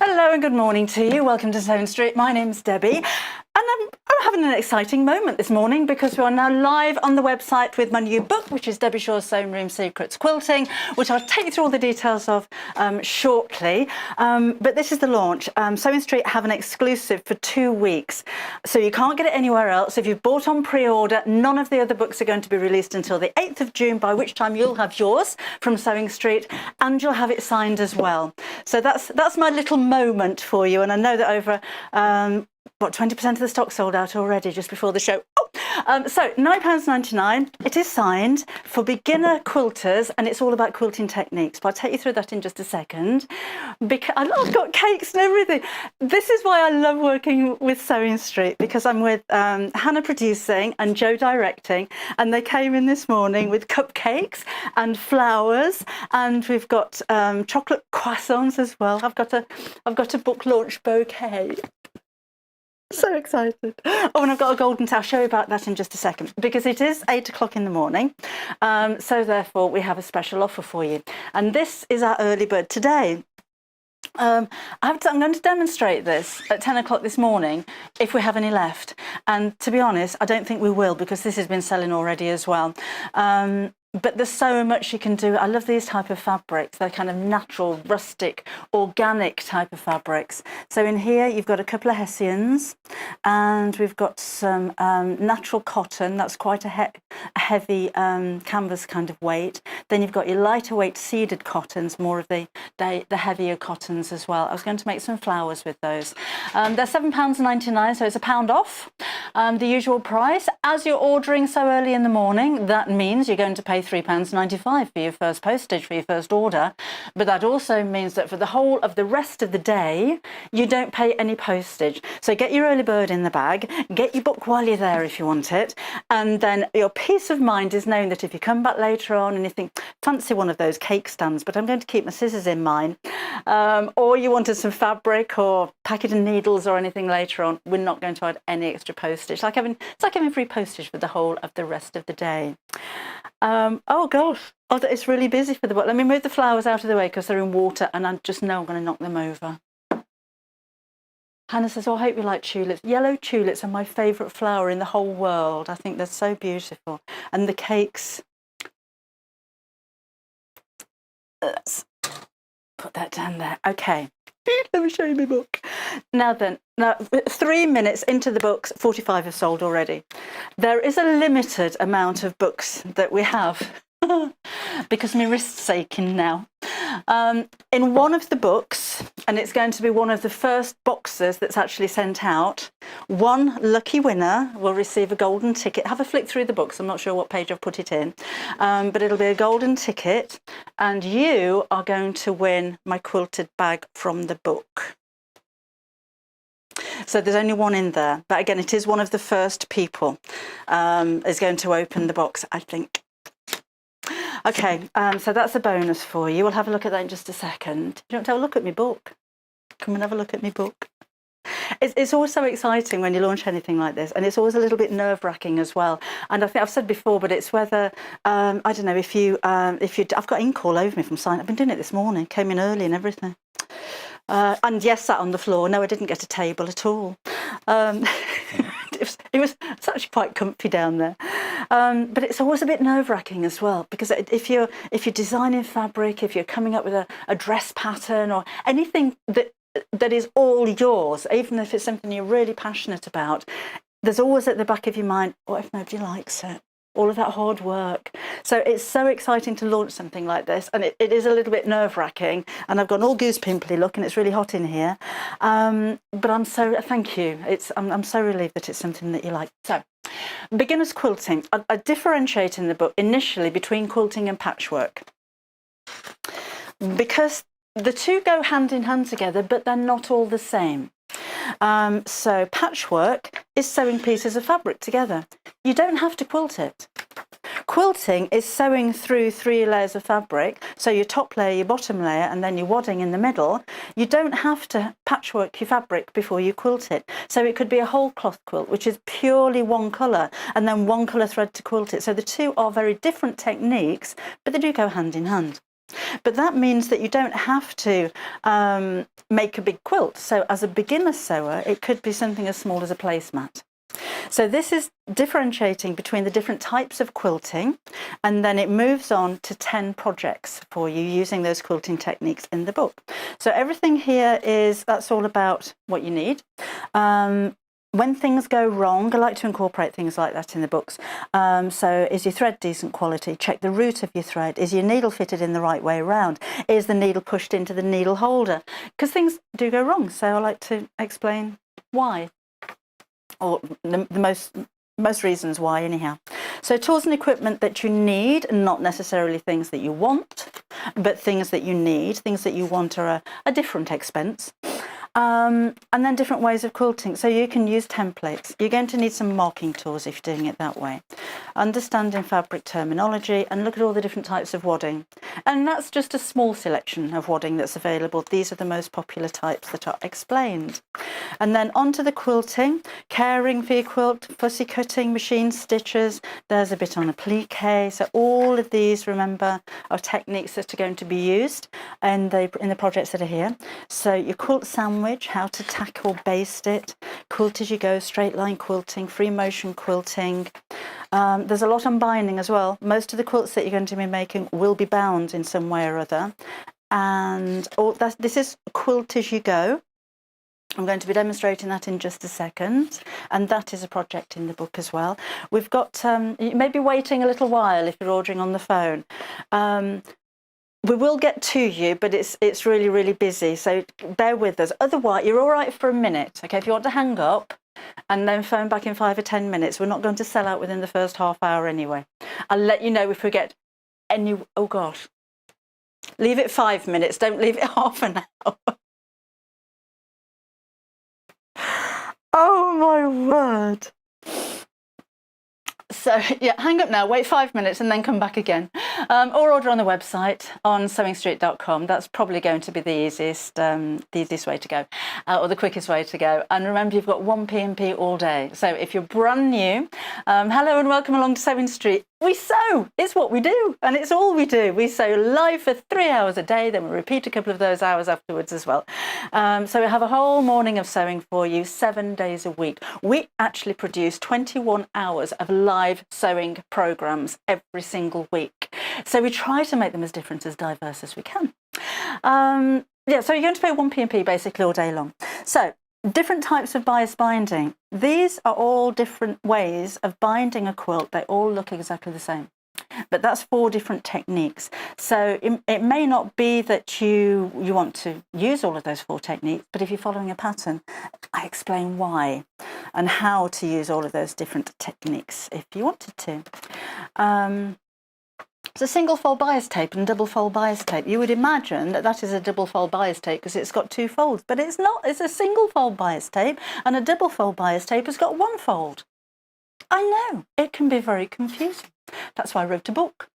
Hello and good morning to you. Welcome to Sewing Street. My name's Debbie, and I'm having an exciting moment this morning because we are now live on the website with my new book, which is Debbie Shaw's Sewing Room Secrets Quilting, which I'll take you through all the details of shortly. But this is the launch. Sewing Street have an exclusive for 2 weeks, so you can't get it anywhere else. If you've bought on pre-order, none of the other books are going to be released until the 8th of June, by which time you'll have yours from Sewing Street, and you'll have it signed as well. So that's my little moment for you, and I know that over 20% of the stock sold out already just before the show. So £9.99. It is signed for beginner quilters, and it's all about quilting techniques. But I'll take you through that in just a second. Because I've got cakes and everything. This is why I love working with Sewing Street, because I'm with Hannah producing and Jo directing, and they came in this morning with cupcakes and flowers, and we've got chocolate croissants as well. I've got a book launch bouquet. So excited. Oh, and I've got a golden towel. I'll show you about that in just a second, because it is 8 o'clock in the morning. So therefore we have a special offer for you. And this is our early bird today. I'm going to demonstrate this at 10 o'clock this morning if we have any left. And to be honest, I don't think we will, because this has been selling already as well. But there's so much you can do. I love these type of fabrics. They're kind of natural, rustic, organic type of fabrics. So in here, you've got a couple of Hessians, and we've got some natural cotton. That's quite a heavy canvas kind of weight. Then you've got your lighter weight seeded cottons, more of the heavier cottons as well. I was going to make some flowers with those. They're £7.99, so it's £1 off the usual price. As you're ordering so early in the morning, that means you're going to pay £3.95 for your first postage for your first order, but that also means that for the whole of the rest of the day you don't pay any postage. So get your early bird in the bag, get your book while you're there if you want it, and then your peace of mind is knowing that if you come back later on and you think, fancy one of those cake stands, but I'm going to keep my scissors in mine, or you wanted some fabric or packet of needles or anything later on, we're not going to add any extra postage. It's like having free postage for the whole of the rest of the day. Oh gosh, it's really busy for the book. Let me move the flowers out of the way because they're in water, and I just know I'm going to knock them over. Hannah says, oh, I hope you like tulips. Yellow tulips are my favourite flower in the whole world. I think they're so beautiful. And the cakes. Let's put that down there. Okay. Let me show you my book. Now 3 minutes into the books, 45 have sold already. There is a limited amount of books that we have because my wrist's aching now. In one of the books, and it's going to be one of the first boxes that's actually sent out, one lucky winner will receive a golden ticket. Have a flick through the books. I'm not sure what page I've put it in, but it'll be a golden ticket, and you are going to win my quilted bag from the book. So there's only one in there, but again, it is one of the first people is going to open the box, I think. Okay, so that's a bonus for you. We'll have a look at that in just a second. You want to have a look at my book? Come and have a look at my book. It's always so exciting when you launch anything like this, and it's always a little bit nerve-wracking as well. And I think I've said before, but it's whether I don't know if you I've got ink all over me from signing. I've been doing it this morning. Came in early and everything. And yes, sat on the floor. No, I didn't get a table at all. It's actually quite comfy down there. But it's always a bit nerve-wracking as well, because if you're designing fabric, if you're coming up with a dress pattern or anything that is all yours, even if it's something you're really passionate about, there's always at the back of your mind, what if nobody likes it? All of that hard work. So it's so exciting to launch something like this, and it is a little bit nerve-wracking, and I've got an all goose pimply look, and it's really hot in here, but I'm so thank you. I'm so relieved that it's something that you like. So beginners quilting, I differentiate in the book initially between quilting and patchwork, because the two go hand in hand together, but they're not all the same. So patchwork is sewing pieces of fabric together. You don't have to quilt it. Quilting is sewing through 3 layers of fabric, so your top layer, your bottom layer, and then your wadding in the middle. You don't have to patchwork your fabric before you quilt it. So it could be a whole cloth quilt, which is purely one colour, and then one colour thread to quilt it. So the two are very different techniques, but they do go hand in hand. But that means that you don't have to make a big quilt. So as a beginner sewer, it could be something as small as a placemat. So this is differentiating between the different types of quilting, and then it moves on to 10 projects for you using those quilting techniques in the book. So everything here that's all about what you need. When things go wrong, I like to incorporate things like that in the books. So is your thread decent quality? Check the root of your thread. Is your needle fitted in the right way around? Is the needle pushed into the needle holder? Because things do go wrong, so I like to explain why, or the most reasons why anyhow. So tools and equipment that you need, not necessarily things that you want, but things that you need. Things that you want are a different expense. And then different ways of quilting. So you can use templates. You're going to need some marking tools if you're doing it that way. Understanding fabric terminology, and look at all the different types of wadding. And that's just a small selection of wadding that's available. These are the most popular types that are explained. And then onto the quilting, caring for your quilt, fussy cutting, machine stitches. There's a bit on applique. So all of these, remember, are techniques that are going to be used in the projects that are here. So your quilt sandwich, how to tack or baste it, quilt as you go, straight line quilting, free motion quilting. There's a lot on binding as well. Most of the quilts that you're going to be making will be bound in some way or other. And this is quilt as you go. I'm going to be demonstrating that in just a second, and that is a project in the book as well. We've got, you may be waiting a little while if you're ordering on the phone. We will get to you, but it's really, really busy, so bear with us. Otherwise, you're all right for a minute, okay? If you want to hang up and then phone back in 5 or 10 minutes, we're not going to sell out within the first half hour anyway. I'll let you know if we get any... Oh, gosh. Leave it 5 minutes. Don't leave it half an hour. Oh, my word. So, yeah, hang up now, wait 5 minutes and then come back again. Or order on the website on sewingstreet.com. That's probably going to be the easiest way to go, or the quickest way to go. And remember, you've got 1 P&P all day. So if you're brand new, hello and welcome along to Sewing Street. We sew, it's what we do, and it's all we do. We sew live for 3 hours a day, then we repeat a couple of those hours afterwards as well. So we have a whole morning of sewing for you 7 days a week. We actually produce 21 hours of live sewing programs every single week. So we try to make them as different, as diverse as we can. Yeah, so you're going to pay 1 P&P basically all day long. So different types of bias binding. These are all different ways of binding a quilt. They all look exactly the same. But that's 4 different techniques. So it may not be that you want to use all of those 4 techniques, but if you're following a pattern, I explain why and how to use all of those different techniques if you wanted to. It's a single fold bias tape and double fold bias tape. You would imagine that is a double fold bias tape because it's got 2 folds, but it's not. It's a single fold bias tape, and a double fold bias tape has got 1 fold. I know, it can be very confusing. That's why I wrote a book.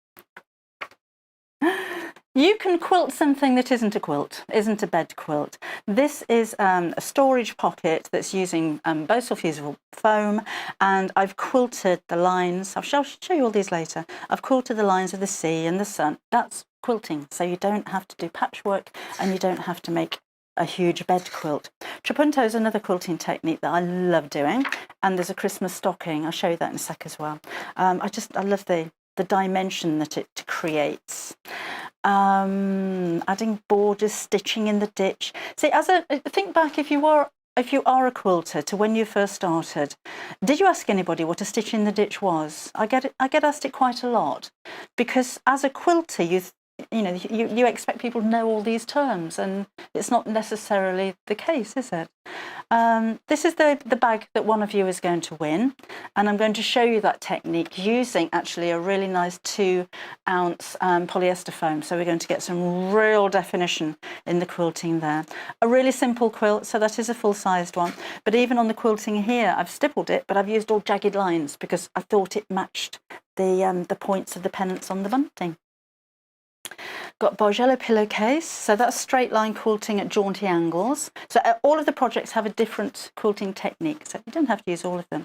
You can quilt something that isn't a quilt, isn't a bed quilt. This is a storage pocket that's using bow fusible foam, and I've quilted the lines. I'll show you all these later. I've quilted the lines of the sea and the sun. That's quilting, so you don't have to do patchwork and you don't have to make a huge bed quilt. Trapunto is another quilting technique that I love doing, and there's a Christmas stocking. I'll show you that in a sec as well. I love the dimension that it creates. Adding borders, stitching in the ditch. See, think back, if you are a quilter, to when you first started, did you ask anybody what a stitch in the ditch was? I get asked it quite a lot, because as a quilter, you expect people to know all these terms, and it's not necessarily the case, is it? This is the bag that one of you is going to win, and I'm going to show you that technique using actually a really nice 2-ounce polyester foam. So we're going to get some real definition in the quilting there. A really simple quilt, so that is a full-sized one. But even on the quilting here, I've stippled it, but I've used all jagged lines because I thought it matched the points of the pennants on the bunting. Got Bargello pillowcase, so that's straight line quilting at jaunty angles. So all of the projects have a different quilting technique, so you don't have to use all of them.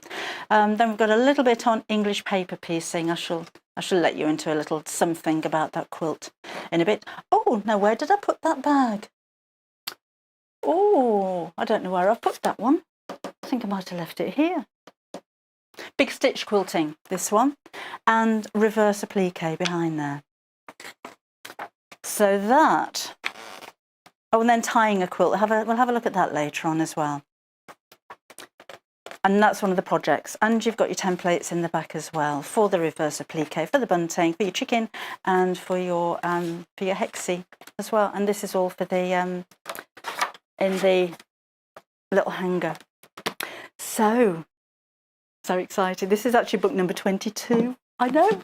Then we've got a little bit on English paper piecing. I shall I shall let you into a little something about that quilt in a bit. Oh, now where did I put that bag? Oh, I don't know where I've put that one. I think I might have left it here. Big stitch quilting, this one, and reverse applique behind there. So that, oh, and then tying a quilt. We'll have a look at that later on as well. And that's one of the projects. And you've got your templates in the back as well for the reverse applique, for the bunting, for your chicken, and for your hexie as well. And this is all for the in the little hanger. So excited. This is actually book number 22. I know.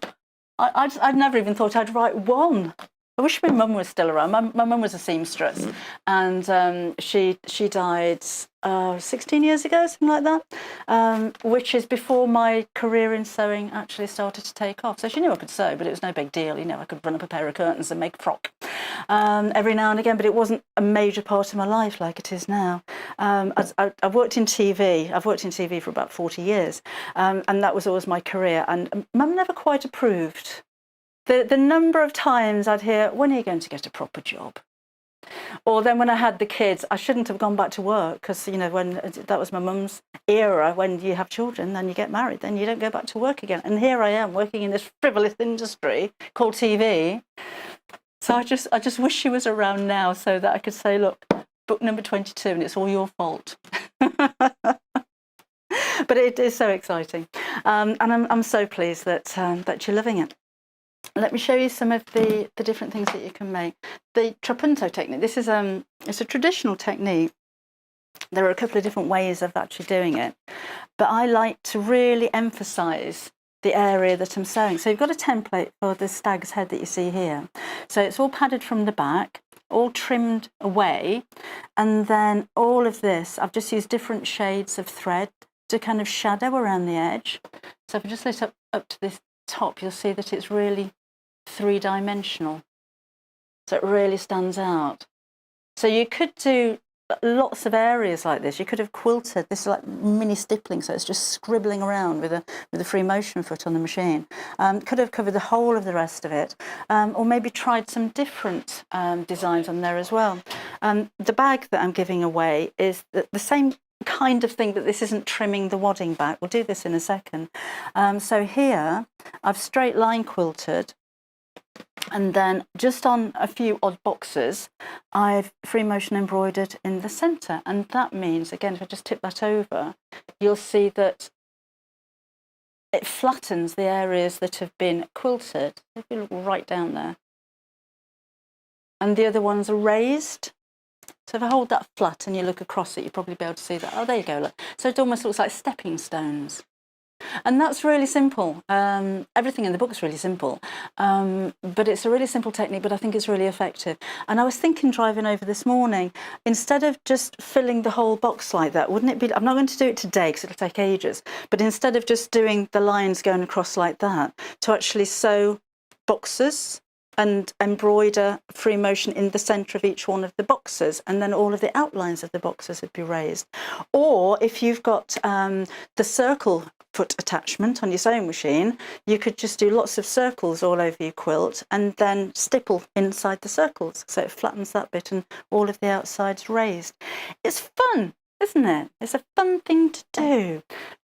I'd never even thought I'd write one. I wish my mum was still around. My mum was a seamstress, and she died 16 years ago, something like that, which is before my career in sewing actually started to take off. So she knew I could sew, but it was no big deal. You know, I could run up a pair of curtains and make a frock every now and again, but it wasn't a major part of my life like it is now. I've worked in TV. I've worked in TV for about 40 years, and that was always my career. And Mum never quite approved. The number of times I'd hear, when are you going to get a proper job? Or then when I had the kids, I shouldn't have gone back to work because, you know, when that was my mum's era, when you have children, then you get married, then you don't go back to work again. And here I am working in this frivolous industry called TV. So I just wish she was around now so that I could say, look, book number 22 and it's all your fault. But it is so exciting. And I'm so pleased that you're loving it. Let me show you some of the different things that you can make. The trapunto technique, this is it's a traditional technique. There are a couple of different ways of actually doing it, but I like to really emphasize the area that I'm sewing. So you've got a template for the stag's head that you see here. So it's all padded from the back, all trimmed away, and then all of this, I've just used different shades of thread to kind of shadow around the edge. So if I just lift up to this top, you'll see that it's really three-dimensional, so it really stands out. So you could do lots of areas like this. You could have quilted this, like mini stippling, so it's just scribbling around with a free motion foot on the machine. Could have covered the whole of the rest of it, or maybe tried some different designs on there as well. The bag that I'm giving away is the same kind of thing, but this isn't trimming the wadding back. We'll do this in a second. So here I've straight line quilted, and then just on a few odd boxes I've free motion embroidered in the centre, and that means, again, if I just tip that over, you'll see that it flattens the areas that have been quilted. If you look right down there, and the other ones are raised. So if I hold that flat and you look across it, you'll probably be able to see that. Oh, there you go. Look. So it almost looks like stepping stones. And that's really simple. Everything in the book is really simple. But it's a really simple technique, but I think it's really effective. And I was thinking, driving over this morning, instead of just filling the whole box like that, wouldn't it be, I'm not going to do it today because it'll take ages, but instead of just doing the lines going across like that, to actually sew boxes and embroider free motion in the centre of each one of the boxes, and then all of the outlines of the boxes would be raised. Or if you've got the circle foot attachment on your sewing machine, you could just do lots of circles all over your quilt and then stipple inside the circles, so it flattens that bit and all of the outsides raised. It's fun, isn't it? It's a fun thing to do.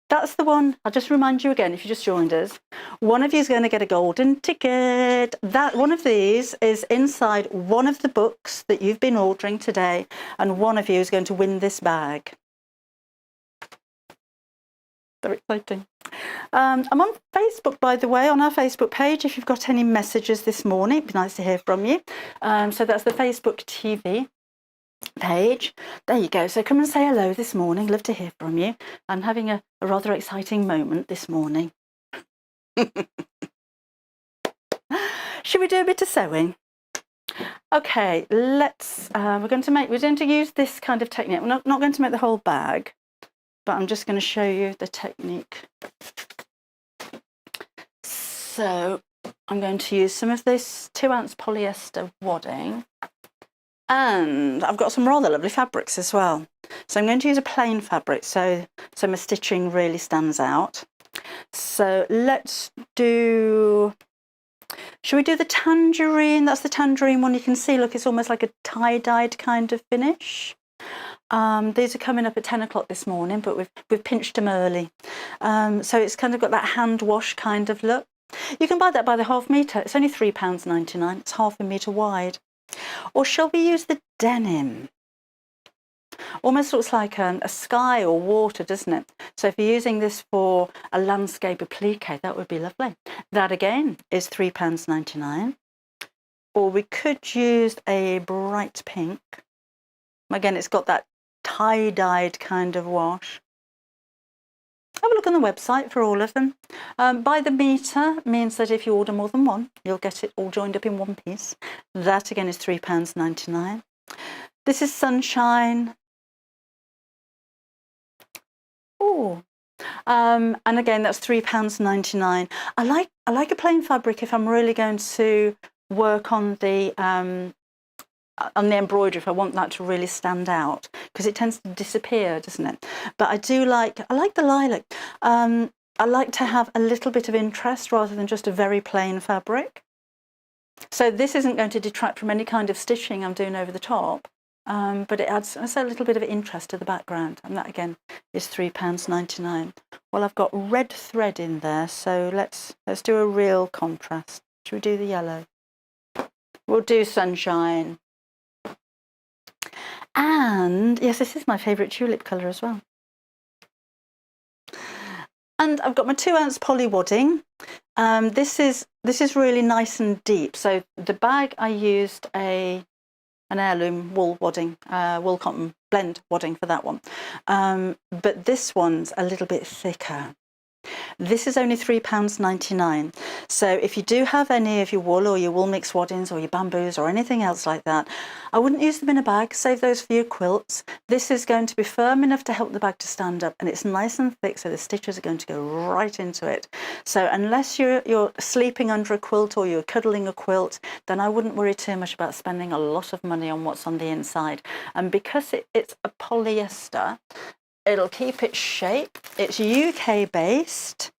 That's the one. I'll just remind you again, if you just joined us, one of you is going to get a golden ticket. That one of these is inside one of the books that you've been ordering today, and one of you is going to win this bag. Very exciting. I'm on Facebook, by the way, on our Facebook page. If you've got any messages this morning, it'd be nice to hear from you. So that's the Facebook TV page. There you go. So come and say hello this morning. Love to hear from you. I'm having a rather exciting moment this morning. Should we do a bit of sewing? Okay, let's. We're going to use this kind of technique. We're not going to make the whole bag, but I'm just going to show you the technique. So I'm going to use some of this 2-ounce polyester wadding. And I've got some rather lovely fabrics as well. So I'm going to use a plain fabric so my stitching really stands out. So let's do Shall we do the tangerine? That's the tangerine one. You can see, look, it's almost like a tie-dyed kind of finish. These are coming up at 10 o'clock this morning, but we've pinched them early. So it's kind of got that hand wash kind of look. You can buy that by the half metre. It's only £3.99. It's half a metre wide. Or shall we use the denim? Almost looks like a sky or water, doesn't it? So if you're using this for a landscape applique, that would be lovely. That again is £3.99. Or we could use a bright pink. Again, it's got that tie-dyed kind of wash. Have a look on the website for all of them. By the metre means that if you order more than one, you'll get it all joined up in one piece. That again is £3.99. This is Sunshine. Oh, and again that's £3.99. I like a plain fabric if I'm really going to work on the embroidery, if I want that to really stand out, because it tends to disappear, doesn't it? But I like the lilac. I like to have a little bit of interest rather than just a very plain fabric. So this isn't going to detract from any kind of stitching I'm doing over the top, but it adds a little bit of interest to the background, and that again is £3.99. Well, I've got red thread in there, so let's do a real contrast. Should we do the yellow? We'll do Sunshine. And yes, this is my favourite tulip colour as well. And I've got my 2-ounce poly wadding. This is really nice and deep. So the bag I used an heirloom wool wadding, wool cotton blend wadding for that one. But this one's a little bit thicker. This is only £3.99. So if you do have any of your wool or your wool mix waddings or your bamboos or anything else like that, I wouldn't use them in a bag. Save those for your quilts. This is going to be firm enough to help the bag to stand up, and it's nice and thick, so the stitches are going to go right into it. So unless you're sleeping under a quilt or you're cuddling a quilt, then I wouldn't worry too much about spending a lot of money on what's on the inside. And because it's a polyester, it'll keep its shape. It's UK based.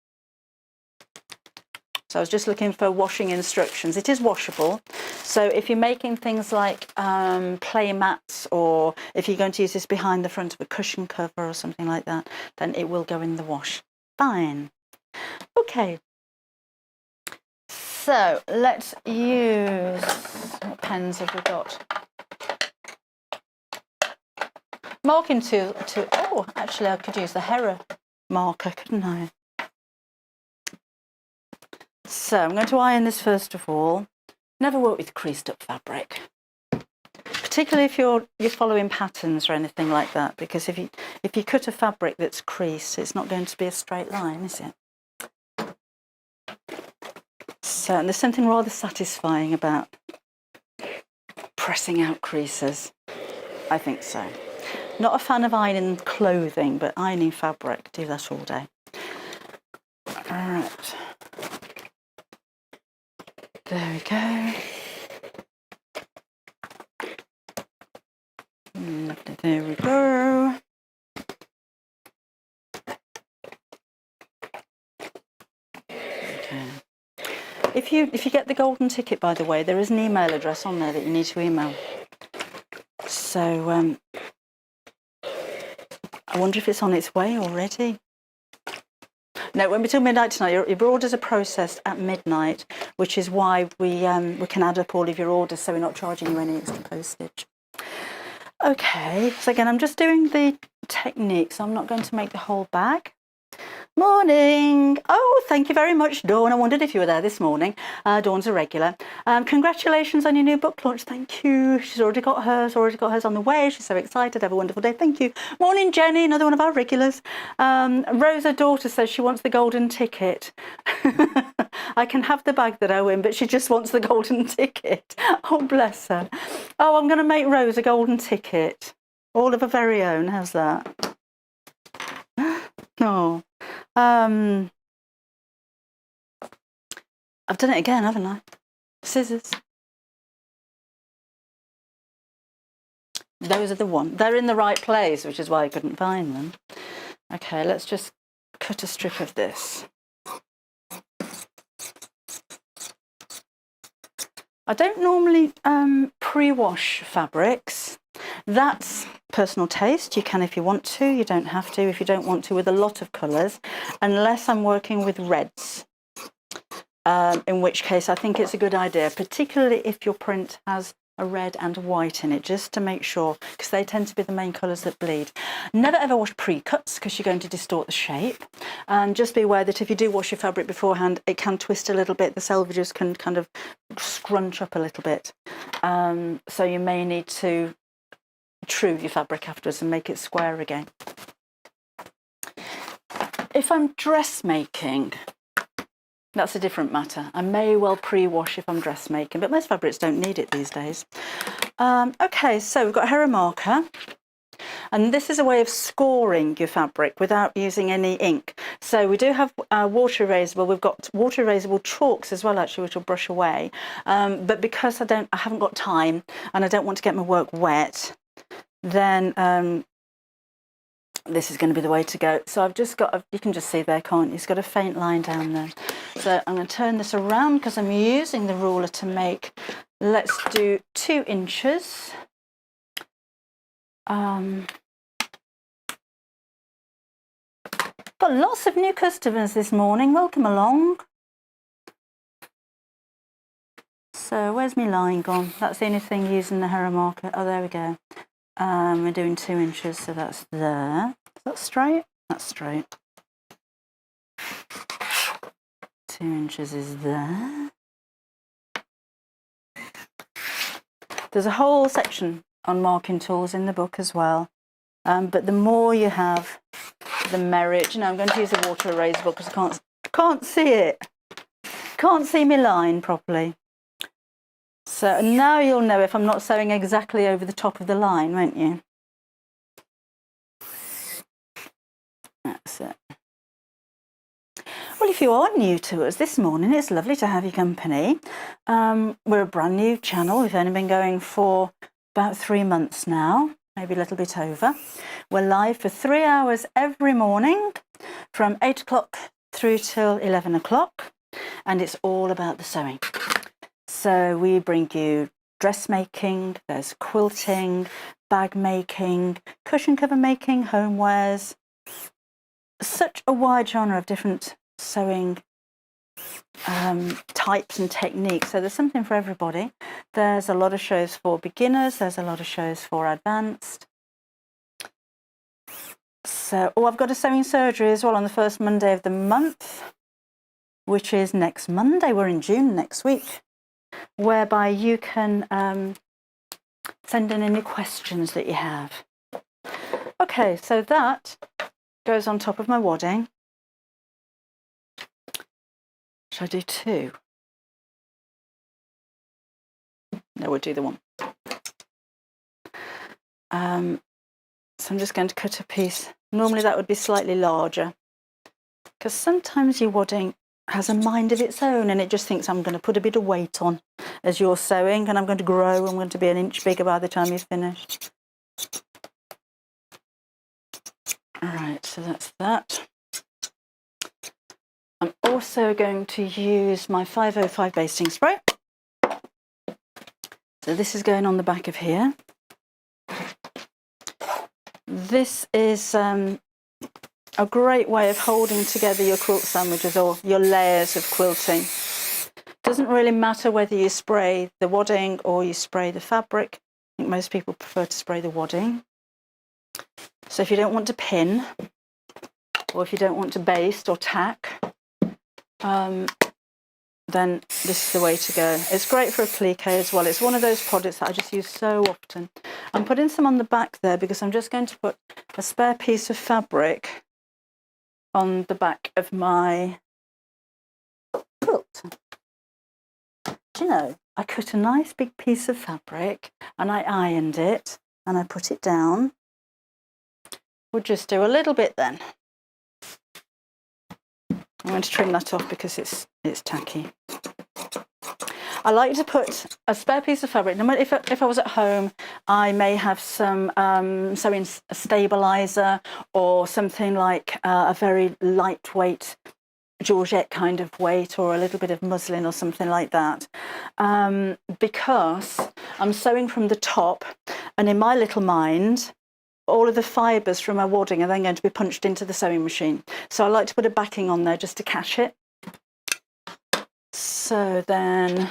So I was just looking for washing instructions. It is washable. So if you're making things like play mats, or if you're going to use this behind the front of a cushion cover or something like that, then it will go in the wash. Fine. Okay. So let's use, what pens have we got? Marking tool. Oh, actually, I could use the Hera marker, couldn't I? So I'm going to iron this first of all. Never work with creased up fabric, particularly if you're following patterns or anything like that, because if you cut a fabric that's creased, it's not going to be a straight line, is it? So and there's something rather satisfying about pressing out creases. I think so. Not a fan of ironing clothing, but ironing fabric, do that all day. All right. There we go. Lovely, there we go. Okay. If you get the golden ticket, by the way, there is an email address on there that you need to email. So I wonder if it's on its way already. No, it won't be till midnight tonight. Your orders are processed at midnight, which is why we can add up all of your orders, so we're not charging you any extra postage. Okay, so again, I'm just doing the technique, so I'm not going to make the whole bag. Morning. Oh, thank you very much, Dawn. I wondered if you were there this morning. Dawn's a regular. Congratulations on your new book launch. Thank you. She's already got hers on the way. She's so excited. Have a wonderful day. Thank you. Morning, Jenny, another one of our regulars. Rosa daughter says she wants the golden ticket. I can have the bag that I win, but she just wants the golden ticket. Oh, bless her. Oh, I'm going to make Rose a golden ticket. All of her very own. How's that? Oh. I've done it again, haven't I? Scissors. Those are the ones. They're in the right place, which is why I couldn't find them. Okay, let's just cut a strip of this. I don't normally pre-wash fabrics. That's personal taste. You can if you want to, you don't have to if you don't want to with a lot of colours, unless I'm working with reds, in which case I think it's a good idea, particularly if your print has a red and white in it, just to make sure, because they tend to be the main colours that bleed. Never ever wash pre-cuts because you're going to distort the shape. And just be aware that if you do wash your fabric beforehand, it can twist a little bit. The selvages can kind of scrunch up a little bit. So you may need to true your fabric afterwards and make it square again. If I'm dressmaking, that's a different matter. I may well pre-wash if I'm dressmaking, but most fabrics don't need it these days. Okay, so we've got a Hera marker, and this is a way of scoring your fabric without using any ink. So we do have water erasable. We've got water erasable chalks as well, actually, which will brush away. But because I haven't got time and I don't want to get my work wet, then this is going to be the way to go. So I've just got, you can just see there, can't you? It's got a faint line down there. So I'm going to turn this around because I'm using the ruler to make, let's do 2 inches. Got lots of new customers this morning. Welcome along. So where's my line gone? That's the only thing using the Hera marker. Oh, there we go. We're doing 2 inches, so that's there. Is that straight? That's straight. 2 inches is there. There's a whole section on marking tools in the book as well. But the more you have, the merit. You know, I'm going to use a water erasable because I can't see it. Can't see my line properly. So now you'll know if I'm not sewing exactly over the top of the line, won't you? That's it. Well, if you are new to us this morning, it's lovely to have your company. We're a brand new channel. We've only been going for about 3 months now, maybe a little bit over. We're live for 3 hours every morning from 8 o'clock through till 11 o'clock, and it's all about the sewing. So we bring you dressmaking, there's quilting, bag making, cushion cover making, homewares, such a wide genre of different sewing types and techniques. So there's something for everybody. There's a lot of shows for beginners, there's a lot of shows for advanced. So, I've got a sewing surgery as well on the first Monday of the month, which is next Monday. We're in June next week, whereby you can send in any questions that you have. Okay, so that goes on top of my wadding. Shall I do 2? No, we'll do the 1. So I'm just going to cut a piece. Normally that would be slightly larger, because sometimes your wadding has a mind of its own and it just thinks I'm going to put a bit of weight on as you're sewing, and I'm going to grow. I'm going to be an inch bigger by the time you've finished. All right, so that's that. I'm also going to use my 505 basting spray. So this is going on the back of here. This is a great way of holding together your quilt sandwiches or your layers of quilting. Doesn't really matter whether you spray the wadding or you spray the fabric. I think most people prefer to spray the wadding. So if you don't want to pin, or if you don't want to baste or tack, then this is the way to go. It's great for applique as well. It's one of those products that I just use so often. I'm putting some on the back there because I'm just going to put a spare piece of fabric on the back of my quilt. Do you know, I cut a nice big piece of fabric and I ironed it and I put it down. We'll just do a little bit then. I'm going to trim that off because it's tacky. I like to put a spare piece of fabric. If I was at home, I may have some sewing stabilizer or something like a very lightweight georgette kind of weight or a little bit of muslin or something like that, because I'm sewing from the top, and in my little mind, all of the fibres from my wadding are then going to be punched into the sewing machine. So I like to put a backing on there just to catch it. So then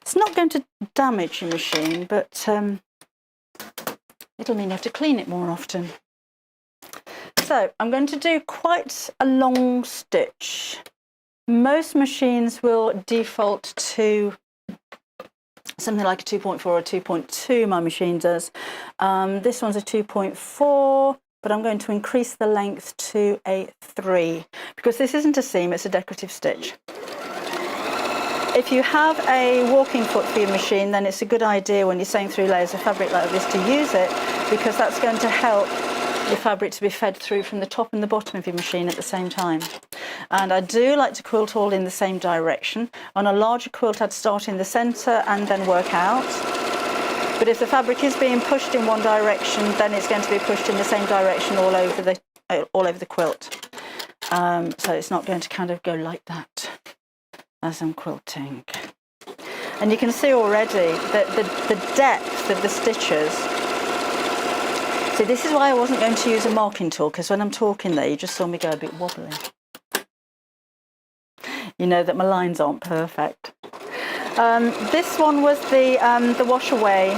it's not going to damage your machine, but it'll mean you have to clean it more often. So I'm going to do quite a long stitch. Most machines will default to something like a 2.4 or 2.2, my machine does. This one's a 2.4, but I'm going to increase the length to a 3, because this isn't a seam, it's a decorative stitch. If you have a walking foot for your machine, then it's a good idea when you're sewing through layers of fabric like this to use it, because that's going to help the fabric to be fed through from the top and the bottom of your machine at the same time. And I do like to quilt all in the same direction. On a larger quilt, I'd start in the centre and then work out. But if the fabric is being pushed in one direction, then it's going to be pushed in the same direction all over the quilt. So it's not going to kind of go like that as I'm quilting. And you can see already that the depth of the stitches. See, this is why I wasn't going to use a marking tool, because when I'm talking there, you just saw me go a bit wobbly. You know that my lines aren't perfect. This one was the wash away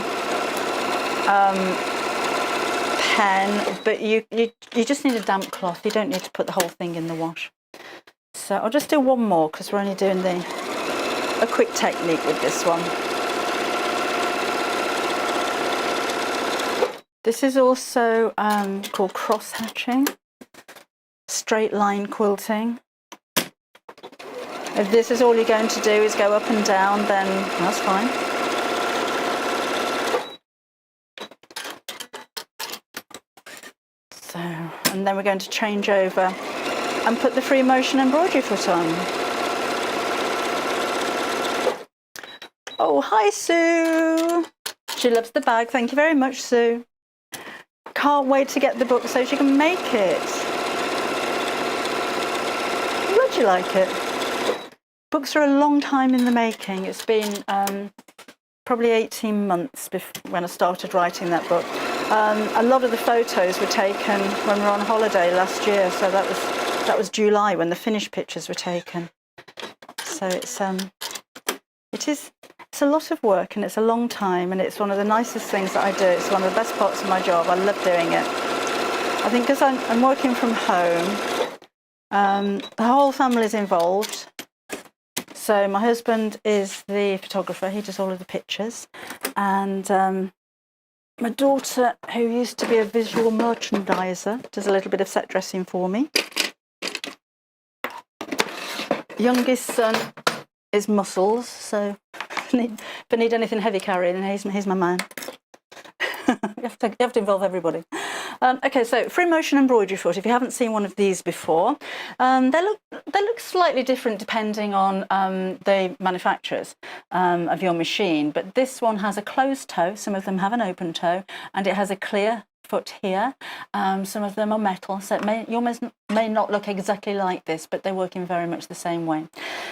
pen, but you just need a damp cloth. You don't need to put the whole thing in the wash. So I'll just do one more, because we're only doing a quick technique with this one. This is also called cross hatching, straight line quilting. If this is all you're going to do is go up and down, then that's fine. So, and then we're going to change over and put the free motion embroidery foot on. Oh, hi Sue. She loves the bag. Thank you very much, Sue. Can't wait to get the book so she can make it. Would you like it? Books are a long time in the making. It's been probably 18 months when I started writing that book. A lot of the photos were taken when we were on holiday last year, so that was July when the finished pictures were taken. So it's a lot of work, and it's a long time, and it's one of the nicest things that I do. It's one of the best parts of my job. I love doing it. I think because I'm working from home, the whole family's involved. So my husband is the photographer. He does all of the pictures. And my daughter, who used to be a visual merchandiser, does a little bit of set dressing for me. Youngest son is muscles, so if I need anything heavy carrying, he's my man. You have to involve everybody. Okay, so free motion embroidery foot. If you haven't seen one of these before, they look slightly different depending on the manufacturers of your machine. But this one has a closed toe. Some of them have an open toe, and it has a clear foot here. Some of them are metal, so yours may not look exactly like this, but they work in very much the same way.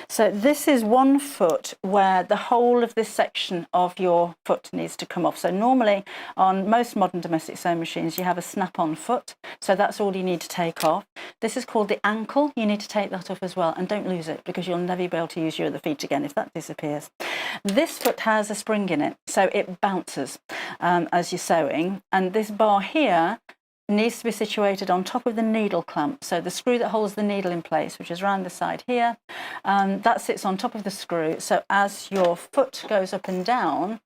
So this is one foot where the whole of this section of your foot needs to come off. So normally on most modern domestic sewing machines you have a snap-on foot, so that's all you need to take off. This is called the ankle. You need to take that off as well, and don't lose it, because you'll never be able to use your other feet again if that disappears. This foot has a spring in it, so it bounces as you're sewing, and this bar here needs to be situated on top of the needle clamp. So the screw that holds the needle in place, which is around the side here, that sits on top of the screw. So as your foot goes up and down,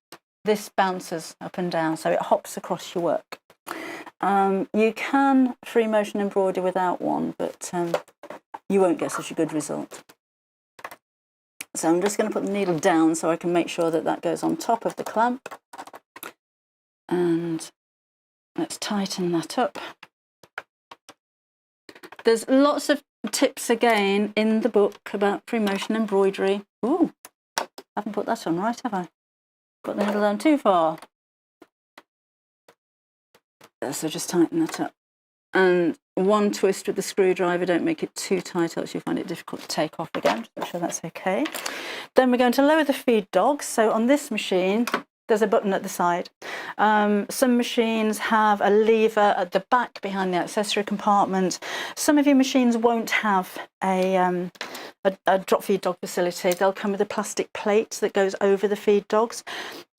this bounces up and down, so it hops across your work. You can free motion embroider without one, but you won't get such a good result. So I'm just going to put the needle down so I can make sure that that goes on top of the clamp. And let's tighten that up. There's lots of tips again in the book about free motion embroidery. Ooh, I haven't put that on right, have I? Put the needle down too far. So just tighten that up. And one twist with the screwdriver. Don't make it too tight, else you find it difficult to take off again. Just make sure that's okay. Then we're going to lower the feed dogs. So on this machine, there's a button at the side. Some machines have a lever at the back behind the accessory compartment. Some of your machines won't have a drop feed dog facility. They'll come with a plastic plate that goes over the feed dogs.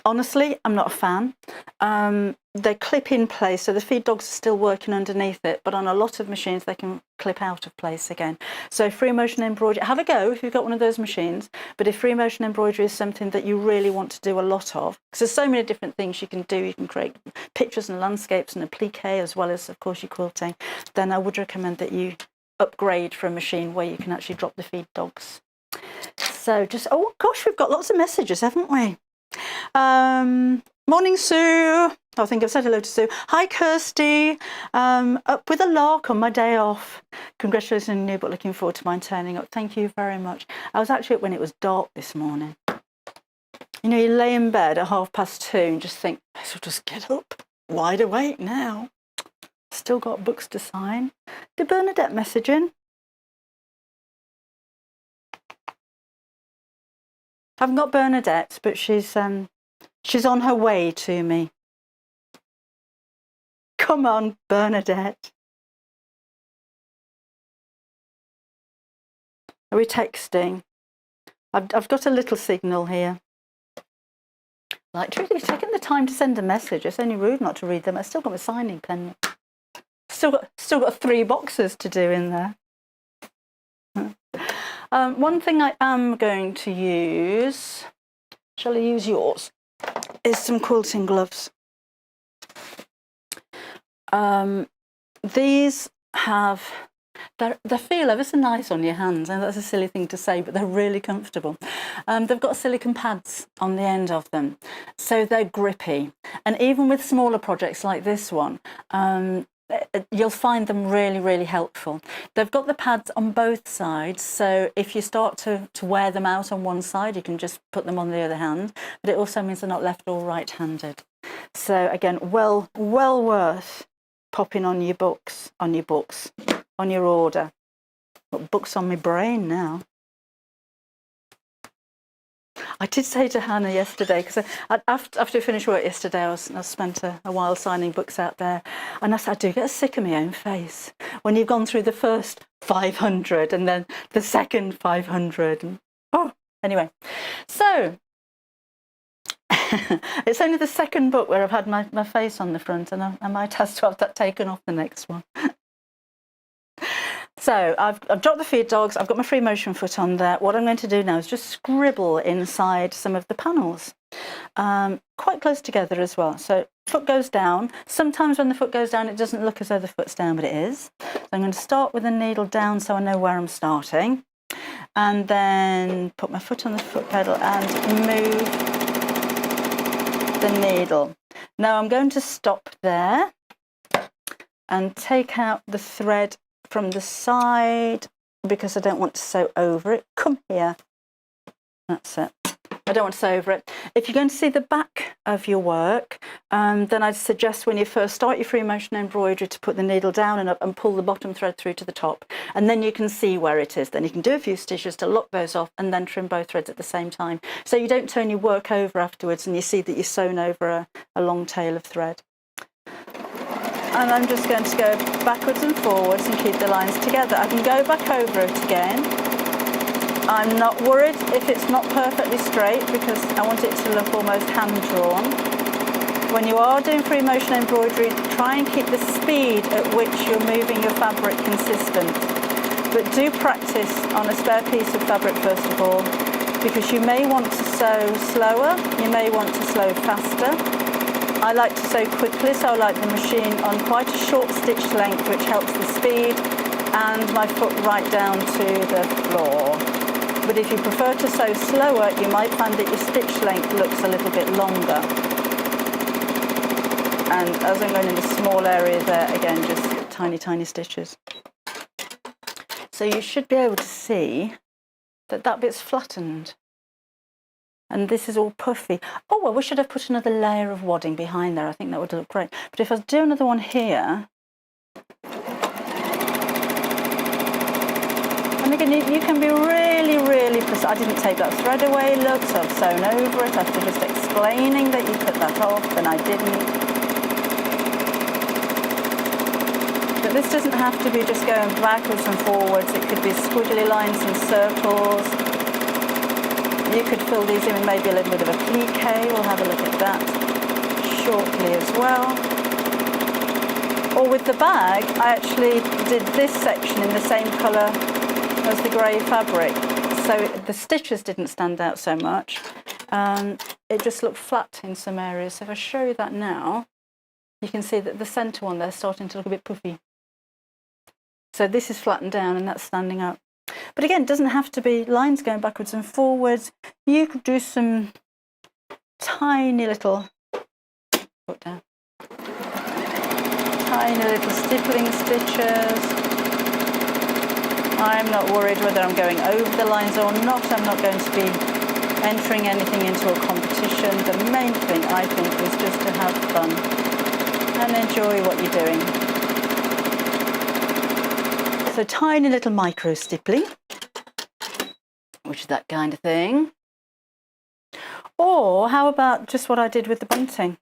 Honestly, I'm not a fan. They clip in place, so the feed dogs are still working underneath it, but on a lot of machines they can clip out of place again. So free motion embroidery, have a go if you've got one of those machines, but if free motion embroidery is something that you really want to do a lot of, because there's so many different things you can do, you can create pictures and landscapes and applique as well as, of course, your quilting, then I would recommend that you upgrade for a machine where you can actually drop the feed dogs. So just, oh gosh, we've got lots of messages, haven't we? Morning, Sue. I think I've said hello to Sue. Hi, Kirsty. Up with a lark on my day off. Congratulations on your new book. Looking forward to mine turning up. Thank you very much. I was actually up when it was dark this morning. You know, you lay in bed at 2:30 and just think, I shall just get up. Wide awake now. Still got books to sign. Did Bernadette message in? Haven't got Bernadette, but she's on her way to me. Come on, Bernadette. Are we texting? I've got a little signal here. Like, truly taking the time to send a message. It's only rude not to read them. I've still got my signing pen. Still got 3 boxes to do in there. One thing I am going to use, shall I use yours, is some quilting gloves. These have, they feel ever so nice on your hands, and that's a silly thing to say, but they're really comfortable. They've got silicone pads on the end of them, so they're grippy. And even with smaller projects like this one, you'll find them really, really helpful. They've got the pads on both sides, so if you start to wear them out on one side, you can just put them on the other hand, but it also means they're not left all right-handed. So again, well worth popping on your books, on your order. Got books on my brain now. I did say to Hannah yesterday, because after I finished work yesterday, I spent a while signing books out there, and I said, I do get sick of my own face when you've gone through the first 500 and then the second 500. And, oh, anyway, so it's only the second book where I've had my face on the front, and I might have to have that taken off the next one. So I've dropped the feed dogs, I've got my free motion foot on there. What I'm going to do now is just scribble inside some of the panels, quite close together as well. So foot goes down. Sometimes when the foot goes down, it doesn't look as though the foot's down, but it is. So I'm going to start with the needle down so I know where I'm starting, and then put my foot on the foot pedal and move the needle. Now I'm going to stop there and take out the thread from the side because I don't want to sew over it. Come here. That's it. I don't want to sew over it. If you're going to see the back of your work, then I'd suggest when you first start your free motion embroidery to put the needle down and up and pull the bottom thread through to the top, and then you can see where it is. Then you can do a few stitches to lock those off and then trim both threads at the same time, so you don't turn your work over afterwards and you see that you've sewn over a long tail of thread. And I'm just going to go backwards and forwards and keep the lines together. I can go back over it again. I'm not worried if it's not perfectly straight because I want it to look almost hand-drawn. When you are doing free motion embroidery, try and keep the speed at which you're moving your fabric consistent. But do practice on a spare piece of fabric first of all, because you may want to sew slower, you may want to sew faster. I like to sew quickly, so I like the machine on quite a short stitch length, which helps the speed, and my foot right down to the floor. But if you prefer to sew slower, you might find that your stitch length looks a little bit longer. And as I'm going in the small area there, again, just tiny, tiny stitches. So you should be able to see that that bit's flattened. And this is all puffy. Oh, I wish I'd have put another layer of wadding behind there. I think that would look great. But if I do another one here, again, you can be really, really precise. I didn't take that thread away, look, so I've sewn over it after just explaining that you cut that off, and I didn't. But this doesn't have to be just going backwards and forwards. It could be squiggly lines and circles. You could fill these in with maybe a little bit of a plique. We'll have a look at that shortly as well. Or with the bag, I actually did this section in the same colour as the grey fabric. So the stitches didn't stand out so much. It just looked flat in some areas. So if I show you that now, you can see that the centre one there is starting to look a bit puffy. So this is flattened down and that's standing up. But again, it doesn't have to be lines going backwards and forwards. You could do some tiny little, put down, tiny little stippling stitches. I'm not worried whether I'm going over the lines or not. I'm not going to be entering anything into a competition. The main thing, I think, is just to have fun and enjoy what you're doing. So tiny little micro stippling, which is that kind of thing. Or how about just what I did with the bunting,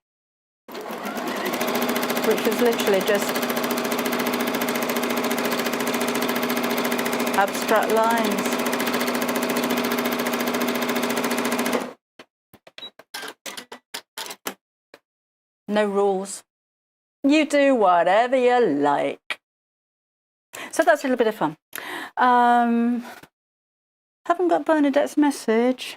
which was literally just abstract lines. No rules. You do whatever you like. So that's a little bit of fun. Haven't got Bernadette's message.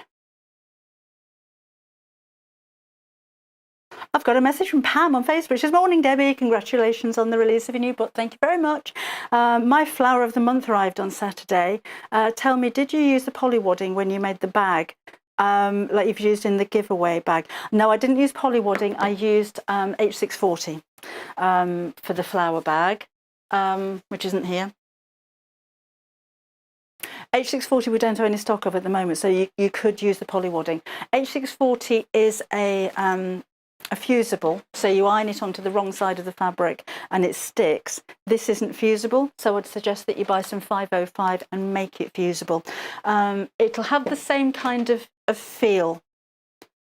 I've got a message from Pam on Facebook. She says, "Morning, Debbie. Congratulations on the release of your new book. Thank you very much. My flower of the month arrived on Saturday. Tell me, did you use the polywadding when you made the bag? Like you've used in the giveaway bag?" No, I didn't use polywadding. I used H640 for the flower bag, which isn't here. H640 we don't have any stock of at the moment, so you could use the polywadding. H640 is a fusible, so you iron it onto the wrong side of the fabric and it sticks. This isn't fusible, so I'd suggest that you buy some 505 and make it fusible. It'll have the same kind of feel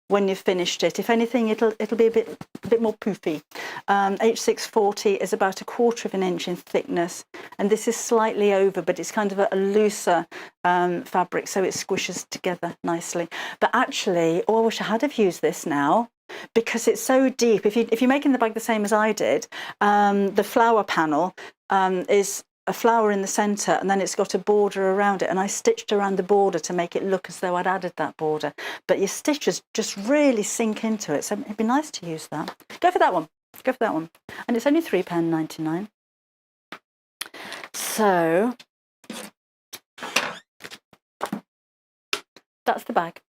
when you've finished it. If anything, it'll be a bit more poofy. H640 is about 1/4 of an inch in thickness, and this is slightly over, but it's kind of a looser fabric, so it squishes together nicely. But actually, I wish I had have used this now, because it's so deep. If you're making the bag the same as I did, the flower panel is a flower in the centre, and then it's got a border around it, and I stitched around the border to make it look as though I'd added that border. But your stitches just really sink into it, so it'd be nice to use that. Go for that one. Go for that one. And it's only £3.99. So that's the bag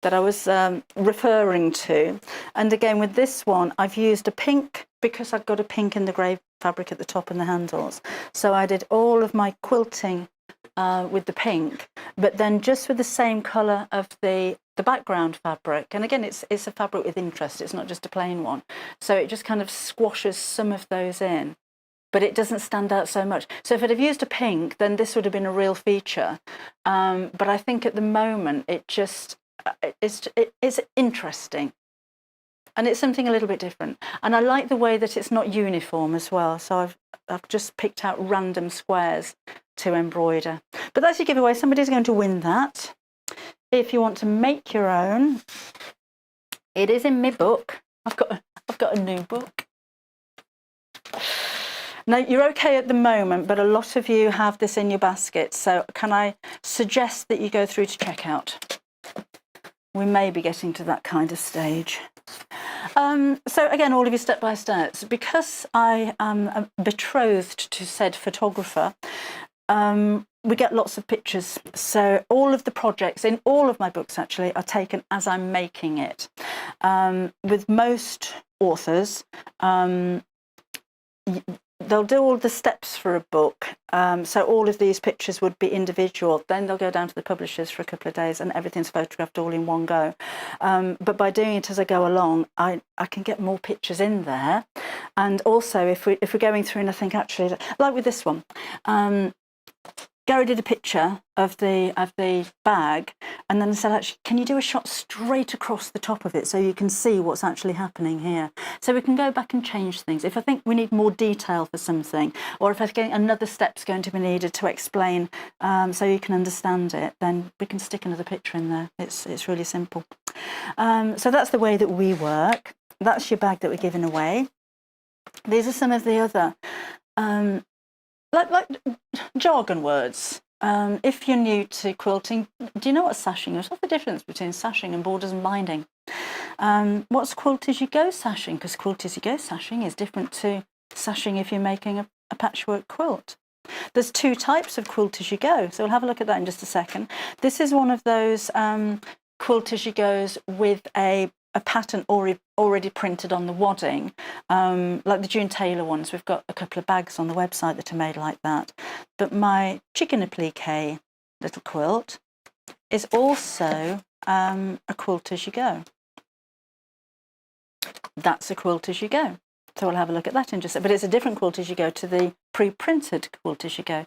that I was referring to. And again, with this one, I've used a pink because I've got a pink in the grey fabric at the top and the handles. So I did all of my quilting with the pink, but then just with the same colour of the background fabric. And again, it's a fabric with interest. It's not just a plain one. So it just kind of squashes some of those in, but it doesn't stand out so much. So if I'd have used a pink, then this would have been a real feature. But I think at the moment, it's interesting. And it's something a little bit different. And I like the way that it's not uniform as well. So I've just picked out random squares to embroider. But that's your giveaway. Somebody's going to win that. If you want to make your own, it is in my book. I've got a new book. Now, you're okay at the moment, but a lot of you have this in your basket. So can I suggest that you go through to checkout? We may be getting to that kind of stage. So again, all of you step-by-steps. Because I am betrothed to said photographer, we get lots of pictures. So all of the projects in all of my books actually are taken as I'm making it. With most authors, they'll do all the steps for a book. So all of these pictures would be individual. Then they'll go down to the publishers for a couple of days and everything's photographed all in one go. But by doing it as I go along, I can get more pictures in there. And also if we're going through and I think actually, like with this one, Gary did a picture of the bag, and then said, actually, can you do a shot straight across the top of it so you can see what's actually happening here? So we can go back and change things. If I think we need more detail for something, or if I think another step's going to be needed to explain so you can understand it, then we can stick another picture in there. It's really simple. So that's the way that we work. That's your bag that we're giving away. These are some of the other like jargon words. If you're new to quilting, do you know what sashing is? What's the difference between sashing and borders and binding? What's quilt as you go sashing? Because quilt as you go sashing is different to sashing if you're making a patchwork quilt. There's two types of quilt as you go, so we'll have a look at that in just a second. This is one of those quilt as you goes with a pattern already printed on the wadding, like the June Taylor ones. We've got a couple of bags on the website that are made like that. But my chicken applique little quilt is also a quilt as you go. That's a quilt as you go. So we'll have a look at that in just a second. But it's a different quilt as you go to the pre-printed quilt as you go.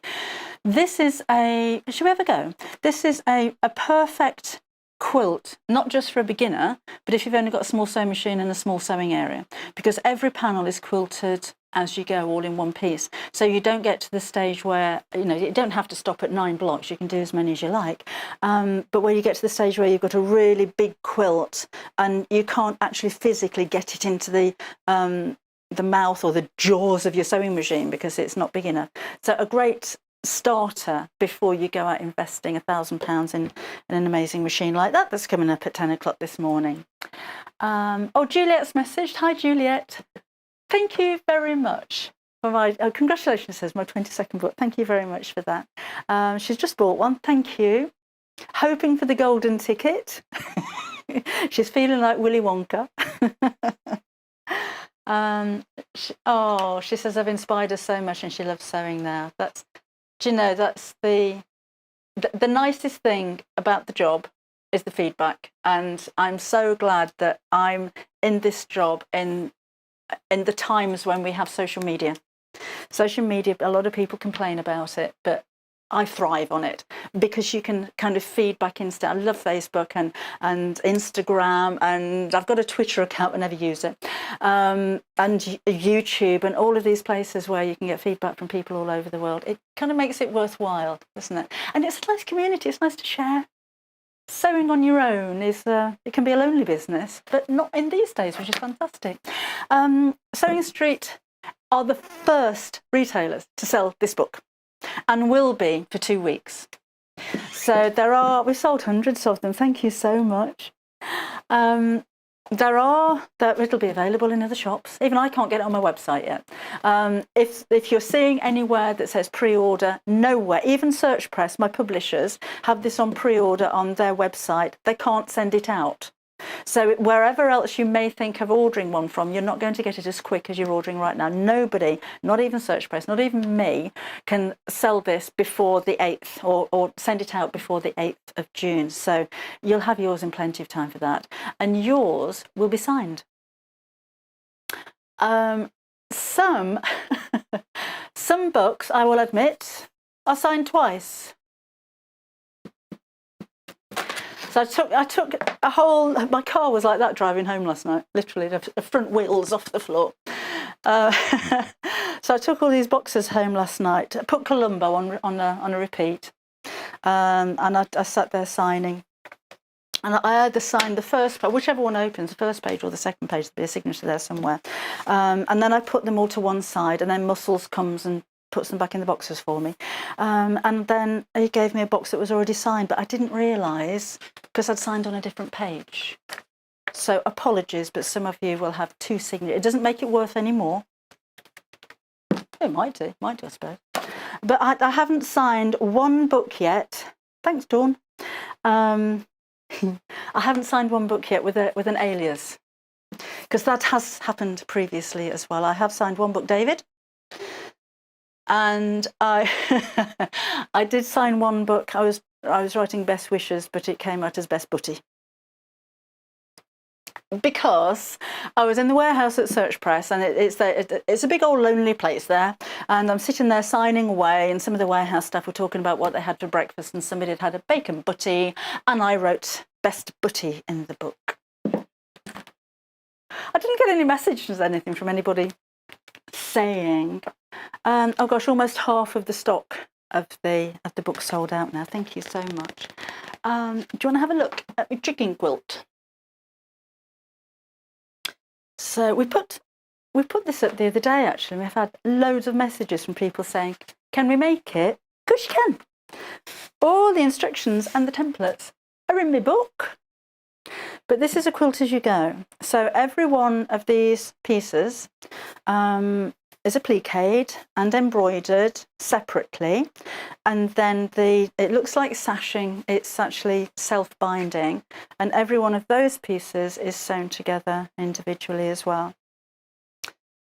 This is should we ever go? This is a perfect quilt, not just for a beginner, but if you've only got a small sewing machine and a small sewing area, because every panel is quilted as you go, all in one piece. So you don't get to the stage where, you don't have to stop at 9 blocks, you can do as many as you like. But when you get to the stage where you've got a really big quilt and you can't actually physically get it into the mouth or the jaws of your sewing machine because it's not big enough. So a great starter before you go out investing £1,000 in an amazing machine like that that's coming up at 10 o'clock this morning. Juliet's messaged. Hi, Juliet. Thank you very much for my congratulations, says my 22nd book. Thank you very much for that. She's just bought one. Thank you. Hoping for the golden ticket. She's feeling like Willy Wonka. She says I've inspired her so much and she loves sewing now. That's the nicest thing about the job is the feedback, and I'm so glad that I'm in this job in the times when we have social media. Social media, a lot of people complain about it, but I thrive on it because you can kind of feed back instant. I love Facebook and Instagram, and I've got a Twitter account, but never use it, and YouTube and all of these places where you can get feedback from people all over the world. It kind of makes it worthwhile, doesn't it? And it's a nice community. It's nice to share. Sewing on your own is it can be a lonely business, but not in these days, which is fantastic. Sewing Street are the first retailers to sell this book, and will be for 2 weeks. So we've sold hundreds of them. Thank you so much. It'll be available in other shops. Even I can't get it on my website yet. If you're seeing anywhere that says pre-order, nowhere, even Search Press, my publishers, have this on pre-order on their website. They can't send it out. So wherever else you may think of ordering one from, you're not going to get it as quick as you're ordering right now. Nobody, not even Search Press, not even me, can sell this before the 8th or send it out before the 8th of June. So you'll have yours in plenty of time for that. And yours will be signed. Some books, I will admit, are signed twice. So I took my car was like that driving home last night, literally, the front wheels off the floor. So I took all these boxes home last night. I put Columbo on a repeat, and I sat there signing. And I either signed the first page, whichever one opens, the first page or the second page, there'll be a signature there somewhere. And then I put them all to one side, and then Muscles comes and puts them back in the boxes for me. And then he gave me a box that was already signed, but I didn't realise because I'd signed on a different page. So apologies, but some of you will have 2 signatures. It doesn't make it worth any more. It might do, I suppose. But I haven't signed one book yet. Thanks, Dawn. I haven't signed one book yet with an alias, because that has happened previously as well. I have signed one book, David. And I did sign one book. I was writing Best Wishes, but it came out as Best Butty. because I was in the warehouse at Search Press, and it's a big old lonely place there, and I'm sitting there signing away, and some of the warehouse staff were talking about what they had for breakfast, and somebody had a bacon butty, and I wrote best butty in the book. I didn't get any messages or anything from anybody saying, oh gosh, almost half of the stock of the book sold out now. Thank you so much. Do you want to have a look at my chicken quilt? So we put this up the other day, actually. We've had loads of messages from people saying, can we make it? Of course you can. All the instructions and the templates are in my book. But this is a quilt as you go. So every one of these pieces is appliqued and embroidered separately, and then it looks like sashing. It's actually self-binding, and every one of those pieces is sewn together individually as well.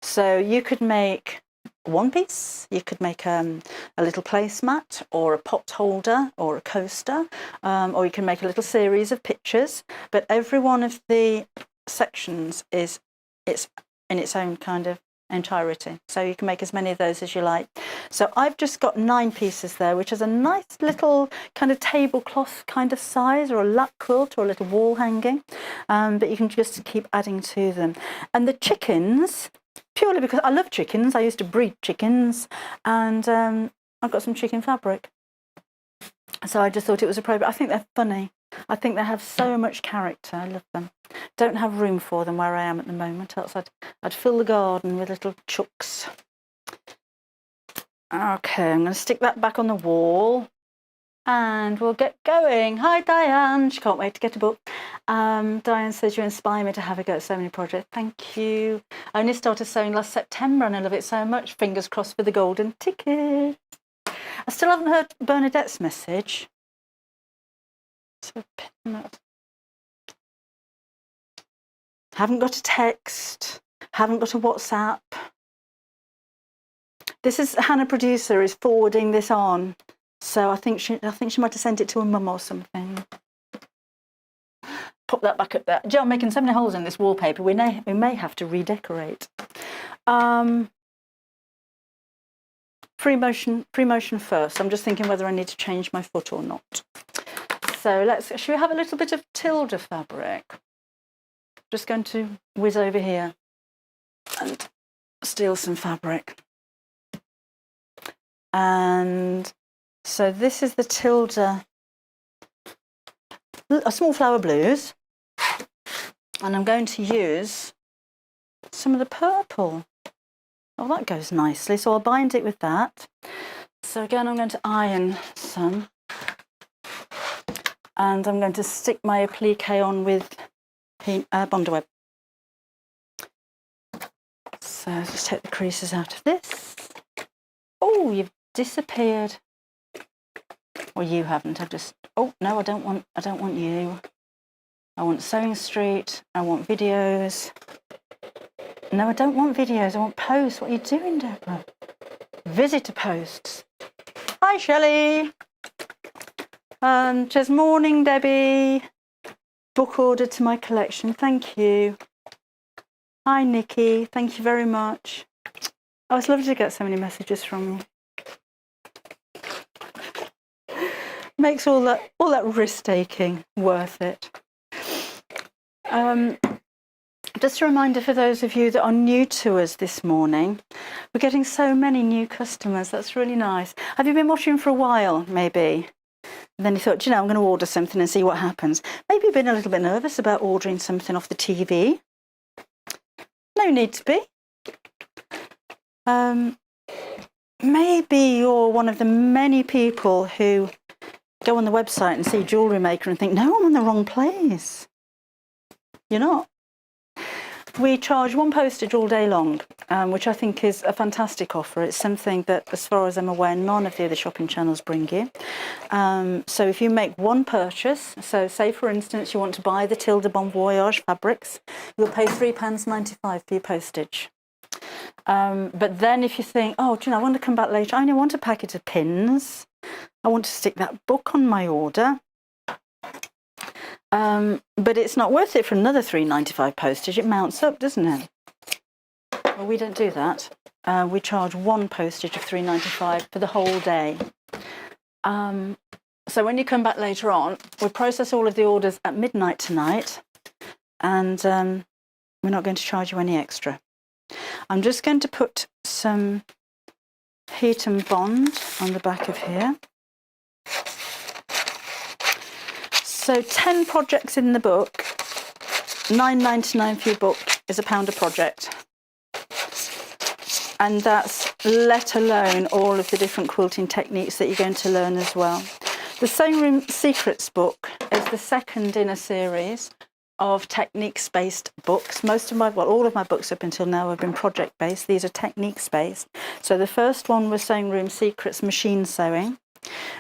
So you could make one piece, you could make a little placemat or a pot holder or a coaster, or you can make a little series of pictures, but every one of the sections it's in its own kind of entirety. So you can make as many of those as you like. So I've just got 9 pieces there, which is a nice little kind of tablecloth kind of size, or a lap quilt, or a little wall hanging, but you can just keep adding to them. And the chickens, purely because I love chickens, I used to breed chickens, and I've got some chicken fabric. So I just thought it was appropriate. I think they're funny. I think they have so much character. I love them. Don't have room for them where I am at the moment, else I'd fill the garden with little chooks. Okay, I'm going to stick that back on the wall, and we'll get going. Hi, Diane. She can't wait to get a book. Diane says, you inspire me to have a go at so many projects. Thank you. I only started sewing last September, and I love it so much. Fingers crossed for the golden ticket. I still haven't heard Bernadette's message. So haven't got a text, haven't got a WhatsApp. This is Hannah, producer, is forwarding this on, so I think she might have sent it to her mum or something. Pop that back up there. Joe, I'm making so many holes in this wallpaper. We may have to redecorate. Free motion first. I'm just thinking whether I need to change my foot or not. So should we have a little bit of Tilda fabric? Just going to whiz over here and steal some fabric. And so this is the Tilda, a small flower blues, and I'm going to use some of the purple. Oh, that goes nicely. So I'll bind it with that. So again, I'm going to iron some. And I'm going to stick my applique on with Bondaweb. So just take the creases out of this. Oh, you've disappeared. Well, you haven't. I've just. Oh no, I don't want you. I want Sewing Street. I want videos. No, I don't want videos. I want posts. What are you doing, Deborah? Visitor posts. Hi, Shelley. Just morning, Debbie. Book order to my collection. Thank you. Hi, Nikki. Thank you very much. Oh, it's lovely to get so many messages from you. Makes all that risk taking worth it. Just a reminder for those of you that are new to us this morning, we're getting so many new customers. That's really nice. Have you been watching for a while, maybe? And then you thought, I'm going to order something and see what happens. Maybe you've been a little bit nervous about ordering something off the TV. No need to be. Maybe you're one of the many people who go on the website and see Jewellery Maker and think, no, I'm in the wrong place. You're not. We charge one postage all day long, which I think is a fantastic offer. It's something that, as far as I'm aware, none of the other shopping channels bring you. So if you make one purchase, so say for instance you want to buy the Tilda Bon Voyage fabrics, you'll pay £3.95 for your postage. But then if you think, oh, I want to come back later, I only want a packet of pins, I want to stick that book on my order, But it's not worth it for another £3.95 postage. It mounts up, doesn't it? Well, we don't do that. We charge one postage of £3.95 for the whole day. So when you come back later on, we'll process all of the orders at midnight tonight, and we're not going to charge you any extra. I'm just going to put some heat and bond on the back of here. So 10 projects in the book, £9.99 for your book is £1 a project. And that's let alone all of the different quilting techniques that you're going to learn as well. The Sewing Room Secrets book is the second in a series of techniques-based books. All of my books up until now have been project-based. These are techniques-based. So the first one was Sewing Room Secrets Machine Sewing,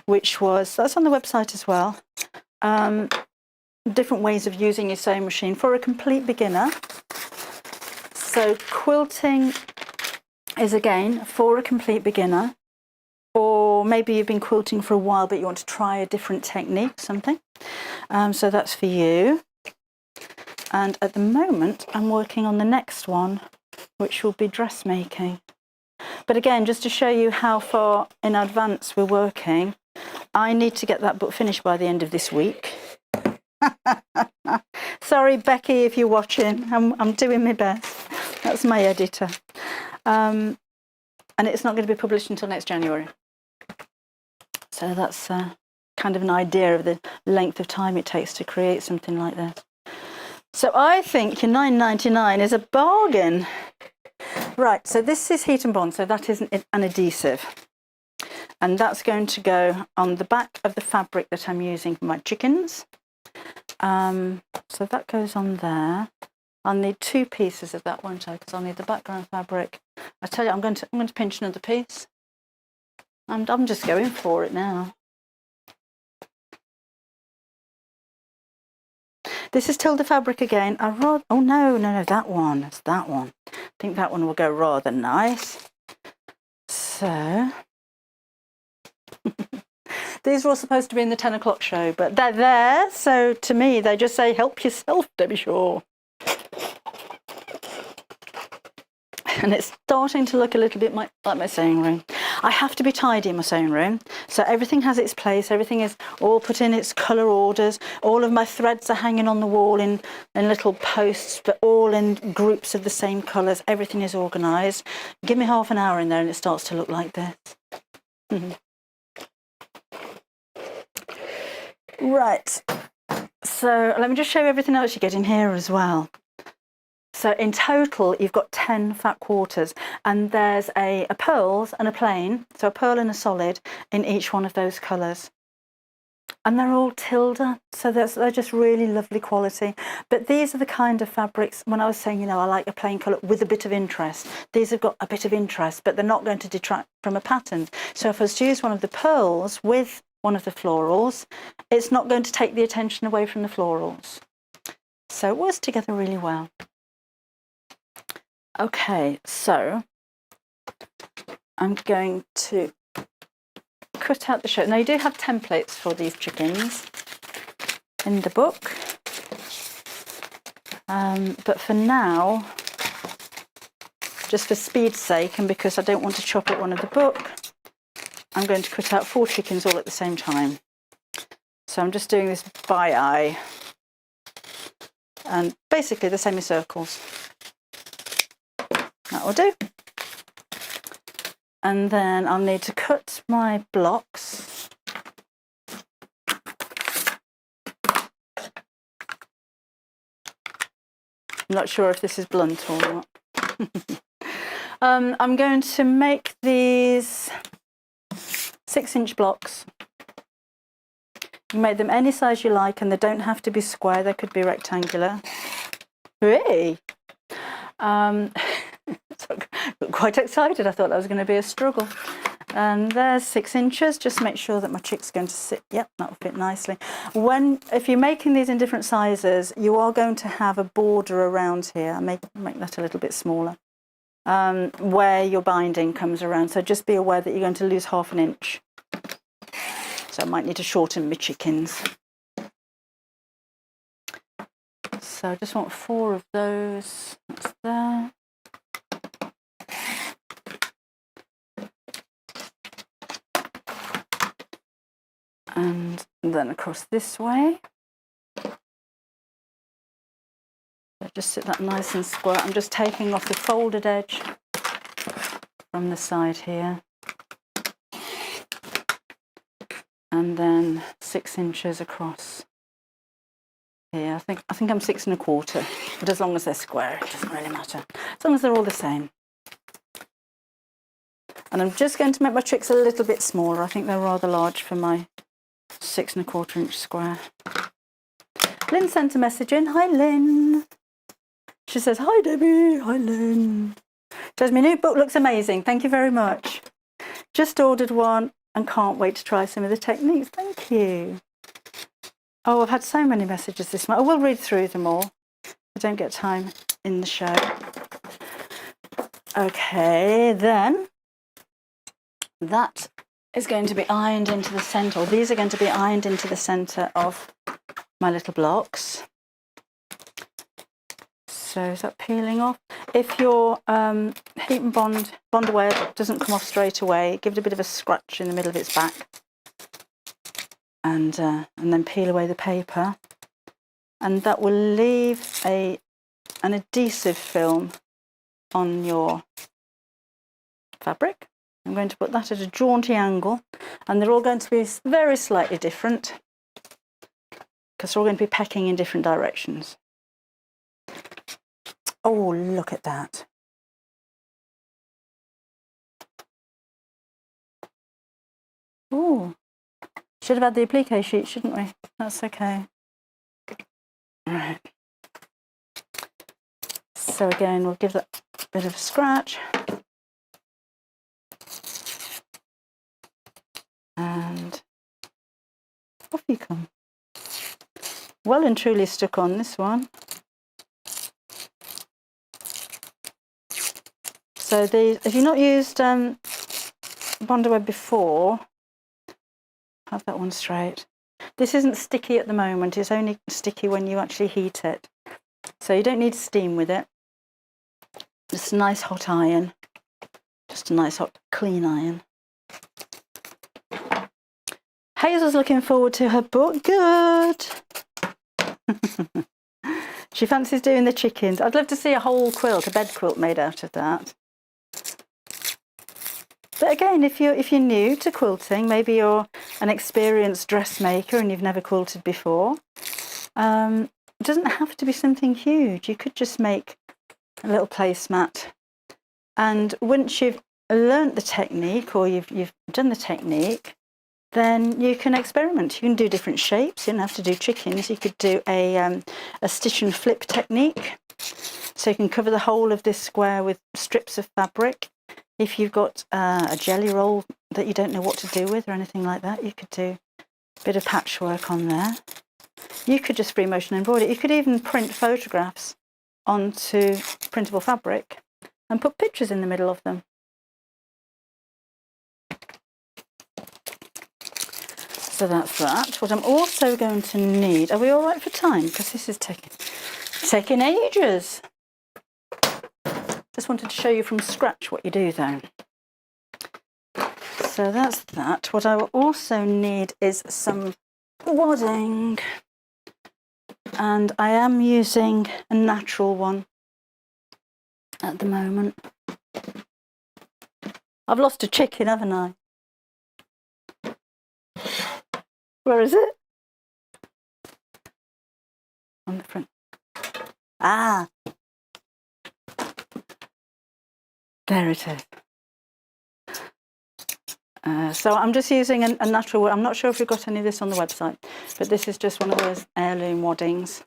that's on the website as well. Different ways of using your sewing machine for a complete beginner. So quilting is again for a complete beginner, or maybe you've been quilting for a while but you want to try a different technique, something. So that's for you. And at the moment I'm working on the next one, which will be dressmaking. But again, just to show you how far in advance we're working, I need to get that book finished by the end of this week. Sorry, Becky, if you're watching, I'm doing my best. That's my editor. And it's not going to be published until next January. So that's kind of an idea of the length of time it takes to create something like this. So I think your £9.99 is a bargain. Right, so this is heat and bond, so that is an adhesive. And that's going to go on the back of the fabric that I'm using for my chickens. So that goes on there. I'll need 2 pieces of that, won't I? Because I'll need the background fabric. I tell you, I'm going to pinch another piece. I'm just going for it now. This is Tilda fabric again. Oh no, that one. It's that one. I think that one will go rather nice. So these were all supposed to be in the 10 o'clock show, but they're there. So to me, they just say, help yourself, Debbie Shaw. And it's starting to look a little bit like my sewing room. I have to be tidy in my sewing room, so everything has its place, everything is all put in its colour orders, all of my threads are hanging on the wall in little posts, but all in groups of the same colours, everything is organised. Give me half an hour in there and it starts to look like this. Right, so let me just show you everything else you get in here as well. So in total, you've got 10 fat quarters, and there's a pearls and a plain, so a pearl and a solid in each one of those colours. And they're all Tilda, so they're just really lovely quality. But these are the kind of fabrics, when I was saying, I like a plain colour with a bit of interest, these have got a bit of interest, but they're not going to detract from a pattern. So if I was to use one of the pearls with one of the florals, it's not going to take the attention away from the florals. So it works together really well. Okay, so I'm going to cut out the shirt. Now you do have templates for these chickens in the book, but for now, just for speed's sake and because I don't want to chop up one of the book, I'm going to cut out 4 chickens all at the same time. So I'm just doing this by eye, and basically the semicircles. That will do. And then I'll need to cut my blocks. I'm not sure if this is blunt or not. I'm going to make these 6-inch blocks. You make them any size you like, and they don't have to be square, they could be rectangular. Hey! So I got quite excited. I thought that was going to be a struggle. And there's 6 inches. Just make sure that my chick's going to sit. Yep, that will fit nicely. If you're making these in different sizes, you are going to have a border around here. I make that a little bit smaller, where your binding comes around. So just be aware that you're going to lose ½ an inch. So I might need to shorten my chickens. So I just want 4 of those. That's there. And then across this way. So just sit that nice and square. I'm just taking off the folded edge from the side here. And then 6 inches across here. I think I'm 6 1/4, but as long as they're square, it doesn't really matter. As long as they're all the same. And I'm just going to make my tricks a little bit smaller. I think they're rather large for my 6 1/4 inch square. Lynn sent a message in. Hi, Lynn. She says, hi, Debbie. Hi, Lynn. Says, my new book looks amazing. Thank you very much. Just ordered one and can't wait to try some of the techniques. Thank you. Oh, I've had so many messages this month. I will read through them all. I don't get time in the show. Okay, then that is going to be ironed into the centre, or these are going to be ironed into the centre of my little blocks. So is that peeling off? If your heat and bond away doesn't come off straight away, give it a bit of a scratch in the middle of its back, and then peel away the paper, and that will leave an adhesive film on your fabric. I'm going to put that at a jaunty angle, and they're all going to be very slightly different because they're all going to be pecking in different directions. Oh, look at that. Oh, should have had the applique sheet, shouldn't we? That's okay. Right. So again, we'll give that a bit of a scratch. And off you come. Well and truly stuck on this one. So these, if you've not used Bondaweb before, have that one straight. This isn't sticky at the moment, it's only sticky when you actually heat it. So you don't need steam with it. Just a nice hot iron. Just a nice hot clean iron. Hazel's looking forward to her book. Good. She fancies doing the chickens. I'd love to see a whole quilt, a bed quilt made out of that. But again, if you're new to quilting, maybe you're an experienced dressmaker and you've never quilted before, it doesn't have to be something huge. You could just make a little placemat, and once you've learnt the technique, or you've done the technique, then you can experiment. You can do different shapes. You don't have to do chickens. You could do a stitch and flip technique. So you can cover the whole of this square with strips of fabric. If you've got a jelly roll that you don't know what to do with or anything like that, you could do a bit of patchwork on there. You could just free motion embroider. You could even print photographs onto printable fabric and put pictures in the middle of them. So that's that. What I'm also going to need, are we all right for time? Because this is taking ages. Just wanted to show you from scratch what you do then. So that's that. What I will also need is some wadding. And I am using a natural one at the moment. I've lost a chicken, haven't I? Where is it? On the front. Ah! There it is. So I'm just using a natural wood. I'm not sure if we've got any of this on the website, but this is just one of those heirloom waddings.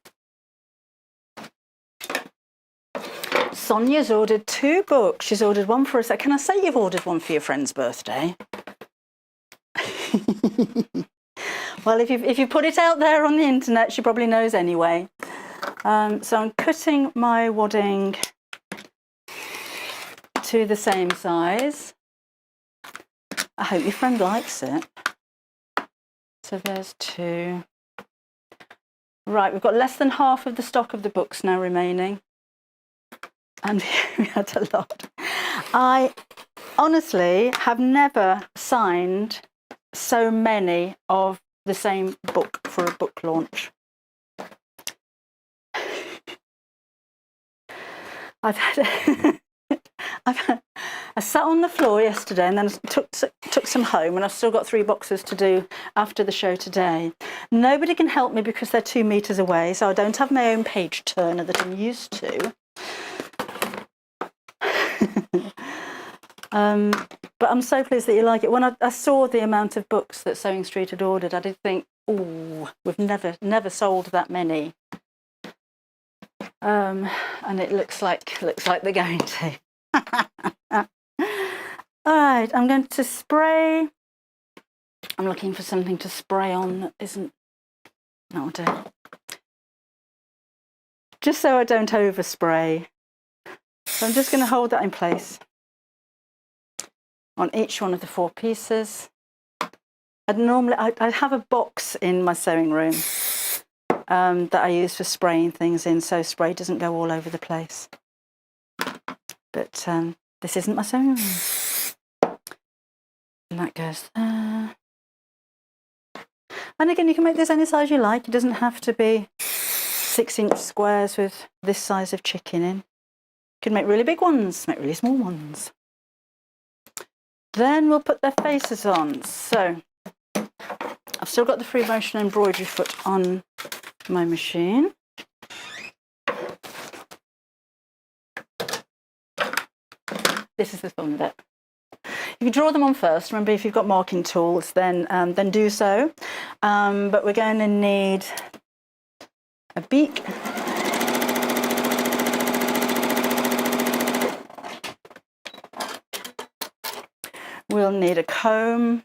Sonia's ordered 2 books. She's ordered one for us. Can I say you've ordered one for your friend's birthday? Well, if you put it out there on the internet, she probably knows anyway. So I'm cutting my wadding to the same size. I hope your friend likes it. So there's 2. Right, we've got less than half of the stock of the books now remaining. And we had a lot. I honestly have never signed so many of the same book for a book launch. I sat on the floor yesterday and then took some home, and I've still got 3 boxes to do after the show today. Nobody can help me because they're 2 meters away, so I don't have my own page turner that I'm used to. But I'm so pleased that you like it. When I saw the amount of books that Sewing Street had ordered, I did think, oh, we've never sold that many. And it looks like they're going to. All right, I'm going to spray. I'm looking for something to spray on that isn't. That'll do. Just so I don't overspray. So I'm just going to hold that in place on each one of the 4 pieces. I'd have a box in my sewing room that I use for spraying things in, so spray doesn't go all over the place. But this isn't my sewing room. And that goes there. And again, you can make this any size you like. It doesn't have to be 6-inch squares with this size of chicken in. You can make really big ones, make really small ones. Then we'll put their faces on. So I've still got the free motion embroidery foot on my machine. This is the fun bit. You can draw them on first. Remember, if you've got marking tools, then do so. But we're going to need a beak. We'll need a comb.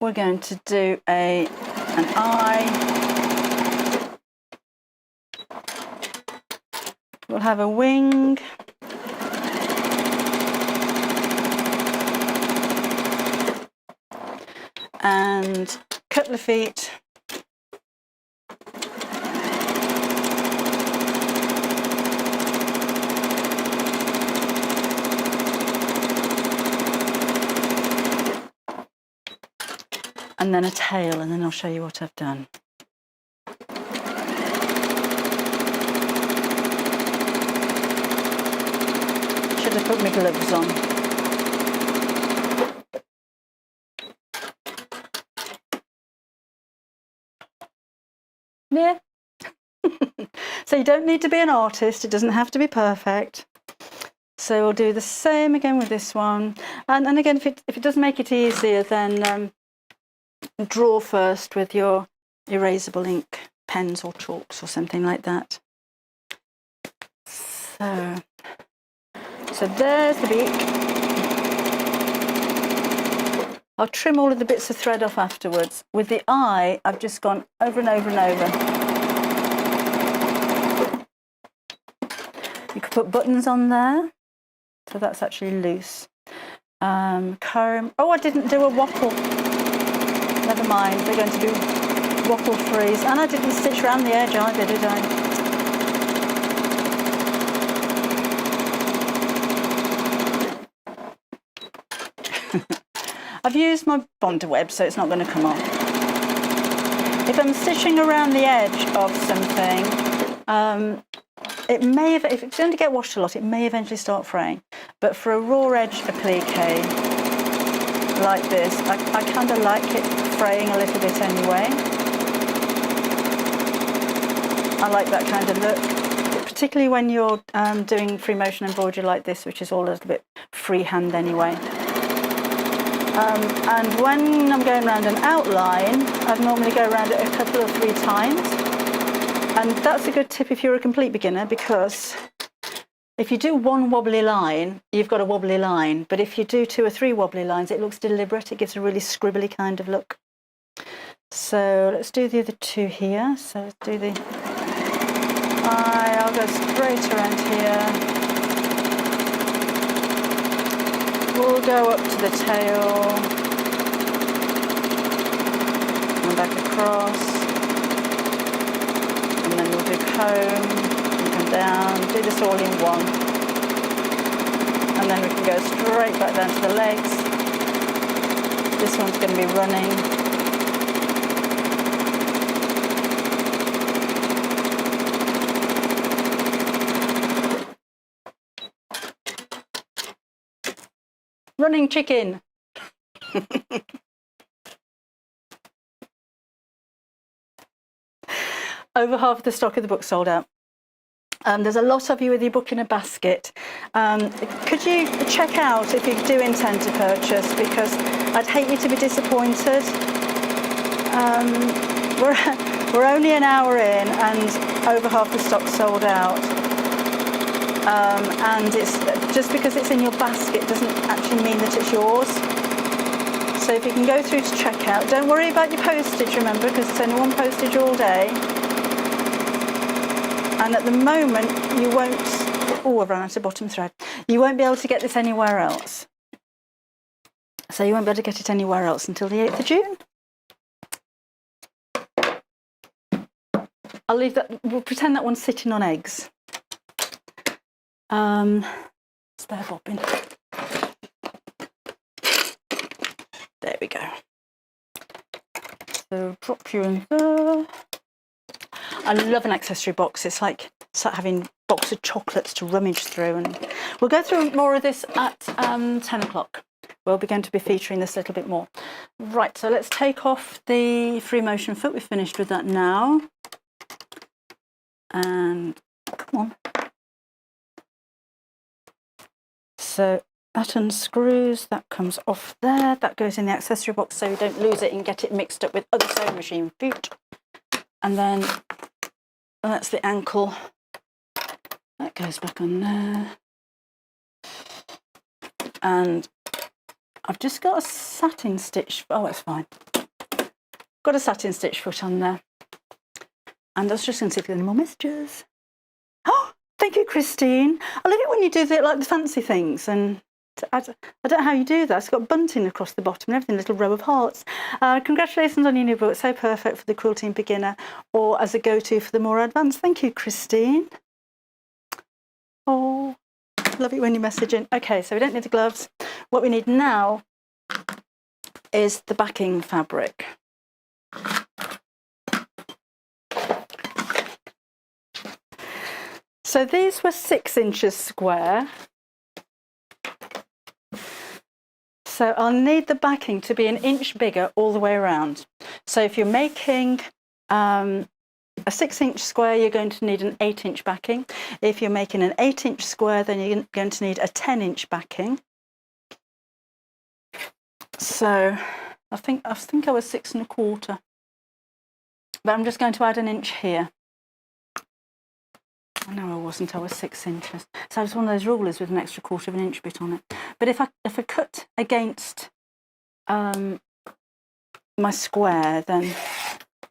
We're going to do an eye. We'll have a wing. And a couple of feet. And then a tail, and then I'll show you what I've done. Should have put my gloves on. Yeah. So you don't need to be an artist. It doesn't have to be perfect. So we'll do the same again with this one. And again, if it does make it easier, then draw first with your erasable ink pens or chalks or something like that. So there's the beak. I'll trim all of the bits of thread off afterwards. With the eye, I've just gone over and over and over. You could put buttons on there, so that's actually loose. Comb. Oh, I didn't do a waffle. Never mind, they're going to do waffle freeze. And I didn't stitch around the edge either, did I? I've used my bonder web, so it's not going to come off. If I'm stitching around the edge of something, it may, if it's going to get washed a lot, it may eventually start fraying. But for a raw edge applique like this, I kind of like it fraying a little bit anyway. I like that kind of look, particularly when you're doing free motion embroidery like this, which is all a little bit freehand anyway. And when I'm going around an outline, I'd normally go around it a couple or 3 times. And that's a good tip if you're a complete beginner, because if you do 1 wobbly line, you've got a wobbly line. But if you do 2 or 3 wobbly lines, it looks deliberate. It gives a really scribbly kind of look. So let's do the other 2 here. So let's do the eye. I'll go straight around here. We'll go up to the tail and back across, and then we'll do comb and come down, do this all in one, and then we can go straight back down to the legs. This one's going to be running. Running chicken. Over half of the stock of the book sold out. There's a lot of you with your book in a basket. Could you check out if you do intend to purchase, because I'd hate you to be disappointed. We're only an hour in and over half the stock sold out. And it's just because it's in your basket doesn't actually mean that it's yours. So if you can go through to checkout, don't worry about your postage, remember, because it's only one postage all day. And at the moment you won't, oh, I've run out of bottom thread. You won't be able to get this anywhere else. So you won't be able to get it anywhere else until the 8th of June. I'll leave that, we'll pretend that one's sitting on eggs. Spare bobbin. There we go. So drop you in there. I love an accessory box. It's like having a box of chocolates to rummage through, and we'll go through more of this at 10 o'clock. We'll be going to be featuring this a little bit more. Right, so let's take off the free motion foot. We've finished with that now. And come on. So that unscrews, that comes off there, that goes in the accessory box so you don't lose it and get it mixed up with other sewing machine feet. And then that's the ankle, that goes back on there. And I've just got a satin stitch, oh it's fine. Got a satin stitch foot on there. And I was just going to see if there are any more messages. Oh! Thank you, Christine. I love it when you do like the fancy things, and I don't know how you do that. It's got bunting across the bottom and everything, a little row of hearts. Congratulations on your new book. So perfect for the quilting beginner or as a go-to for the more advanced. Thank you, Christine. Oh, love it when you're messaging. Okay, so we don't need the gloves. What we need now is the backing fabric. So these were 6 inches square. So I'll need the backing to be 1 inch bigger all the way around. So if you're making a 6-inch square, you're going to need an 8-inch backing. If you're making an 8-inch square, then you're going to need a 10-inch backing. So I think I was 6 1/4, but I'm just going to add 1 inch here. No, I wasn't. I was 6 inches. So I was one of those rulers with an extra 1/4 of an inch bit on it. But if I cut against my square, then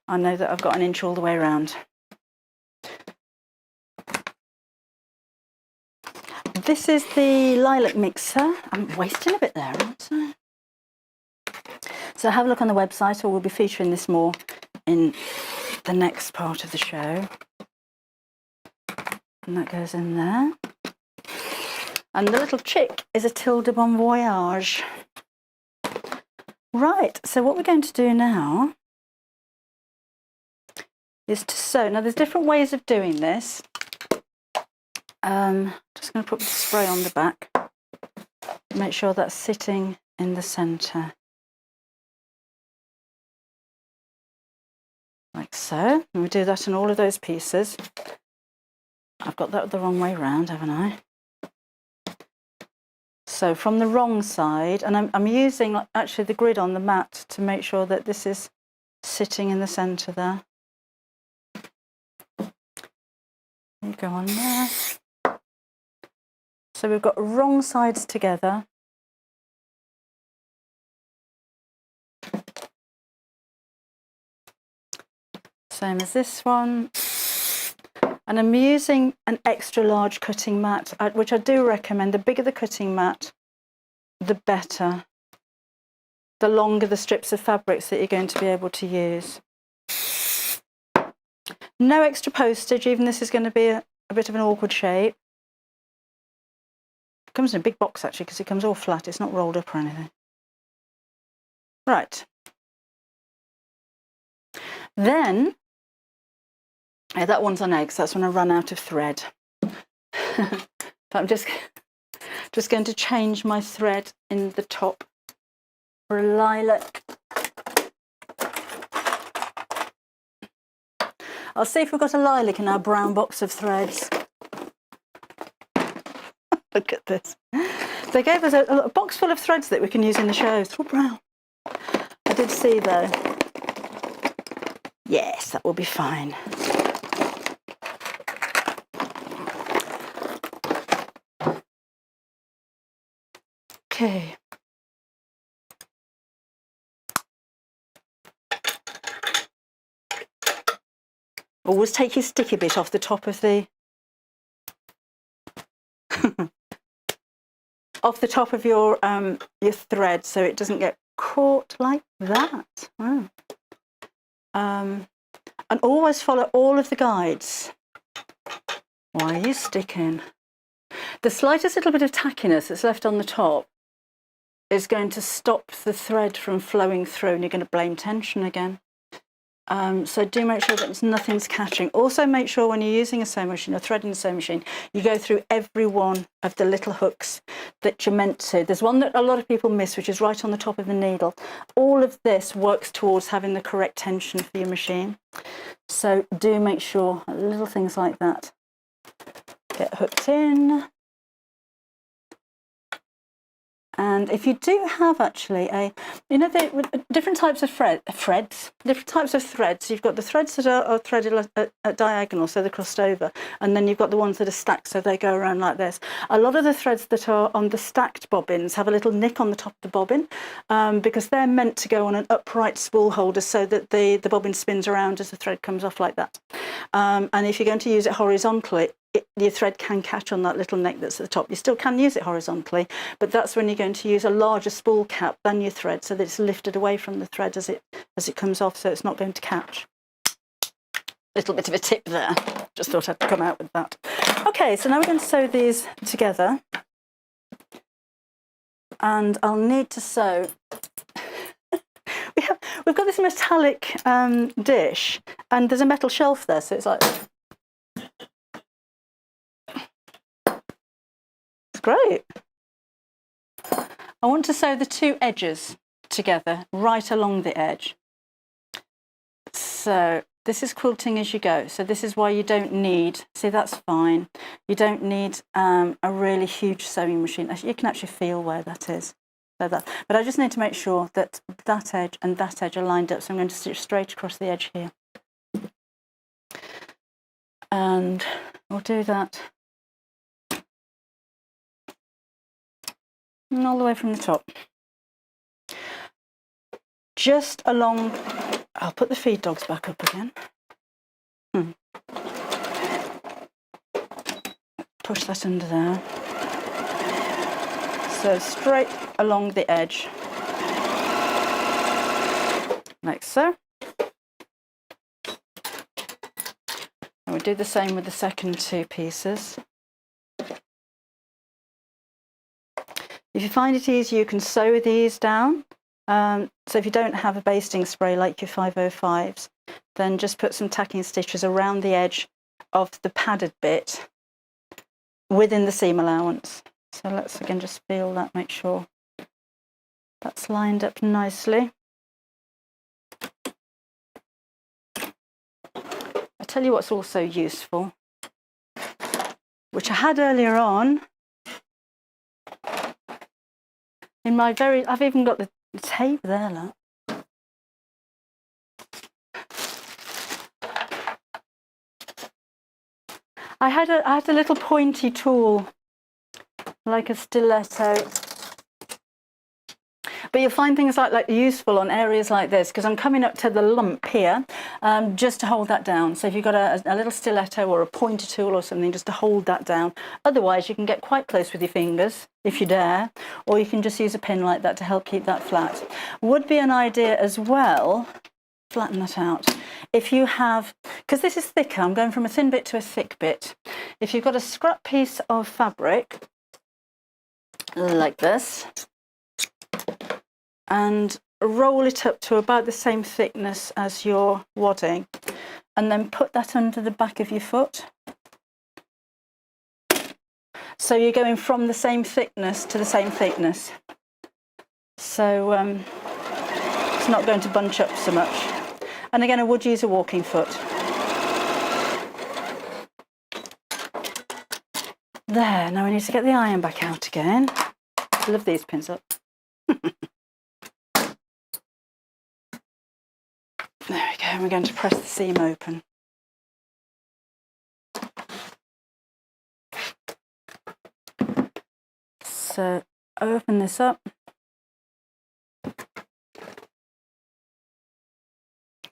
I know that I've got 1 inch all the way around. This is the lilac mixer. I'm wasting a bit there, aren't I? So have a look on the website, or we'll be featuring this more in the next part of the show. And that goes in there. And the little chick is a Tilde Bon Voyage. Right, so what we're going to do now is to sew. Now there's different ways of doing this. Just going to put the spray on the back. Make sure that's sitting in the centre. Like so. And we do that in all of those pieces. I've got that the wrong way round, haven't I? So from the wrong side, and I'm using actually the grid on the mat to make sure that this is sitting in the centre there. You go on there. So we've got wrong sides together. Same as this one. And I'm using an extra large cutting mat, which I do recommend. The bigger the cutting mat, the better. The longer the strips of fabrics that you're going to be able to use. No extra postage, even this is going to be a bit of an awkward shape. It comes in a big box actually because it comes all flat, it's not rolled up or anything. Right. Then, that one's on eggs, that's when I run out of thread. But I'm just going to change my thread in the top for a lilac. I'll see if we've got a lilac in our brown box of threads. Look at this. They gave us a box full of threads that we can use in the shows. It's all brown. I did see though. Yes, that will be fine. Okay. Always take your sticky bit off the top of the off the top of your thread so it doesn't get caught like that. Oh. And always follow all of the guides. Why are you sticking? The slightest little bit of tackiness that's left on the top is going to stop the thread from flowing through and you're going to blame tension again. So do make sure that nothing's catching. Also make sure when you're using a sewing machine or threading a sewing machine, you go through every one of the little hooks that you're meant to. There's one that a lot of people miss, which is right on the top of the needle. All of this works towards having the correct tension for your machine. So do make sure little things like that get hooked in. And if you do have actually different types of different types of threads. You've got the threads that are threaded at diagonal, so they're crossed over, and then you've got the ones that are stacked, so they go around like this. A lot of the threads that are on the stacked bobbins have a little nick on the top of the bobbin because they're meant to go on an upright spool holder so that the bobbin spins around as the thread comes off like that. And if you're going to use it horizontally, your thread can catch on that little neck that's at the top. You still can use it horizontally, but that's when you're going to use a larger spool cap than your thread so that it's lifted away from the thread as it comes off, so it's not going to catch. Little bit of a tip there. Just thought I'd come out with that. Okay, so now we're going to sew these together. And I'll need to sew. We've got this metallic dish, and there's a metal shelf there, so it's like... Great. I want to sew the two edges together right along the edge. So this is quilting as you go. So this is why you don't need, see that's fine. You don't need a really huge sewing machine. You can actually feel where that is. So that, but I just need to make sure that that edge and that edge are lined up. So I'm going to stitch straight across the edge here. And we'll do that. And all the way from the top. Just along, I'll put the feed dogs back up again. Push that under there. So straight along the edge, like so. And we do the same with the second two pieces. If you find it easy, you can sew these down. So if you don't have a basting spray like your 505s, then just put some tacking stitches around the edge of the padded bit within the seam allowance. So let's again just feel that, make sure that's lined up nicely. I'll tell you what's also useful, which I had earlier on. In my I've even got the tape there, look. I had a little pointy tool, like a stiletto. But you'll find things like useful on areas like this, because I'm coming up to the lump here, just to hold that down. So if you've got a little stiletto or a pointer tool or something, just to hold that down. Otherwise, you can get quite close with your fingers, if you dare, or you can just use a pin like that to help keep that flat. Would be an idea as well, flatten that out. If you have, because this is thicker, I'm going from a thin bit to a thick bit. If you've got a scrap piece of fabric, like this, and roll it up to about the same thickness as your wadding, and then put that under the back of your foot. So you're going from the same thickness to the same thickness. So it's not going to bunch up so much. And again, I would use a walking foot. There, now we need to get the iron back out again. I love these pins up. There we go, and we're going to press the seam open. So open this up.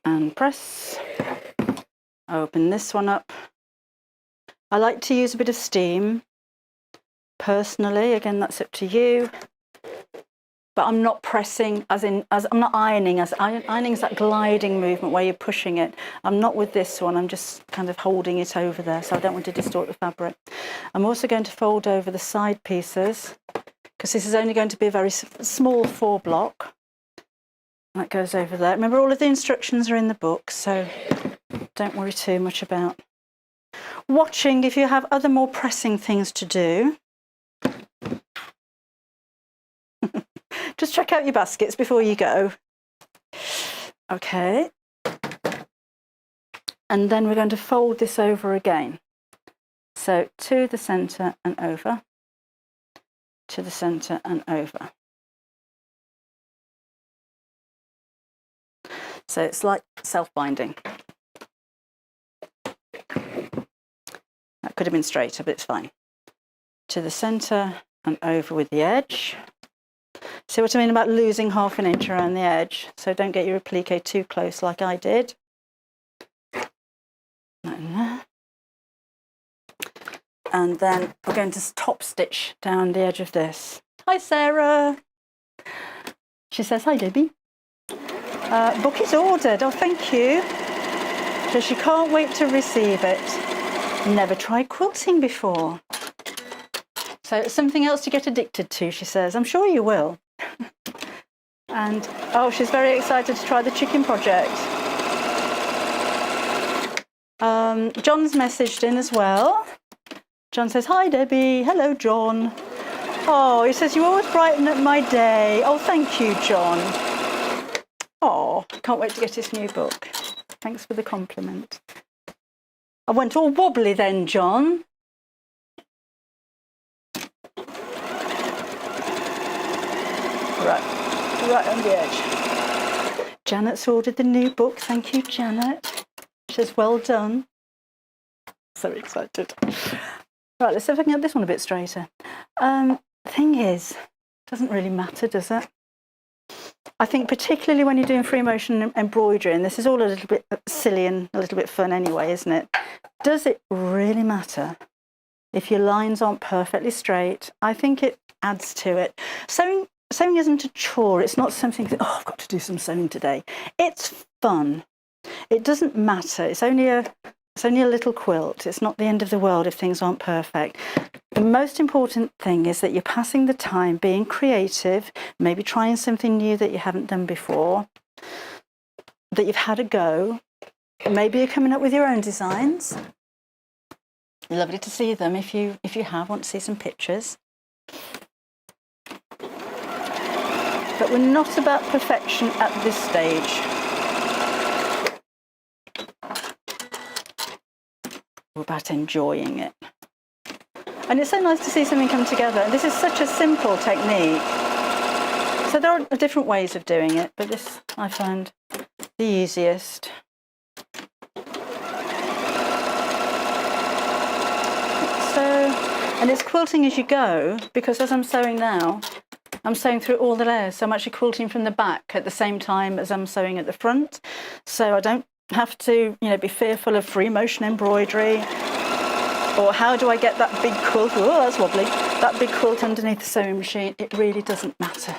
And press. Open this one up. I like to use a bit of steam, personally. Again, that's up to you. But I'm not pressing, as I'm not ironing. Ironing is that gliding movement where you're pushing it. I'm not with this one. I'm just kind of holding it over there, so I don't want to distort the fabric. I'm also going to fold over the side pieces, because this is only going to be a very small 4 block. That goes over there. Remember, all of the instructions are in the book, so don't worry too much about watching if you have other more pressing things to do. Just check out your baskets before you go. Okay. And then we're going to fold this over again. So to the centre and over, to the centre and over. So it's like self-binding. That could have been straighter, but it's fine. To the centre and over with the edge. See what I mean about losing ½ an inch around the edge? So don't get your applique too close like I did. And then we're going to top stitch down the edge of this. Hi, Sarah. She says, hi, Debbie. Book is ordered. Oh, thank you. So she can't wait to receive it. Never tried quilting before. So it's something else to get addicted to, she says. I'm sure you will. And, oh, she's very excited to try the chicken project. John's messaged in as well. John says, hi, Debbie. Hello, John. Oh, he says, you always brighten up my day. Oh, thank you, John. Oh, can't wait to get his new book. Thanks for the compliment. I went all wobbly then, John. Right on the edge. Janet's ordered the new book. Thank you, Janet. She says, well done. So excited. Right, let's see if I can get this one a bit straighter. Thing is, it doesn't really matter, does it? I think particularly when you're doing free motion embroidery, and this is all a little bit silly and a little bit fun anyway, isn't it? Does it really matter if your lines aren't perfectly straight? I think it adds to it. Sewing isn't a chore. It's not something that, oh, I've got to do some sewing today. It's fun. It doesn't matter. It's only a little quilt. It's not the end of the world if things aren't perfect. The most important thing is that you're passing the time, being creative, maybe trying something new that you haven't done before, that you've had a go. Maybe you're coming up with your own designs. Lovely to see them if you want to see some pictures. But we're not about perfection at this stage. We're about enjoying it. And it's so nice to see something come together. And this is such a simple technique. So there are different ways of doing it, but this I found the easiest. So, and it's quilting as you go, because as I'm sewing now, I'm sewing through all the layers, so I'm actually quilting from the back at the same time as I'm sewing at the front, so I don't have to, you know, be fearful of free motion embroidery, or how do I get that big quilt, oh that's wobbly, that big quilt underneath the sewing machine. It really doesn't matter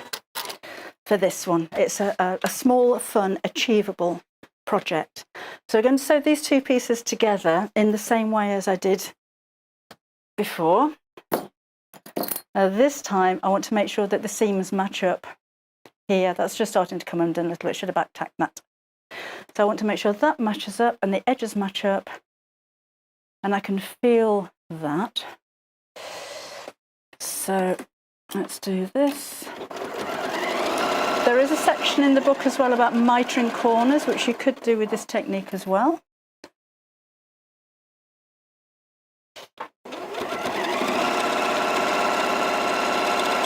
for this one. It's a small, fun, achievable project. So we're going to sew these two pieces together in the same way as I did before. Now this time I want to make sure that the seams match up here. That's just starting to come undone a little bit. Should have back tacked that. So I want to make sure that matches up and the edges match up, and I can feel that. So let's do this. There is a section in the book as well about mitering corners, which you could do with this technique as well.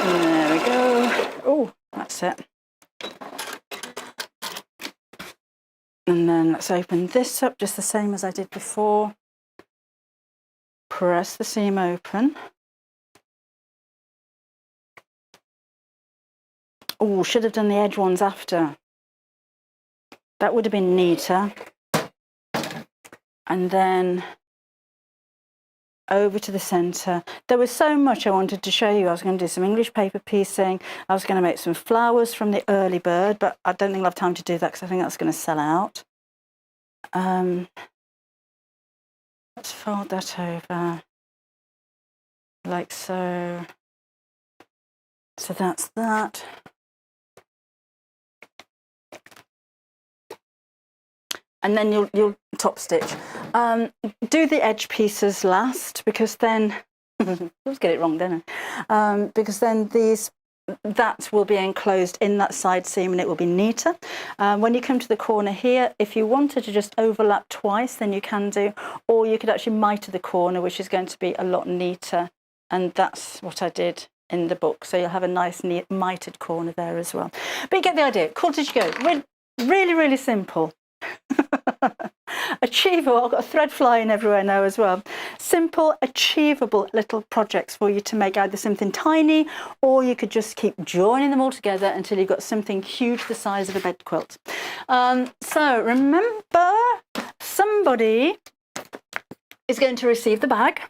There we go. Oh, that's it. And then let's open this up just the same as I did before. Press the seam open. Oh, should have done the edge ones after. That would have been neater. And then over to the centre. There was so much I wanted to show you. I was going to do some English paper piecing. I was going to make some flowers from the early bird, but I don't think I'll have time to do that because I think that's going to sell out. Let's fold that over like so. So that's that. And then you'll top stitch. Do the edge pieces last, because then I always get it wrong, don't I? Because then that will be enclosed in that side seam and it will be neater. When you come to the corner here, if you wanted to just overlap twice, then you can do, or you could actually miter the corner, which is going to be a lot neater, and that's what I did in the book. So you'll have a nice neat mitered corner there as well. But you get the idea. Quilt as you go. Really, really simple. Achievable. I've got a thread flying everywhere now as well. Simple, achievable little projects for you to make either something tiny, or you could just keep joining them all together until you've got something huge the size of a bed quilt. So remember, somebody is going to receive the bag.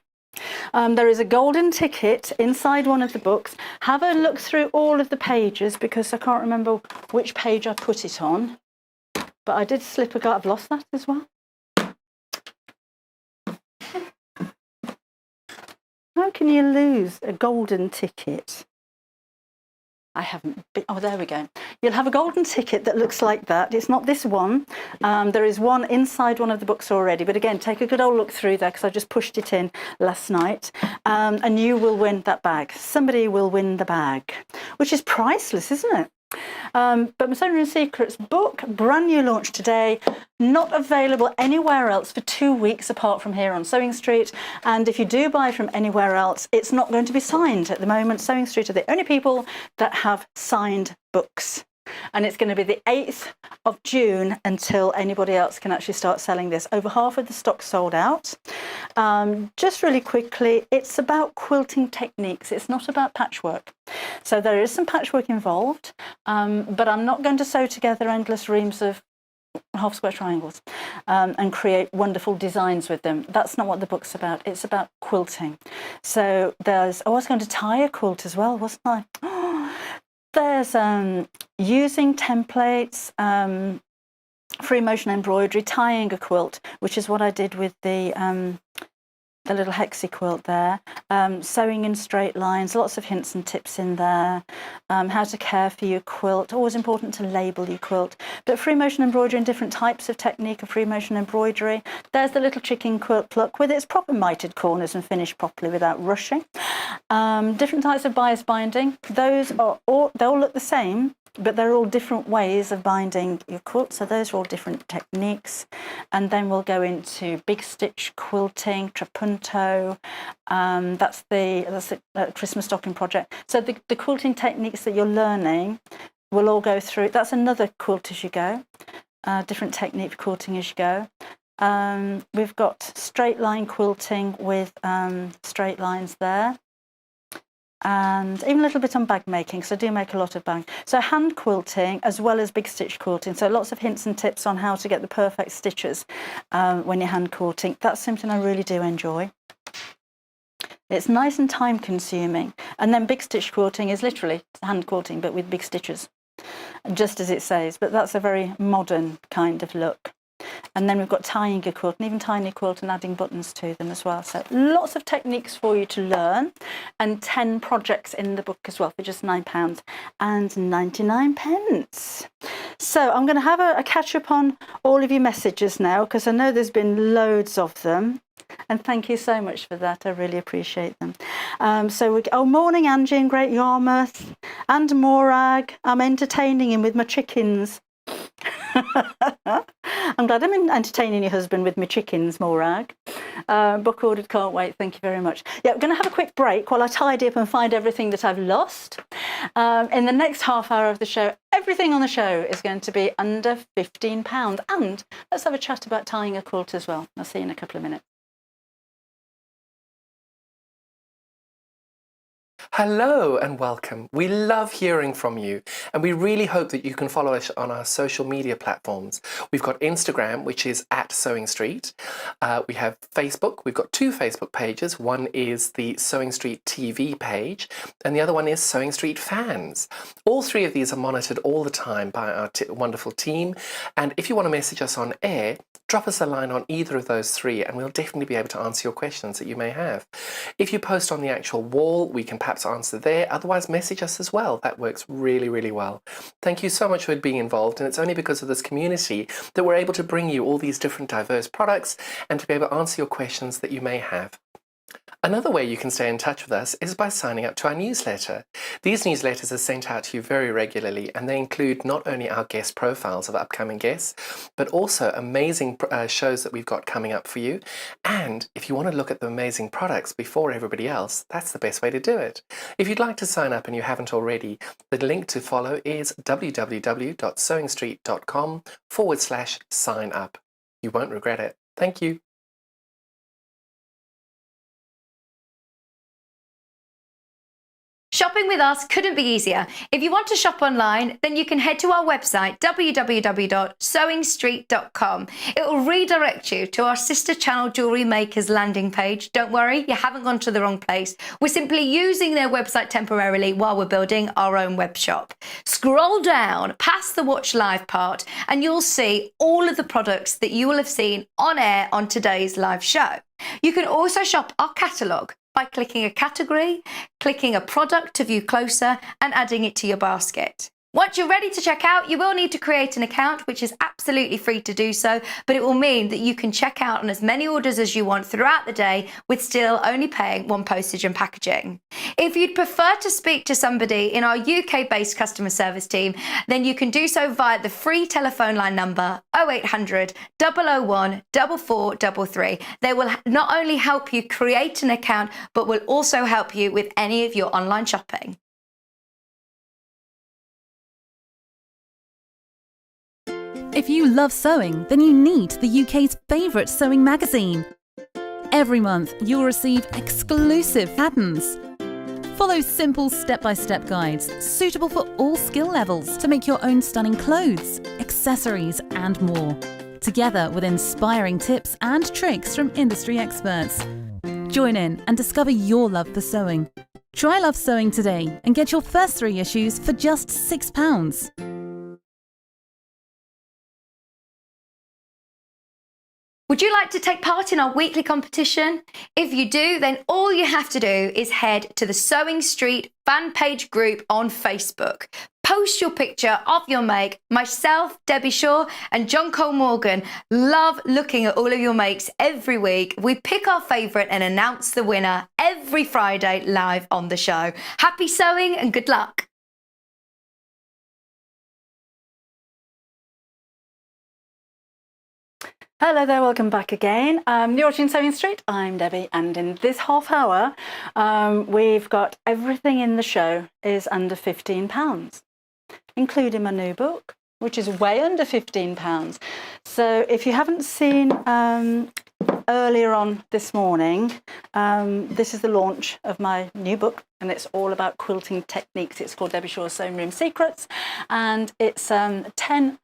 There is a golden ticket inside one of the books. Have a look through all of the pages, because I can't remember which page I put it on. But I did slip a guard. I've lost that as well. How can you lose a golden ticket? I haven't been, oh, there we go. You'll have a golden ticket that looks like that. It's not this one. There is one inside one of the books already. But again, take a good old look through there, because I just pushed it in last night. And you will win that bag. Somebody will win the bag, which is priceless, isn't it? But my Sewing Room Secrets book, brand new launch today, not available anywhere else for 2 weeks apart from here on Sewing Street. And if you do buy from anywhere else, it's not going to be signed at the moment. Sewing Street are the only people that have signed books. And it's going to be the 8th of June until anybody else can actually start selling this. Over half of the stock sold out. Just really quickly, it's about quilting techniques. It's not about patchwork. So there is some patchwork involved, but I'm not going to sew together endless reams of half square triangles and create wonderful designs with them. That's not what the book's about. It's about quilting. So there's, I was going to tie a quilt as well, wasn't I? There's using templates, free motion embroidery, tying a quilt, which is what I did with the little hexie quilt there, sewing in straight lines, lots of hints and tips in there, how to care for your quilt, always important to label your quilt, but free motion embroidery and different types of technique of free motion embroidery. There's the little chicken quilt pluck with its proper mitered corners and finished properly without rushing. Different types of bias binding, those are all, they all look the same, but they're all different ways of binding your quilt, so those are all different techniques. And then we'll go into big stitch quilting, trapunto. That's the Christmas stocking project. So the quilting techniques that you're learning will all go through. That's another quilt as you go, different technique for quilting as you go. We've got straight line quilting with straight lines there. and even a little bit on bag making, because I do make a lot of bag. So hand quilting as well as big stitch quilting. So lots of hints and tips on how to get the perfect stitches when you're hand quilting. That's something I really do enjoy. It's nice and time consuming. And then big stitch quilting is literally hand quilting, but with big stitches, just as it says. But that's a very modern kind of look. And then we've got tying a quilt, and even tiny quilt, and adding buttons to them as well. So lots of techniques for you to learn, and 10 projects in the book as well for just £9.99. So I'm going to have a catch up on all of your messages now, because I know there's been loads of them. And thank you so much for that. I really appreciate them. Morning, Angie in Great Yarmouth. And Morag, I'm entertaining him with my chickens. I'm glad I'm entertaining your husband with my chickens, Morag. Book ordered, can't wait. Thank you very much. Yeah, I'm going to have a quick break while I tidy up and find everything that I've lost. In the next half hour of the show, everything on the show is going to be under £15. And let's have a chat about tying a quilt as well. I'll see you in a couple of minutes. Hello and welcome. We love hearing from you, and we really hope that you can follow us on our social media platforms. We've got Instagram, which is @Sewing Street. We have Facebook. We've got 2 Facebook pages. One is the Sewing Street TV page, and the other one is Sewing Street Fans. All 3 of these are monitored all the time by our wonderful team, and if you want to message us on air, drop us a line on either of those 3, and we'll definitely be able to answer your questions that you may have. If you post on the actual wall, we can perhaps answer there. Otherwise, message us as well. That works really, really well. Thank you so much for being involved, and it's only because of this community that we're able to bring you all these different diverse products and to be able to answer your questions that you may have. Another way you can stay in touch with us is by signing up to our newsletter. These newsletters are sent out to you very regularly, and they include not only our guest profiles of upcoming guests, but also amazing shows that we've got coming up for you. And if you want to look at the amazing products before everybody else, that's the best way to do it. If you'd like to sign up and you haven't already, the link to follow is www.sewingstreet.com/sign up. You won't regret it. Thank you. Shopping with us couldn't be easier. If you want to shop online, then you can head to our website, www.sewingstreet.com. It will redirect you to our sister channel Jewellery Makers landing page. Don't worry, you haven't gone to the wrong place. We're simply using their website temporarily while we're building our own web shop. Scroll down past the Watch Live part, and you'll see all of the products that you will have seen on air on today's live show. You can also shop our catalogue by clicking a category, clicking a product to view closer, and adding it to your basket. Once you're ready to check out, you will need to create an account, which is absolutely free to do so, but it will mean that you can check out on as many orders as you want throughout the day with still only paying 1 postage and packaging. If you'd prefer to speak to somebody in our UK-based customer service team, then you can do so via the free telephone line number 0800 001 4433. They will not only help you create an account, but will also help you with any of your online shopping. If you love sewing, then you need the UK's favourite sewing magazine. Every month, you'll receive exclusive patterns. Follow simple step-by-step guides suitable for all skill levels to make your own stunning clothes, accessories and more, together with inspiring tips and tricks from industry experts. Join in and discover your love for sewing. Try Love Sewing today and get your first 3 issues for just £6. Would you like to take part in our weekly competition? If you do, then all you have to do is head to the Sewing Street fan page group on Facebook. Post your picture of your make. Myself, Debbie Shaw and John Cole Morgan love looking at all of your makes every week. We pick our favourite and announce the winner every Friday live on the show. Happy sewing and good luck. Hello there, welcome back again. You're watching Sewing Street, I'm Debbie, and in this half hour, we've got everything in the show is under £15, including my new book, which is way under £15. So if you haven't seen earlier on this morning, this is the launch of my new book, and it's all about quilting techniques. It's called Debbie Shaw's Sewing Room Secrets, and it's 10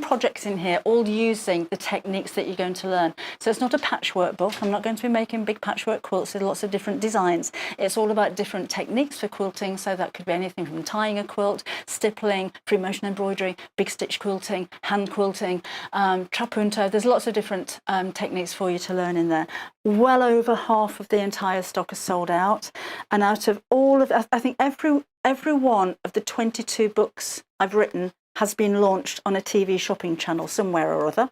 projects in here, all using the techniques that you're going to learn. So it's not a patchwork book. I'm not going to be making big patchwork quilts with lots of different designs. It's all about different techniques for quilting. So that could be anything from tying a quilt, stippling, free motion embroidery, big stitch quilting, hand quilting, trapunto. There's lots of different techniques for you to learn in there. Well over half of the entire stock is sold out. And out of all of, I think every one of the 22 books I've written has been launched on a TV shopping channel somewhere or other.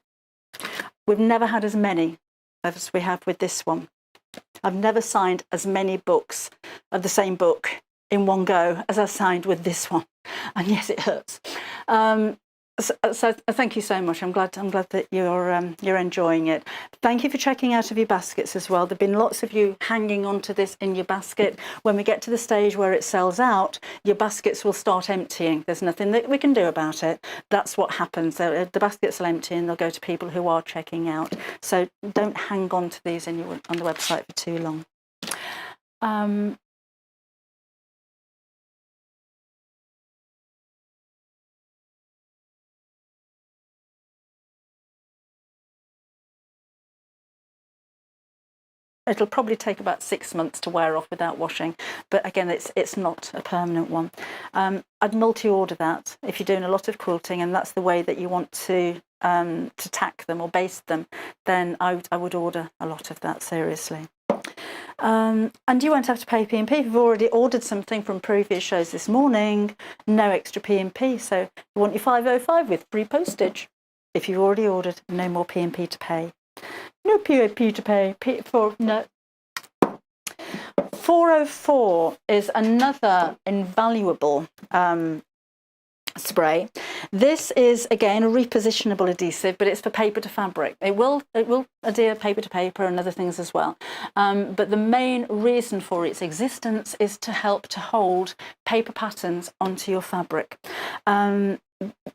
We've never had as many as we have with this one. I've never signed as many books of the same book in one go as I signed with this one. And yes, it hurts. So thank you so much. I'm glad that you're enjoying it. Thank you for checking out of your baskets as well. There've been lots of you hanging on to this in your basket. When we get to the stage where it sells out, your baskets will start emptying. There's nothing that we can do about it. That's what happens. The baskets will empty and they'll go to people who are checking out. So don't hang on to these on the website for too long. It'll probably take about 6 months to wear off without washing, but again, it's not a permanent one. I'd multi-order that if you're doing a lot of quilting and that's the way that you want to tack them or baste them, then I would order a lot of that, seriously. And you won't have to pay P&P. If you've already ordered something from previous shows this morning, no extra P&P. So you want your 505 with free postage. If you've already ordered, no more P&P to pay. No P&P to pay. No. 404 is another invaluable spray. This is again a repositionable adhesive, but it's for paper to fabric. It will adhere paper to paper and other things as well. But the main reason for its existence is to help to hold paper patterns onto your fabric.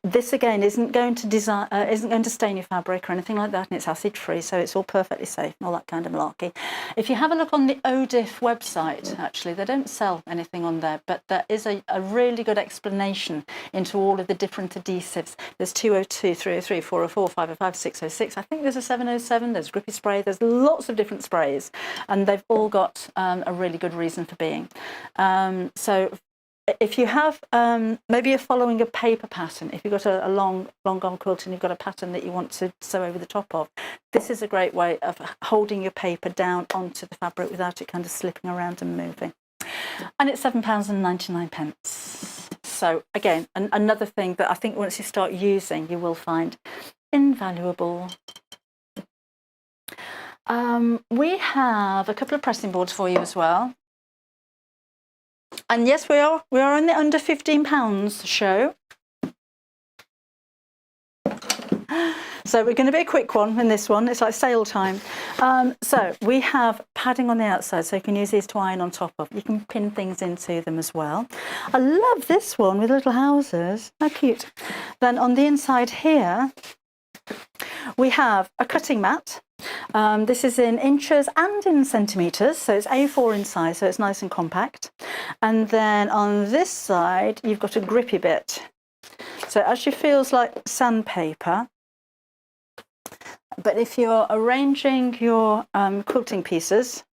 This again isn't going to stain your fabric or anything like that, and it's acid free, so it's all perfectly safe and all that kind of malarkey. If you have a look on the ODIF website, actually they don't sell anything on there, but there is a really good explanation into all of the different adhesives. There's 202, 303, 404, 505, 606. I think there's a 707. There's grippy spray. There's lots of different sprays, and they've all got a really good reason for being. So if you have, maybe you're following a paper pattern, if you've got a long arm quilt and you've got a pattern that you want to sew over the top of, this is a great way of holding your paper down onto the fabric without it kind of slipping around and moving. And it's £7.99. So again, another thing that I think once you start using, you will find invaluable. We have a couple of pressing boards for you as well. And yes, we are in the under £15 show. So we're going to be a quick one in this one. It's like sale time. So we have padding on the outside, so you can use these to iron on top of. You can pin things into them as well. I love this one with little houses. How cute. Then on the inside here, we have a cutting mat. This is in inches and in centimetres, so it's A4 in size, so it's nice and compact. And then on this side, you've got a grippy bit. So it actually feels like sandpaper. But if you're arranging your quilting pieces,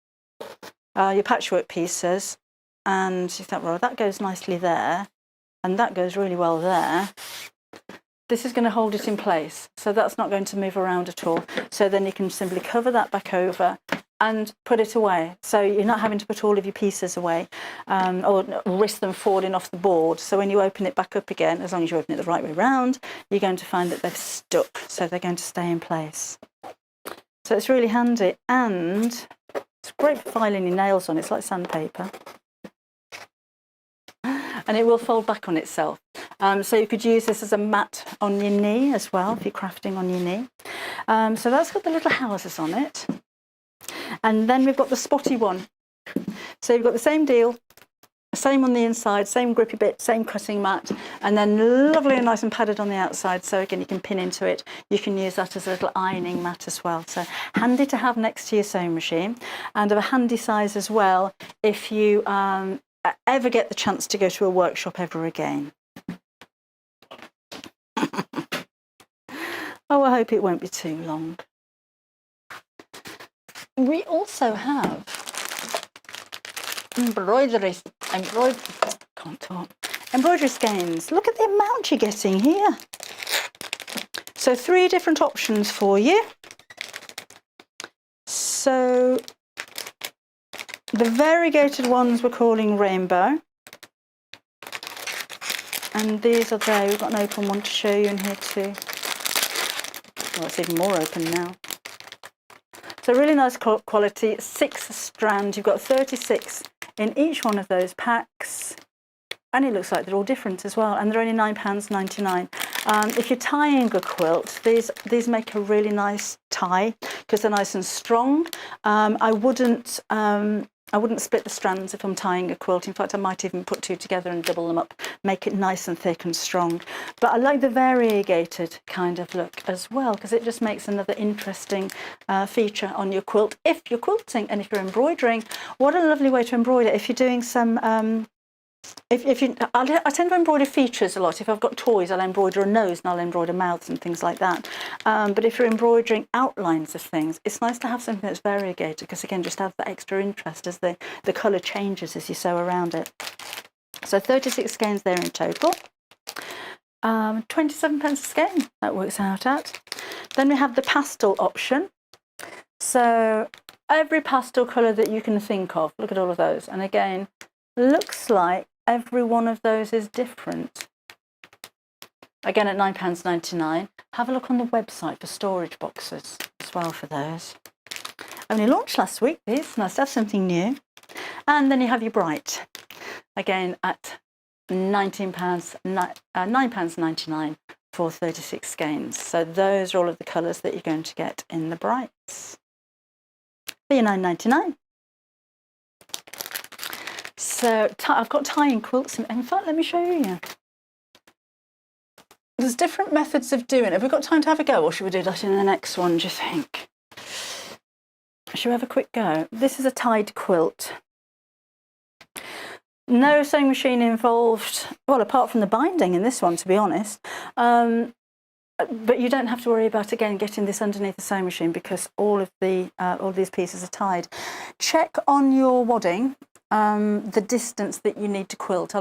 your patchwork pieces, and you think, well, that goes nicely there, and that goes really well there, this is going to hold it in place, so that's not going to move around at all. So then you can simply cover that back over and put it away. So you're not having to put all of your pieces away or risk them falling off the board. So when you open it back up again, as long as you open it the right way round, you're going to find that they've stuck, so they're going to stay in place. So it's really handy, and it's great for filing your nails on. It's like sandpaper. And it will fold back on itself. So you could use this as a mat on your knee as well, if you're crafting on your knee. So that's got the little houses on it. And then we've got the spotty one. So you've got the same deal, Same on the inside, same grippy bit, same cutting mat, and then lovely and nice and padded on the outside. So again, you can pin into it. You can use that as a little ironing mat as well. So handy to have next to your sewing machine, and of a handy size as well if you ever get the chance to go to a workshop ever again. Oh, I hope it won't be too long. We also have embroidery skeins. Look at the amount you're getting here. So 3 different options for you. So the variegated ones we're calling rainbow. And these are there. We've got an open one to show you in here too. Well, it's even more open now. So really nice quality, 6 strands. You've got 36 in each one of those packs. And it looks like they're all different as well. And they're only £9.99. If you're tying a quilt, these make a really nice tie because they're nice and strong. I wouldn't split the strands if I'm tying a quilt. In fact, I might even put 2 together and double them up, make it nice and thick and strong. But I like the variegated kind of look as well because it just makes another interesting feature on your quilt. If you're quilting and if you're embroidering, what a lovely way to embroider. If you're doing some I tend to embroider features a lot. If I've got toys, I'll embroider a nose and I'll embroider mouths and things like that. But if you're embroidering outlines of things, it's nice to have something that's variegated because, again, just have that extra interest as the colour changes as you sew around it. So 36 skeins there in total. 27 pence a skein, that works out at. Then we have the pastel option. So every pastel colour that you can think of, look at all of those. And again, looks like every one of those is different. Again at £9.99. Have a look on the website for storage boxes as well for those. Only launched last week, these. Nice to have something new. And then you have your bright. Again at £9.99 for 36 skeins. So those are all of the colours that you're going to get in the brights. For your £9.99. So I've got tying quilts. In fact, let me show you. There's different methods of doing it. Have we got time to have a go, or should we do that in the next one, do you think? Should we have a quick go? This is a tied quilt. No sewing machine involved, well, apart from the binding in this one, to be honest. But you don't have to worry about, again, getting this underneath the sewing machine because all of these pieces are tied. Check on your wadding the distance that you need to quilt.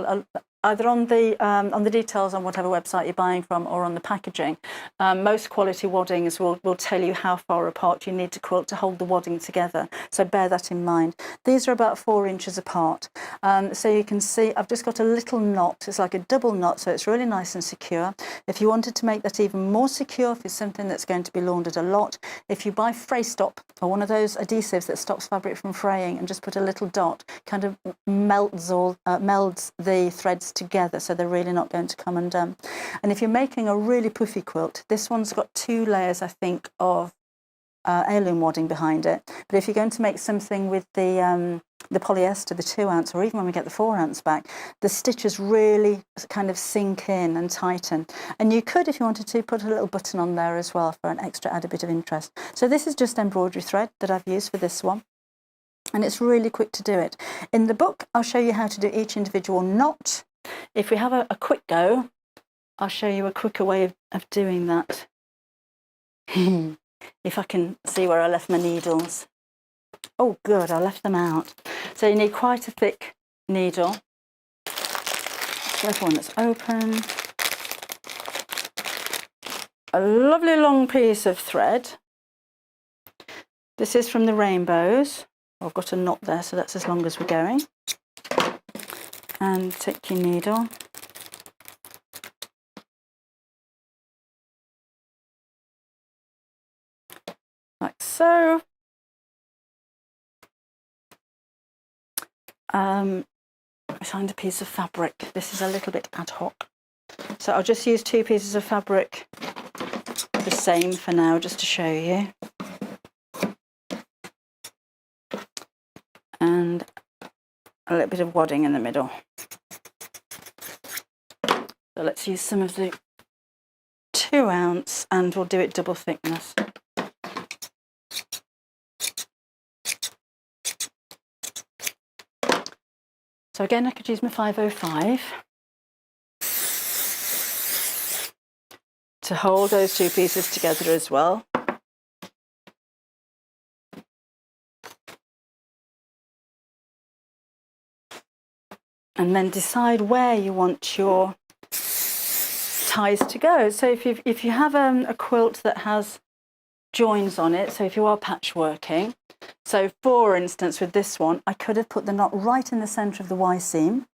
Either on the details on whatever website you're buying from or on the packaging. Most quality waddings will tell you how far apart you need to quilt to hold the wadding together. So bear that in mind. These are about 4 inches apart. So you can see I've just got a little knot. It's like a double knot, so it's really nice and secure. If you wanted to make that even more secure, if it's something that's going to be laundered a lot, if you buy Fray Stop or one of those adhesives that stops fabric from fraying and just put a little dot, kind of melds the threads together, so they're really not going to come undone. And if you're making a really puffy quilt, this one's got 2 layers, I think, of heirloom wadding behind it. But if you're going to make something with the polyester, the 2 ounce, or even when we get the 4 ounce back, the stitches really kind of sink in and tighten. And you could, if you wanted to, put a little button on there as well for an extra added bit of interest. So this is just embroidery thread that I've used for this one. And it's really quick to do it. In the book, I'll show you how to do each individual knot. If we have a quick go, I'll show you a quicker way of doing that. If I can see where I left my needles. Oh, good, I left them out. So you need quite a thick needle. Go for one that's open. A lovely long piece of thread. This is from the rainbows. I've got a knot there, so that's as long as we're going. And take your needle. Like so. Find a piece of fabric. This is a little bit ad hoc. So I'll just use 2 pieces of fabric, the same for now, just to show you. And a little bit of wadding in the middle. So let's use some of the 2 ounce and we'll do it double thickness. So again, I could use my 505 to hold those 2 pieces together as well. And then decide where you want your ties to go. So if you have a quilt that has joins on it, so if you are patchworking, so for instance with this one, I could have put the knot right in the centre of the Y seam,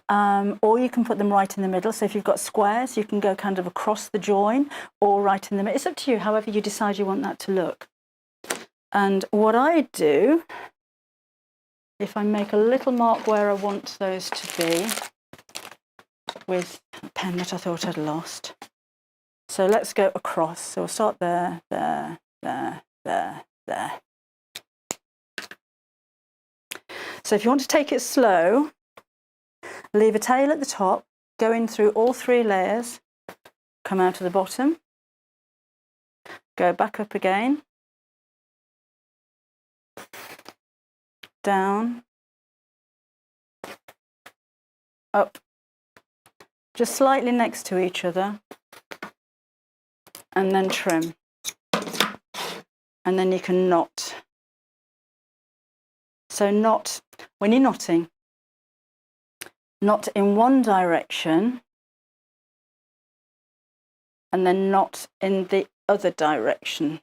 or you can put them right in the middle. So if you've got squares, you can go kind of across the join or right in the middle. It's up to you, however you decide you want that to look. And what I do, if I make a little mark where I want those to be with a pen that I thought I'd lost. So let's go across. So we'll start there, there, there, there, there. So if you want to take it slow, leave a tail at the top, go in through all 3 layers, come out to the bottom, go back up again, down, up, just slightly next to each other, and then trim. And then you can knot. So knot, when you're knotting, knot in one direction and then knot in the other direction.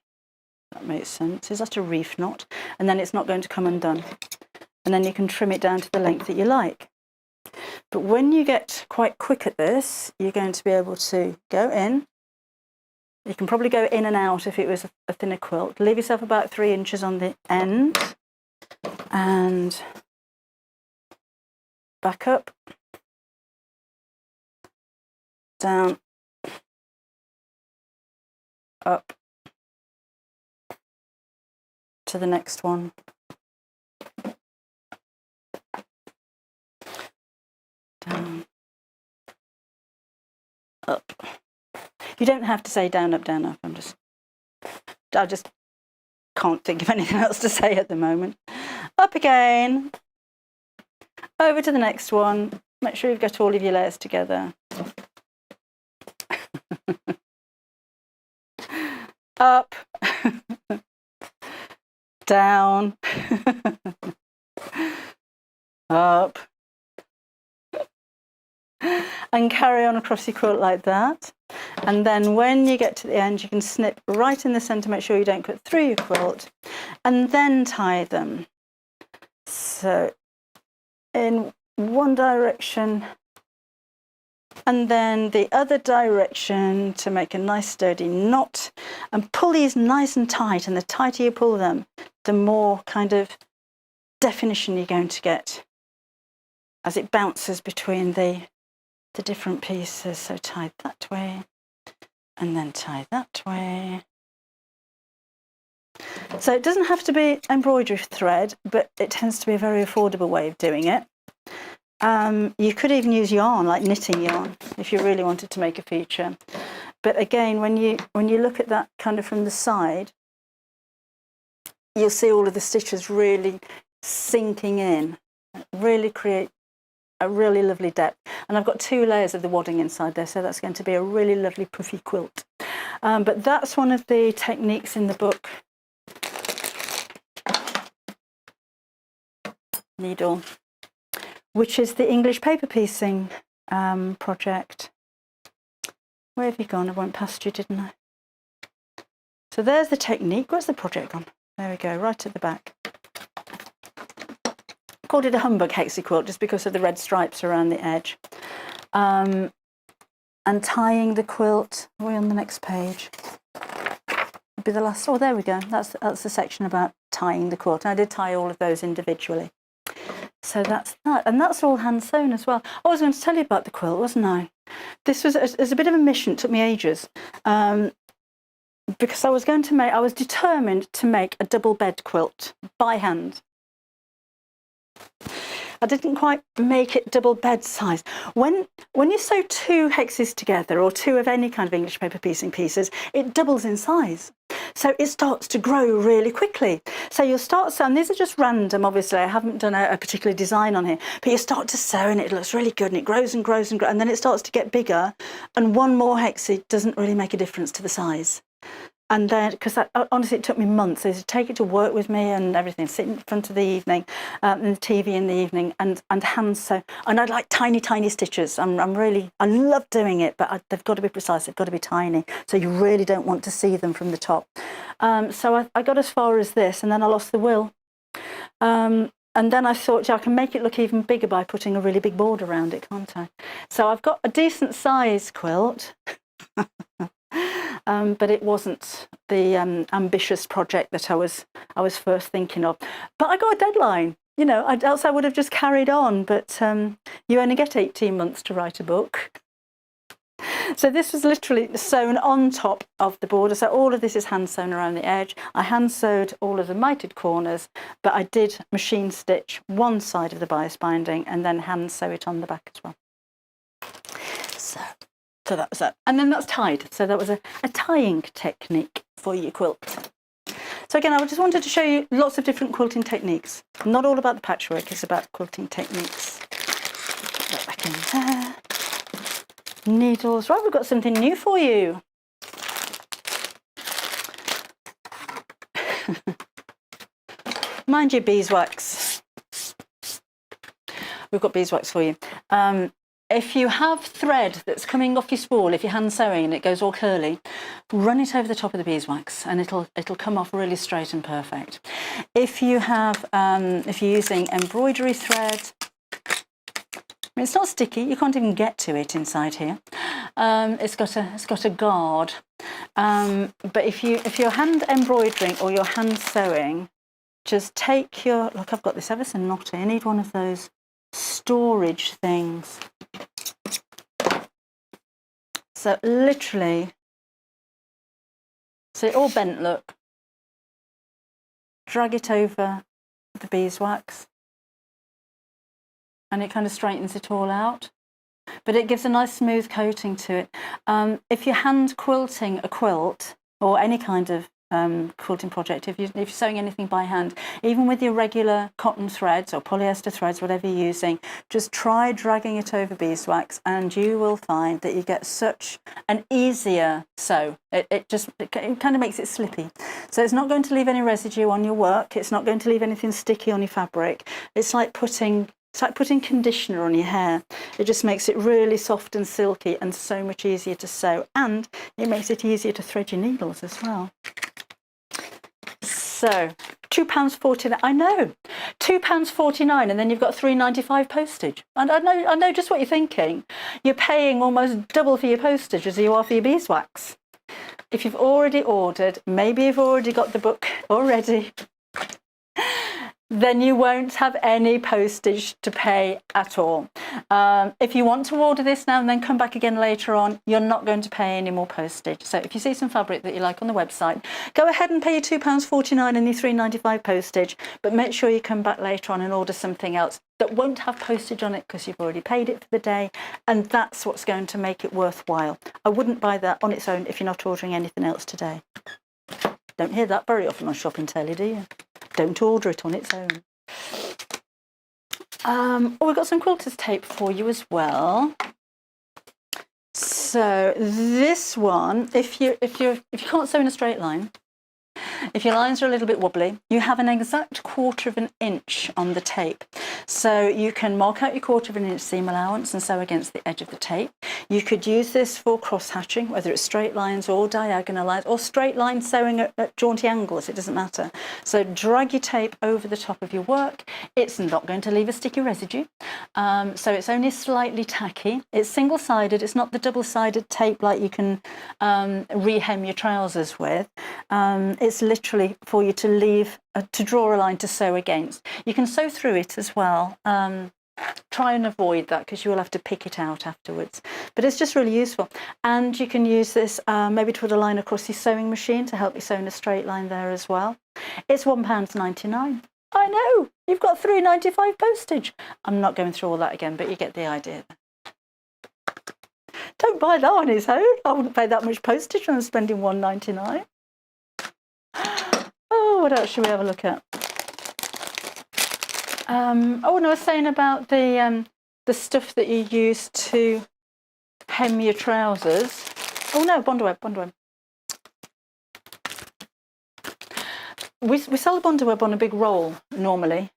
That makes sense. Is that a reef knot? And then it's not going to come undone. And then you can trim it down to the length that you like. But when you get quite quick at this, you're going to be able to go in. You can probably go in and out if it was a thinner quilt. Leave yourself about 3 inches on the end and back up, down, up to the next one. Down, up. You don't have to say down, up, down, up. I just can't think of anything else to say at the moment. Up again, over to the next one. Make sure you've got all of your layers together. Up, down, up, and carry on across your quilt like that. And then when you get to the end, you can snip right in the centre, make sure you don't cut through your quilt, and then tie them. So in one direction and then the other direction to make a nice sturdy knot, and pull these nice and tight, and the tighter you pull them, the more kind of definition you're going to get as it bounces between the different pieces. So tie that way and then tie that way. So it doesn't have to be embroidery thread, but it tends to be a very affordable way of doing it. You could even use yarn, like knitting yarn, if you really wanted to make a feature. But again, when you look at that kind of from the side, you'll see all of the stitches really sinking in, really create a really lovely depth. And I've got 2 layers of the wadding inside there, so that's going to be a really lovely puffy quilt. But that's one of the techniques in the book. Needle, which is the English paper piecing project. Where have you gone? I went past you, didn't I? So there's the technique. Where's the project gone? There we go, right at the back. I called it a humbug hexie quilt just because of the red stripes around the edge. And tying the quilt. Are we on the next page? It'll be the last. Oh, there we go. That's the section about tying the quilt. And I did tie all of those individually. So that's that, and that's all hand sewn as well. I was going to tell you about the quilt, wasn't I? This was a bit of a mission. It took me ages because I was determined to make a double bed quilt by hand. I didn't quite make it double bed size. When you sew 2 hexes together, or 2 of any kind of English paper piecing pieces, it doubles in size. So it starts to grow really quickly. So you'll start sewing, these are just random, obviously, I haven't done a particular design on here, but you start to sew and it looks really good and it grows and grows and grows, and then it starts to get bigger, and 1 more hex doesn't really make a difference to the size. And then, because honestly, it took me months to take it to work with me and everything, sit in front of the evening, and the TV in the evening, and hand sew. And I'd like tiny, tiny stitches. I love doing it, but they've got to be precise, they've got to be tiny. So you really don't want to see them from the top. So I got as far as this, and then I lost the will. And then I thought, I can make it look even bigger by putting a really big border around it, can't I? So I've got a decent size quilt. But it wasn't the ambitious project that I was first thinking of. But I got a deadline, else I would have just carried on. But you only get 18 months to write a book. So this was literally sewn on top of the border. So all of this is hand sewn around the edge. I hand sewed all of the mitered corners, but I did machine stitch one side of the bias binding and then hand sew it on the back as well. So that was that. And then that's tied. So that was a tying technique for your quilt. So again, I just wanted to show you lots of different quilting techniques. Not all about the patchwork, it's about quilting techniques. Put that back in there. Needles. Right, we've got something new for you. Mind you, beeswax. We've got beeswax for you. If you have thread that's coming off your spool, if you're hand sewing and it goes all curly, run it over the top of the beeswax and it'll come off really straight and perfect. If you have, if you're using embroidery thread, it's not sticky. You can't even get to it inside here. It's got a guard. But if you're hand embroidering or you're hand sewing, just take your look. I've got this ever so knotty. I need one of those storage things. So literally, so it all bent, look. Drag it over the beeswax and it kind of straightens it all out. But it gives a nice smooth coating to it. If you're hand quilting a quilt or any kind of quilting project, if you're sewing anything by hand, even with your regular cotton threads or polyester threads, whatever you're using, just try dragging it over beeswax and you will find that you get such an easier sew. It kind of makes it slippy. So it's not going to leave any residue on your work. It's not going to leave anything sticky on your fabric. It's like putting conditioner on your hair. It just makes it really soft and silky and so much easier to sew, and it makes it easier to thread your needles as well. So £2.49. I know, £2.49, and then you've got £3.95 postage. And I know just what you're thinking. You're paying almost double for your postage as you are for your beeswax. If you've already ordered, maybe you've already got the book already, then you won't have any postage to pay at all. If you want to order this now and then come back again later on, you're not going to pay any more postage. So if you see some fabric that you like on the website, go ahead and pay your £2.49 and your £3.95 postage, but make sure you come back later on and order something else that won't have postage on it because you've already paid it for the day, and that's what's going to make it worthwhile. I wouldn't buy that on its own if you're not ordering anything else today. Don't hear that very often on Shopping Telly, do you? Don't order it on its own. We've got some quilter's tape for you as well. So this one, if you can't sew in a straight line, if your lines are a little bit wobbly, you have an exact 1/4 inch on the tape. So you can mark out your 1/4 inch seam allowance and sew against the edge of the tape. You could use this for cross hatching, whether it's straight lines or diagonal lines or straight line sewing at jaunty angles, it doesn't matter. So drag your tape over the top of your work. It's not going to leave a sticky residue. So it's only slightly tacky. It's single-sided, it's not the double-sided tape like you can rehem your trousers with. It's literally for you to leave, to draw a line to sew against. You can sew through it as well. Try and avoid that because you will have to pick it out afterwards. But it's just really useful. And you can use this maybe to put a line across your sewing machine to help you sew in a straight line there as well. It's £1.99. I know, you've got £3.95 postage. I'm not going through all that again, but you get the idea. Don't buy that on its own. I wouldn't pay that much postage when I'm spending £1.99. Oh, what else should we have a look at? Oh, and I was saying about the stuff that you use to hem your trousers. Oh no, Bondaweb. We sell the Bondaweb on a big roll normally.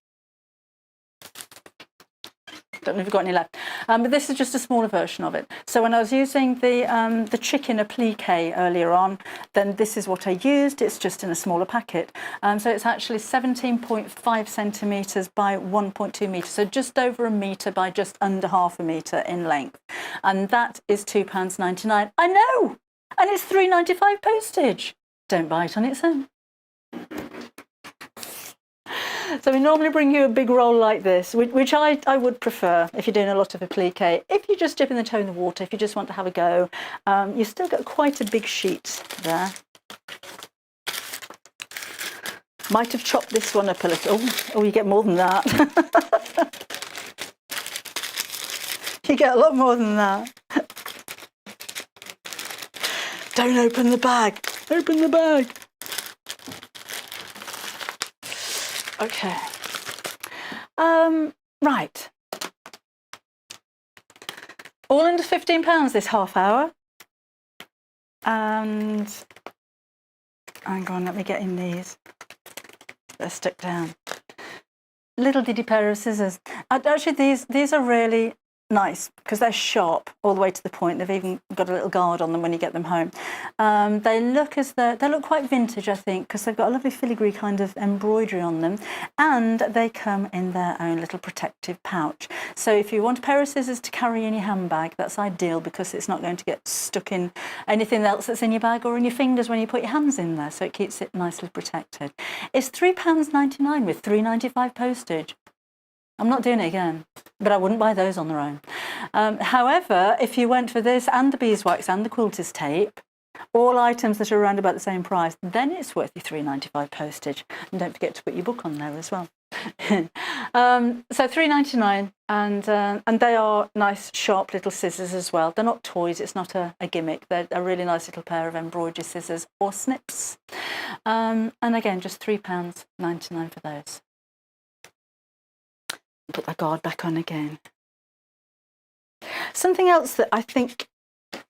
Don't know if you've got any left, but this is just a smaller version of it. So when I was using the chicken applique earlier on, then this is what I used. It's just in a smaller packet. So it's actually 17.5 centimetres by 1.2 metres, so just over a metre by just under half a metre in length. And that is £2.99. I know! And it's £3.95 postage. Don't buy it on its own. So we normally bring you a big roll like this, which I would prefer if you're doing a lot of applique. If you're just dipping the toe in the water, if you just want to have a go, you still got quite a big sheet there. Might have chopped this one up a little. Oh, you get more than that. You get a lot more than that. Don't open the bag. Open the bag. Okay. Right. All under £15 this half hour. And hang on, let me get in these. They're stuck down. Little diddy pair of scissors. Actually, these are really nice because they're sharp all the way to the point. They've even got a little guard on them when you get them home. They look quite vintage, I think, because they've got a lovely filigree kind of embroidery on them, and they come in their own little protective pouch. So if you want a pair of scissors to carry in your handbag, that's ideal because it's not going to get stuck in anything else that's in your bag or in your fingers when you put your hands in there, so it keeps it nicely protected. It's £3.99 with £3.95 postage. I'm not doing it again, but I wouldn't buy those on their own. However, if you went for this and the beeswax and the quilter's tape, all items that are around about the same price, then it's worth your £3.95 postage. And don't forget to put your book on there as well. So £3.99, and they are nice, sharp little scissors as well. They're not toys. It's not a gimmick. They're a really nice little pair of embroidery scissors or snips. And again, just £3.99 for those. Put that guard back on again. Something else that I think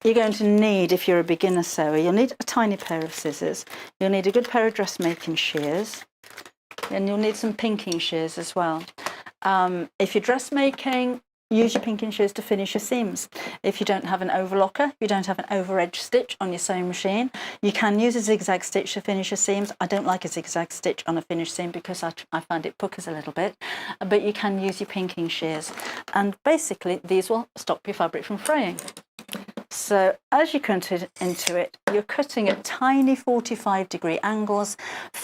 you're going to need if you're a beginner sewer, you'll need a tiny pair of scissors, you'll need a good pair of dressmaking shears, and you'll need some pinking shears as well. If you're dressmaking, use your pinking shears to finish your seams. If you don't have an overlocker, you don't have an over edge stitch on your sewing machine, you can use a zigzag stitch to finish your seams. I don't like a zigzag stitch on a finished seam because I find it puckers a little bit, but you can use your pinking shears, and basically these will stop your fabric from fraying. So as you cut it into it, you're cutting at tiny 45-degree angles.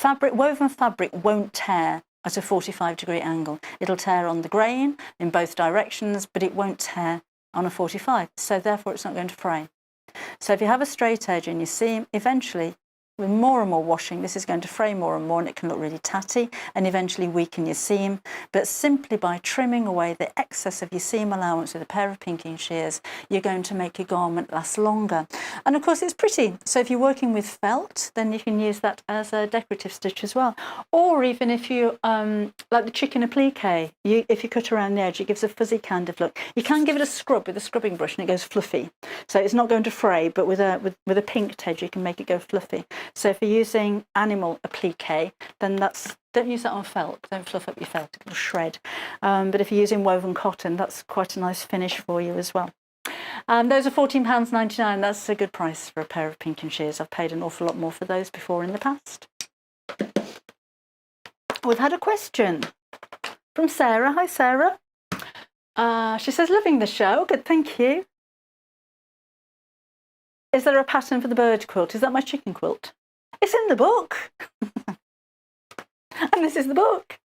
Woven fabric won't tear at a 45-degree angle. It'll tear on the grain in both directions, but it won't tear on a 45, so therefore it's not going to fray. So if you have a straight edge in your seam, eventually with more and more washing, this is going to fray more and more, and it can look really tatty and eventually weaken your seam. But simply by trimming away the excess of your seam allowance with a pair of pinking shears, you're going to make your garment last longer. And of course it's pretty, so if you're working with felt, then you can use that as a decorative stitch as well. Or even if you like the chicken applique, if you cut around the edge, it gives a fuzzy kind of look. You can give it a scrub with a scrubbing brush and it goes fluffy, so it's not going to fray, but with a pink edge you can make it go fluffy. So if you're using animal applique, then don't use that on felt. Don't fluff up your felt, it will shred. But if you're using woven cotton, that's quite a nice finish for you as well. Those are £14.99. That's a good price for a pair of pinking shears. I've paid an awful lot more for those before in the past. We've had a question from Sarah. Hi, Sarah. She says, loving the show. Good, thank you. Is there a pattern for the bird quilt? Is that my chicken quilt? It's in the book. And this is the book.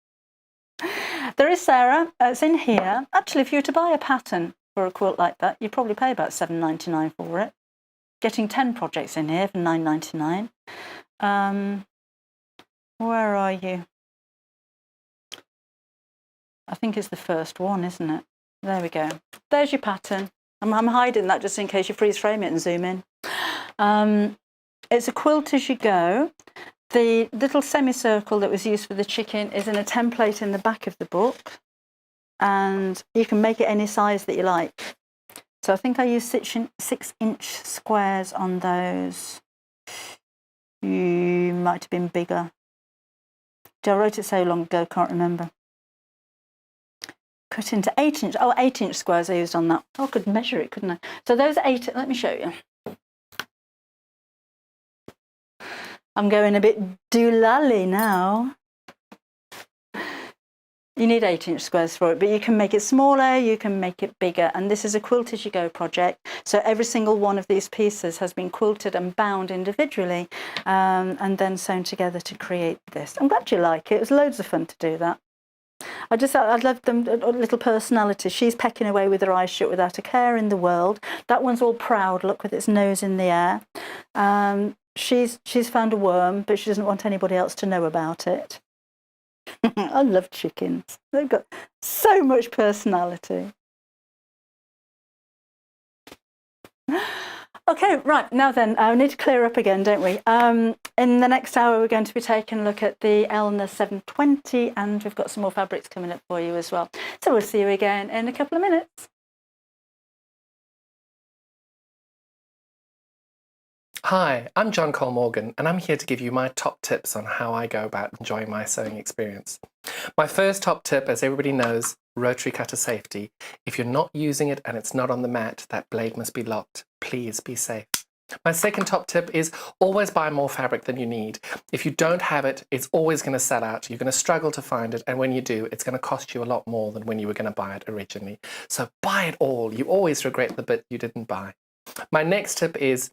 There is, Sarah. It's in here. Actually, if you were to buy a pattern for a quilt like that, you'd probably pay about $7.99 for it. Getting 10 projects in here for $9.99. Where are you? I think it's the first one, isn't it? There we go. There's your pattern. I'm hiding that just in case you freeze frame it and zoom in. It's a quilt as you go. The little semicircle that was used for the chicken is in a template in the back of the book, and you can make it any size that you like. So I think I used 6-inch squares on those. You might have been bigger. I wrote it so long ago, can't remember. Cut into 8-inch. Oh, 8-inch squares I used on that. Oh, I could measure it, couldn't I? So those 8. Let me show you. I'm going a bit doolally now. You need 8-inch squares for it, but you can make it smaller, you can make it bigger. And this is a quilt as you go project. So every single one of these pieces has been quilted and bound individually and then sewn together to create this. I'm glad you like it. It was loads of fun to do that. I love them, a little personality. She's pecking away with her eyes shut without a care in the world. That one's all proud, look, with its nose in the air. She's found a worm, but she doesn't want anybody else to know about it. I love chickens. They've got so much personality. Okay, right, now then, we need to clear up again, don't we? In the next hour, we're going to be taking a look at the Elna 720, and we've got some more fabrics coming up for you as well. So we'll see you again in a couple of minutes. Hi, I'm John Cole Morgan, and I'm here to give you my top tips on how I go about enjoying my sewing experience. My first top tip, as everybody knows, rotary cutter safety. If you're not using it and it's not on the mat, that blade must be locked. Please be safe. My second top tip is always buy more fabric than you need. If you don't have it, it's always going to sell out. You're going to struggle to find it, and when you do, it's going to cost you a lot more than when you were going to buy it originally. So buy it all. You always regret the bit you didn't buy. My next tip is,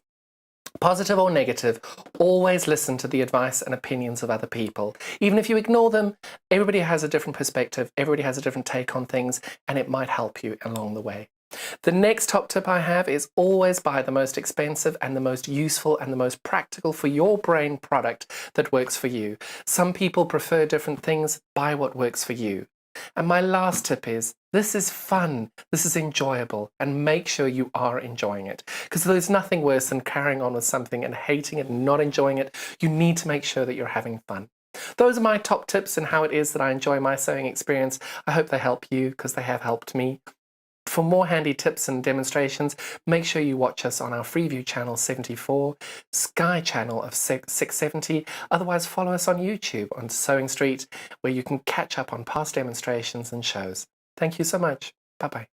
positive or negative, always listen to the advice and opinions of other people. Even if you ignore them, everybody has a different perspective, everybody has a different take on things, and it might help you along the way. The next top tip I have is always buy the most expensive and the most useful and the most practical for your brain product that works for you. Some people prefer different things. Buy what works for you. And my last tip is, this is fun, this is enjoyable, and make sure you are enjoying it. Because there's nothing worse than carrying on with something and hating it and not enjoying it. You need to make sure that you're having fun. Those are my top tips and how it is that I enjoy my sewing experience. I hope they help you, because they have helped me. For more handy tips and demonstrations, make sure you watch us on our Freeview channel 74, Sky channel of 670. Otherwise, follow us on YouTube on Sewing Street, where you can catch up on past demonstrations and shows. Thank you so much. Bye-bye.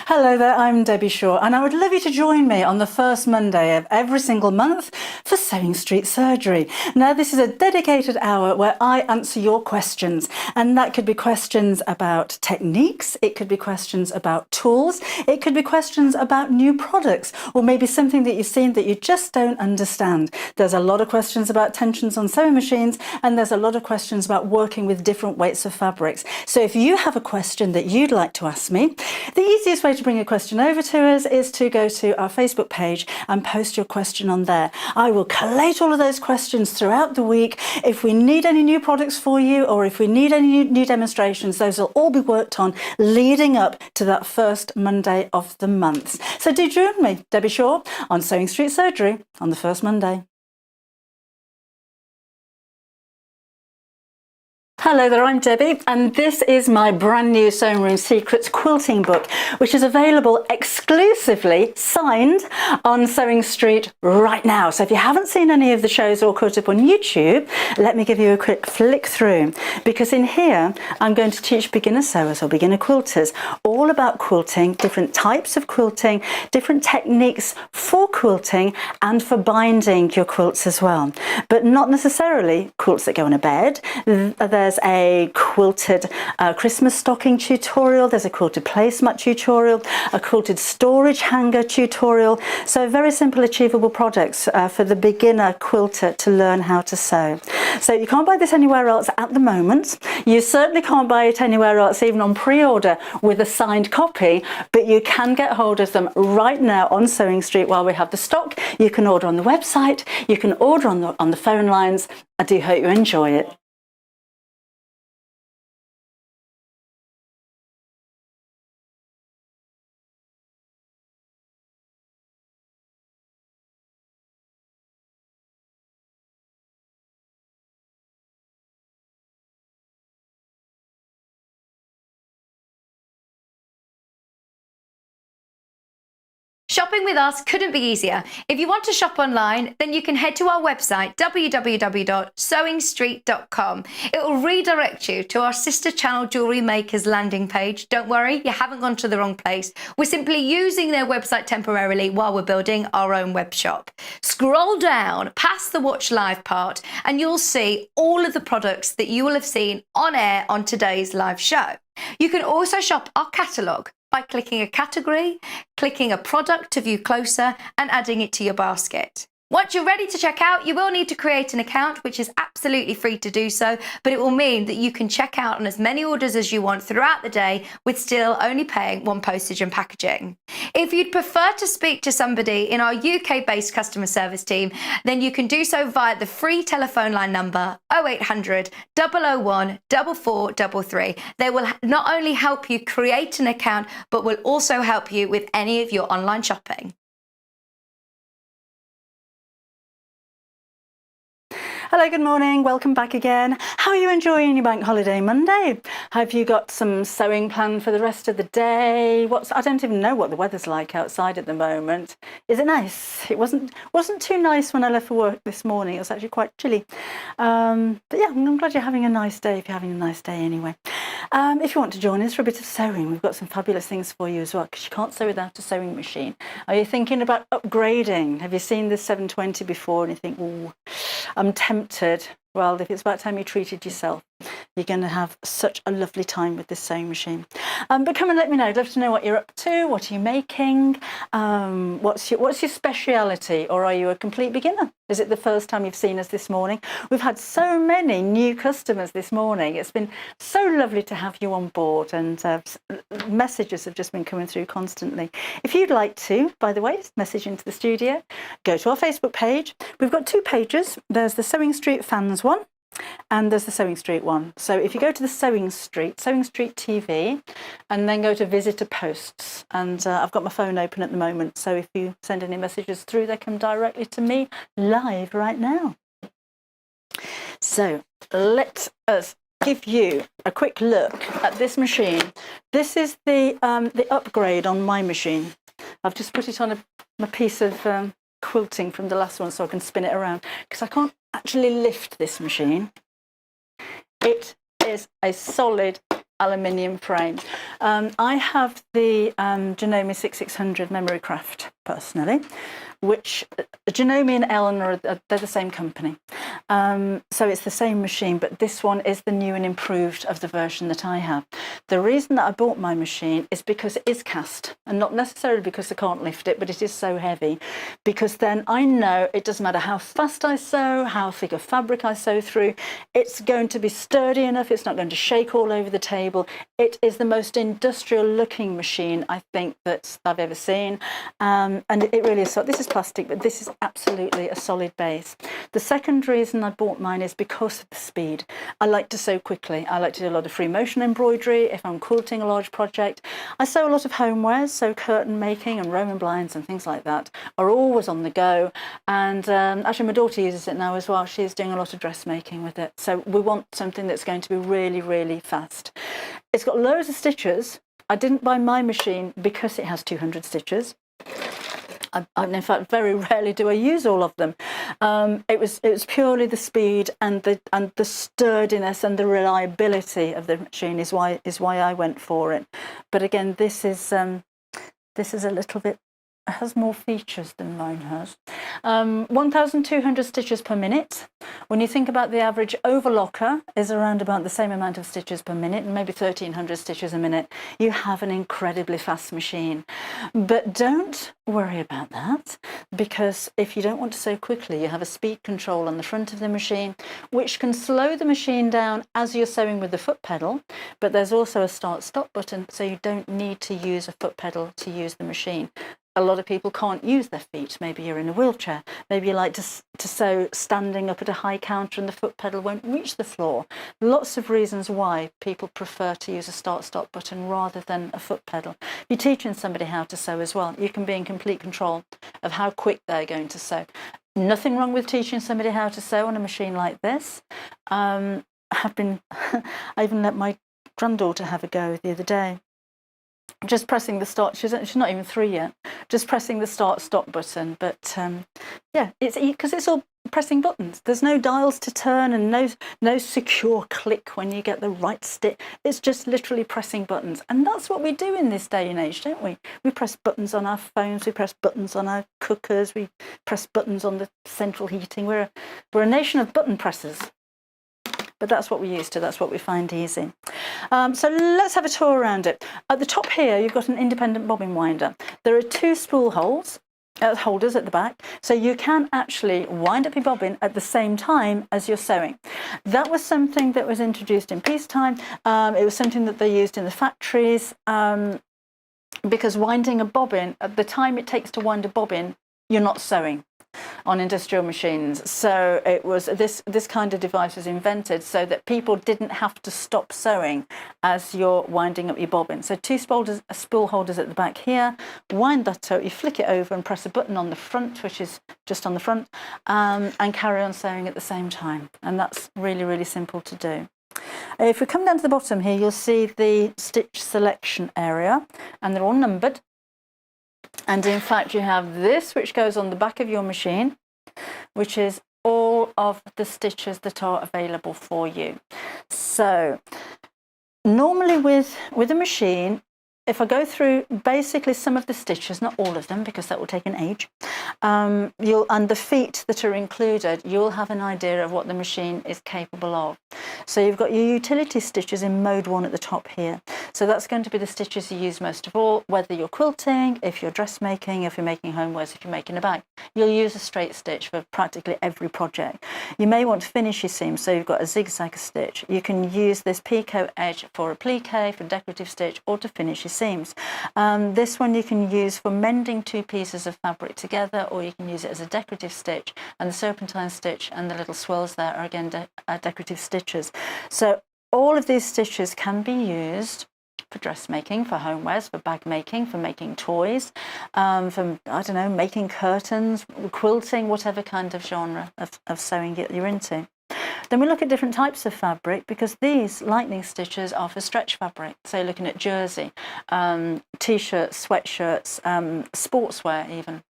Hello there, I'm Debbie Shaw, and I would love you to join me on the first Monday of every single month for Sewing Street Surgery. Now, this is a dedicated hour where I answer your questions, and that could be questions about techniques, it could be questions about tools, it could be questions about new products, or maybe something that you've seen that you just don't understand. There's a lot of questions about tensions on sewing machines, and there's a lot of questions about working with different weights of fabrics. So if you have a question that you'd like to ask me, the easiest way to bring a question over to us is to go to our Facebook page and post your question on there. I will collate all of those questions throughout the week. If we need any new products for you, or if we need any new demonstrations, those will all be worked on leading up to that first Monday of the month. So do join me, Debbie Shaw, on Sewing Street Surgery on the first Monday. Hello there, I'm Debbie, and this is my brand new Sewing Room Secrets quilting book, which is available exclusively signed on Sewing Street right now. So if you haven't seen any of the shows or caught up on YouTube, let me give you a quick flick through, because in here I'm going to teach beginner sewers or beginner quilters all about quilting, different types of quilting, different techniques for quilting and for binding your quilts as well. But not necessarily quilts that go on a bed. There's There's a quilted Christmas stocking tutorial. There's a quilted placemat tutorial, a quilted storage hanger tutorial. So very simple, achievable products for the beginner quilter to learn how to sew. So you can't buy this anywhere else at the moment. You certainly can't buy it anywhere else, even on pre-order with a signed copy, but you can get hold of them right now on Sewing Street while we have the stock. You can order on the website, you can order on the phone lines. I do hope you enjoy it. Shopping with us couldn't be easier. If you want to shop online, then you can head to our website, www.sewingstreet.com. It will redirect you to our sister channel Jewellery Makers landing page. Don't worry, you haven't gone to the wrong place. We're simply using their website temporarily while we're building our own web shop. Scroll down past the Watch Live part and you'll see all of the products that you will have seen on air on today's live show. You can also shop our catalogue by clicking a category, clicking a product to view closer, and adding it to your basket. Once you're ready to check out, you will need to create an account, which is absolutely free to do so, but it will mean that you can check out on as many orders as you want throughout the day with still only paying one postage and packaging. If you'd prefer to speak to somebody in our UK-based customer service team, then you can do so via the free telephone line number 0800 001 4433. They will not only help you create an account, but will also help you with any of your online shopping. Hello, good morning. Welcome back again. How are you enjoying your bank holiday Monday? Have you got some sewing planned for the rest of the day? I don't even know what the weather's like outside at the moment. Is it nice? It wasn't too nice when I left for work this morning. It was actually quite chilly. But yeah, I'm glad you're having a nice day if you're having a nice day anyway. If you want to join us for a bit of sewing, we've got some fabulous things for you as well, because you can't sew without a sewing machine. Are you thinking about upgrading? Have you seen this 720 before and you think, oh, I'm tempted? Well, if it's about time you treated yourself, you're going to have such a lovely time with this sewing machine. But come and let me know. I'd love to know what you're up to. What are you making? What's your speciality? Or are you a complete beginner? Is it the first time you've seen us this morning? We've had so many new customers this morning. It's been so lovely to have you on board, and messages have just been coming through constantly. If you'd like to, by the way, message into the studio, go to our Facebook page. We've got two pages. There's the Sewing Street fans one, and there's the Sewing Street one. So if you go to the Sewing Street TV, and then go to visitor posts, and I've got my phone open at the moment, so if you send any messages through, they come directly to me live right now. So let us give you a quick look at this machine. This is the upgrade on my machine. I've just put it on a piece of quilting from the last one so I can spin it around, because I can't actually lift this machine. It is a solid aluminium frame. I have the Janome 6600 Memory Craft personally, which Janome and Elna they're the same company. So it's the same machine, but this one is the new and improved of the version that I have. The reason that I bought my machine is because it is cast, and not necessarily because I can't lift it, but it is so heavy, because then I know it doesn't matter how fast I sew, how thick a fabric I sew through, it's going to be sturdy enough, it's not going to shake all over the table. It is the most industrial looking machine I think that I've ever seen, and it really is. So this is plastic, but this is absolutely a solid base. The second reason I bought mine is because of the speed. I like to sew quickly. I like to do a lot of free motion embroidery if I'm quilting a large project. I sew a lot of homewares, so curtain making and Roman blinds and things like that are always on the go. And actually my daughter uses it now as well. She's doing a lot of dressmaking with it. So we want something that's going to be really, really fast. It's got loads of stitches. I didn't buy my machine because it has 200 stitches. In fact, very rarely do I use all of them. It was purely the speed and the sturdiness and the reliability of the machine is why I went for it. But again, this is a little bit has more features than mine has. 1,200 stitches per minute. When you think about the average overlocker is around about the same amount of stitches per minute, maybe 1,300 stitches a minute, you have an incredibly fast machine. But don't worry about that, because if you don't want to sew quickly, you have a speed control on the front of the machine, which can slow the machine down as you're sewing with the foot pedal, but there's also a start-stop button, so you don't need to use a foot pedal to use the machine. A lot of people can't use their feet. Maybe you're in a wheelchair. Maybe you like to sew standing up at a high counter and the foot pedal won't reach the floor. Lots of reasons why people prefer to use a start-stop button rather than a foot pedal. If you're teaching somebody how to sew as well, you can be in complete control of how quick they're going to sew. Nothing wrong with teaching somebody how to sew on a machine like this. I even let my granddaughter have a go the other day. Just pressing the start, she's not even 3 yet, just pressing the start-stop button. But yeah, it's because it's all pressing buttons. There's no dials to turn and no secure click when you get the right stitch. It's just literally pressing buttons. And that's what we do in this day and age, don't we? We press buttons on our phones, we press buttons on our cookers, we press buttons on the central heating. We're a nation of button pressers. But that's what we're used to, that's what we find easy. So let's have a tour around it. At the top here, you've got an independent bobbin winder. There are 2 spool holders at the back, so you can actually wind up your bobbin at the same time as you're sewing. That was something that was introduced in peacetime. It was something that they used in the factories, because winding a bobbin, at the time it takes to wind a bobbin, you're not sewing on industrial machines. So it was this kind of device was invented so that people didn't have to stop sewing as you're winding up your bobbin. So 2 spool holders at the back here. Wind that up, you flick it over and press a button on the front, which is just on the front, and carry on sewing at the same time. And that's really, really simple to do. If we come down to the bottom here, you'll see the stitch selection area, and they're all numbered. And in fact, you have this, which goes on the back of your machine, which is all of the stitches that are available for you. So normally with a machine, if I go through basically some of the stitches, not all of them, because that will take an age, and the feet that are included, you'll have an idea of what the machine is capable of. So you've got your utility stitches in mode 1 at the top here. So that's going to be the stitches you use most of all, whether you're quilting, if you're dressmaking, if you're making homewares, if you're making a bag. You'll use a straight stitch for practically every project. You may want to finish your seam, so you've got a zigzag stitch. You can use this picot edge for applique, for decorative stitch, or to finish your seams. This one you can use for mending 2 pieces of fabric together, or you can use it as a decorative stitch, and the serpentine stitch and the little swirls there are again decorative stitches. So all of these stitches can be used for dressmaking, for homewares, for bag making, for making toys, for, I don't know, making curtains, quilting, whatever kind of genre of sewing you're into. Then we look at different types of fabric, because these lightning stitches are for stretch fabric. So you're looking at jersey, t-shirts, sweatshirts, sportswear even.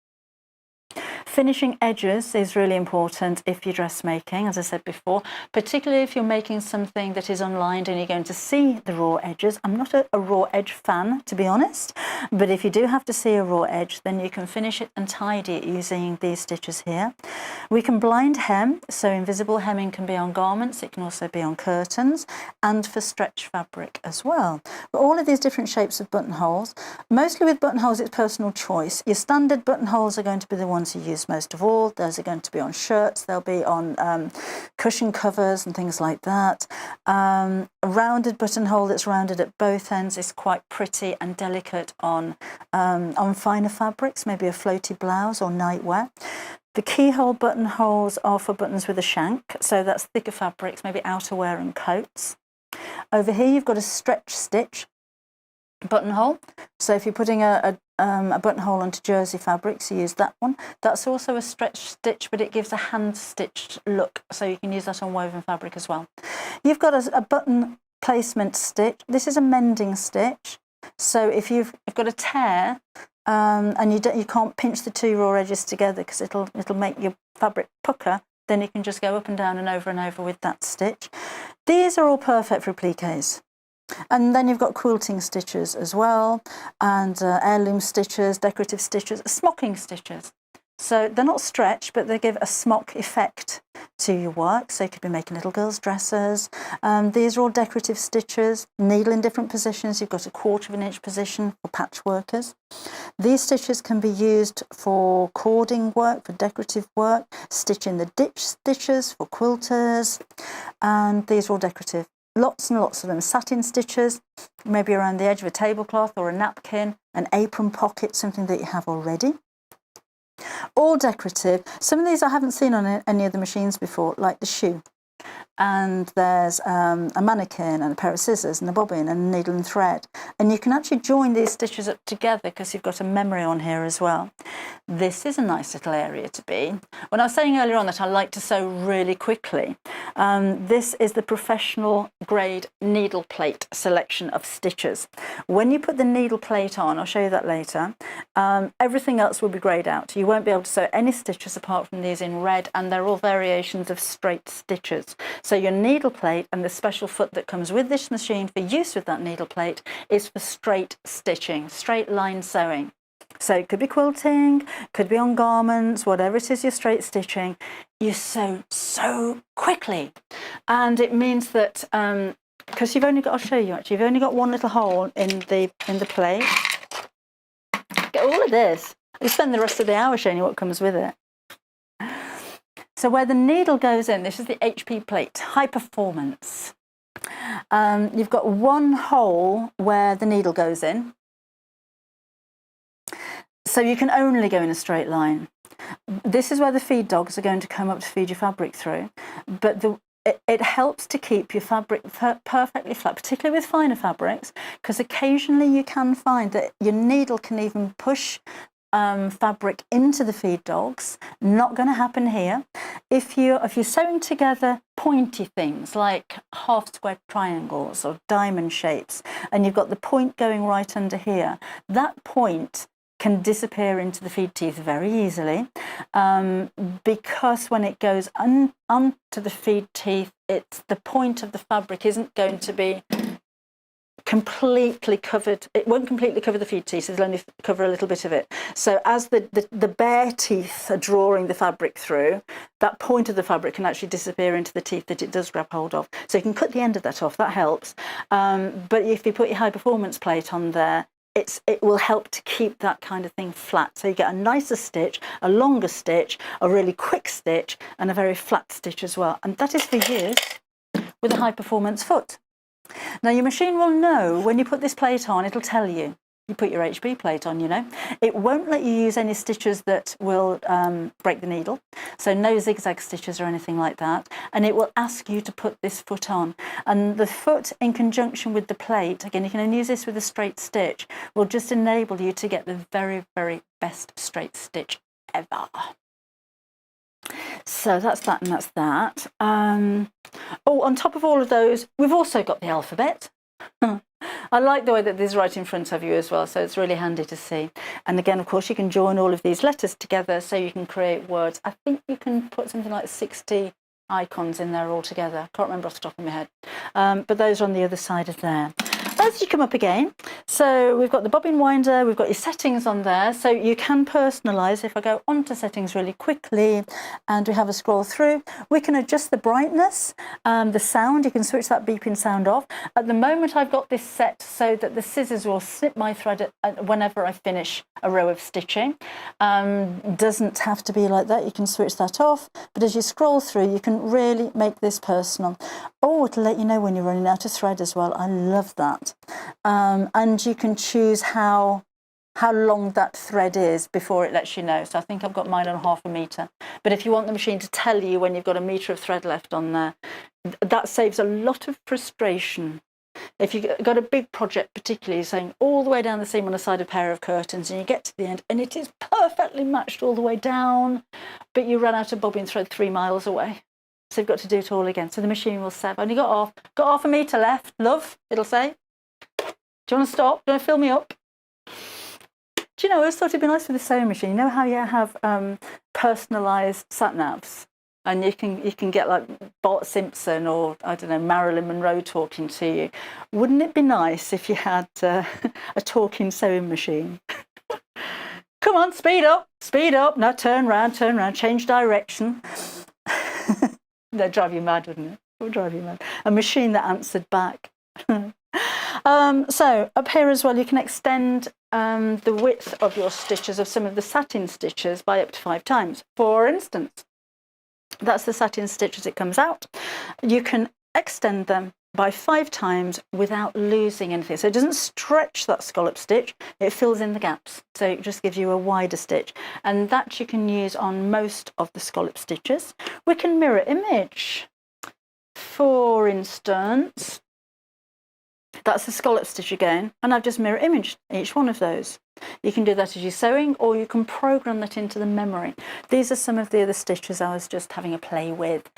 Finishing edges is really important if you're dressmaking, as I said before, particularly if you're making something that is unlined and you're going to see the raw edges. I'm not a raw edge fan, to be honest, but if you do have to see a raw edge, then you can finish it and tidy it using these stitches here. We can blind hem, so invisible hemming can be on garments, it can also be on curtains, and for stretch fabric as well. But all of these different shapes of buttonholes, mostly with buttonholes it's personal choice. Your standard buttonholes are going to be the ones you use most of all. Those are going to be on shirts, they'll be on cushion covers and things like that. A rounded buttonhole that's rounded at both ends is quite pretty and delicate on finer fabrics, maybe a floaty blouse or nightwear. The keyhole buttonholes are for buttons with a shank, so that's thicker fabrics, maybe outerwear and coats. Over here you've got a stretch stitch buttonhole, so if you're putting a buttonhole onto jersey fabrics, you use that one. That's also a stretch stitch, but it gives a hand-stitched look, so you can use that on woven fabric as well. You've got a button placement stitch. This is a mending stitch, so if you've got a tear and you can't pinch the 2 raw edges together because it'll make your fabric pucker, then you can just go up and down and over with that stitch. These are all perfect for appliques. And then you've got quilting stitches as well, and heirloom stitches, decorative stitches, smocking stitches. So they're not stretched, but they give a smock effect to your work. So you could be making little girls' dresses. These are all decorative stitches, needle in different positions. You've got a 1/4 of an inch position for patch workers. These stitches can be used for cording work, for decorative work, stitching the ditch stitches for quilters, and these are all decorative. Lots and lots of them. Satin stitches, maybe around the edge of a tablecloth or a napkin, an apron pocket, something that you have already. All decorative. Some of these I haven't seen on any of the machines before, like the shoe. And there's a mannequin and a pair of scissors and a bobbin and a needle and thread. And you can actually join these stitches up together because you've got a memory on here as well. This is a nice little area to be. When I was saying earlier on that I like to sew really quickly, this is the professional grade needle plate selection of stitches. When you put the needle plate on, I'll show you that later, everything else will be greyed out. You won't be able to sew any stitches apart from these in red, and they're all variations of straight stitches. So your needle plate and the special foot that comes with this machine for use with that needle plate is for straight stitching, straight line sewing. So it could be quilting, could be on garments, whatever it is you're straight stitching, you sew so quickly. And it means that, because you've only got, I'll show you actually, you've only got one little hole in the plate. Get all of this. You spend the rest of the hour showing you what comes with it. So where the needle goes in, this is the HP plate, high performance. You've got one hole where the needle goes in. So you can only go in a straight line. This is where the feed dogs are going to come up to feed your fabric through. But it helps to keep your fabric perfectly flat, particularly with finer fabrics, because occasionally you can find that your needle can even push fabric into the feed dogs. Not going to happen here. If you're sewing together pointy things like half square triangles or diamond shapes, and you've got the point going right under here, that point can disappear into the feed teeth very easily, because when it goes onto the feed teeth, it's the point of the fabric isn't going to be completely covered. It won't completely cover the feed teeth, it'll only cover a little bit of it. So as the bare teeth are drawing the fabric through, that point of the fabric can actually disappear into the teeth that it does grab hold of. So you can cut the end of that off, that helps. But if you put your high performance plate on there, it will help to keep that kind of thing flat. So you get a nicer stitch, a longer stitch, a really quick stitch, and a very flat stitch as well. And that is for use with a high performance foot. Now your machine will know when you put this plate on, it'll tell you. You put your HP plate on, you know. It won't let you use any stitches that will break the needle. So no zigzag stitches or anything like that. And it will ask you to put this foot on. And the foot in conjunction with the plate, again, you can only use this with a straight stitch, will just enable you to get the very, very best straight stitch ever. So that's that and that's that. Oh, on top of all of those, we've also got the alphabet. I like the way that this is right in front of you as well, so it's really handy to see. And again, of course, you can join all of these letters together so you can create words. I think you can put something like 60 icons in there all together. I can't remember off the top of my head. But those are on the other side of there. As you come up again, so we've got the bobbin winder, we've got your settings on there, so you can personalise. If I go onto settings really quickly and we have a scroll through, we can adjust the brightness, the sound, you can switch that beeping sound off. At the moment I've got this set so that the scissors will snip my thread whenever I finish a row of stitching. Doesn't have to be like that, you can switch that off, but as you scroll through you can really make this personal. Oh, it'll let you know when you're running out of thread as well. I love that. And you can choose how long that thread is before it lets you know. So I think I've got mine on 1/2 metre. But if you want the machine to tell you when you've got 1 metre of thread left on there, that saves a lot of frustration. If you've got a big project, particularly saying all the way down the seam on the side of a pair of curtains, and you get to the end and it is perfectly matched all the way down, but you run out of bobbin thread 3 miles away. So you've got to do it all again. So the machine will say, I've only got 1/2 metre left, love, it'll say. Do you want to stop? Do you want to fill me up? Do you know, I always thought it'd be nice with the sewing machine. You know how you have personalised sat-navs? and you can get like Bart Simpson or, I don't know, Marilyn Monroe talking to you. Wouldn't it be nice if you had a talking sewing machine? Come on, speed up, now turn round, change direction. That'd drive you mad, wouldn't it? It would drive you mad. A machine that answered back. So up here as well, you can extend the width of your stitches, of some of the satin stitches, by up to 5 times. For instance, that's the satin stitch as it comes out. You can extend them by 5 times without losing anything. So it doesn't stretch that scallop stitch, it fills in the gaps. So it just gives you a wider stitch. And that you can use on most of the scallop stitches. We can mirror image. For instance, that's the scallop stitch again, and I've just mirror imaged each one of those. You can do that as you're sewing, or you can program that into the memory. These are some of the other stitches I was just having a play with,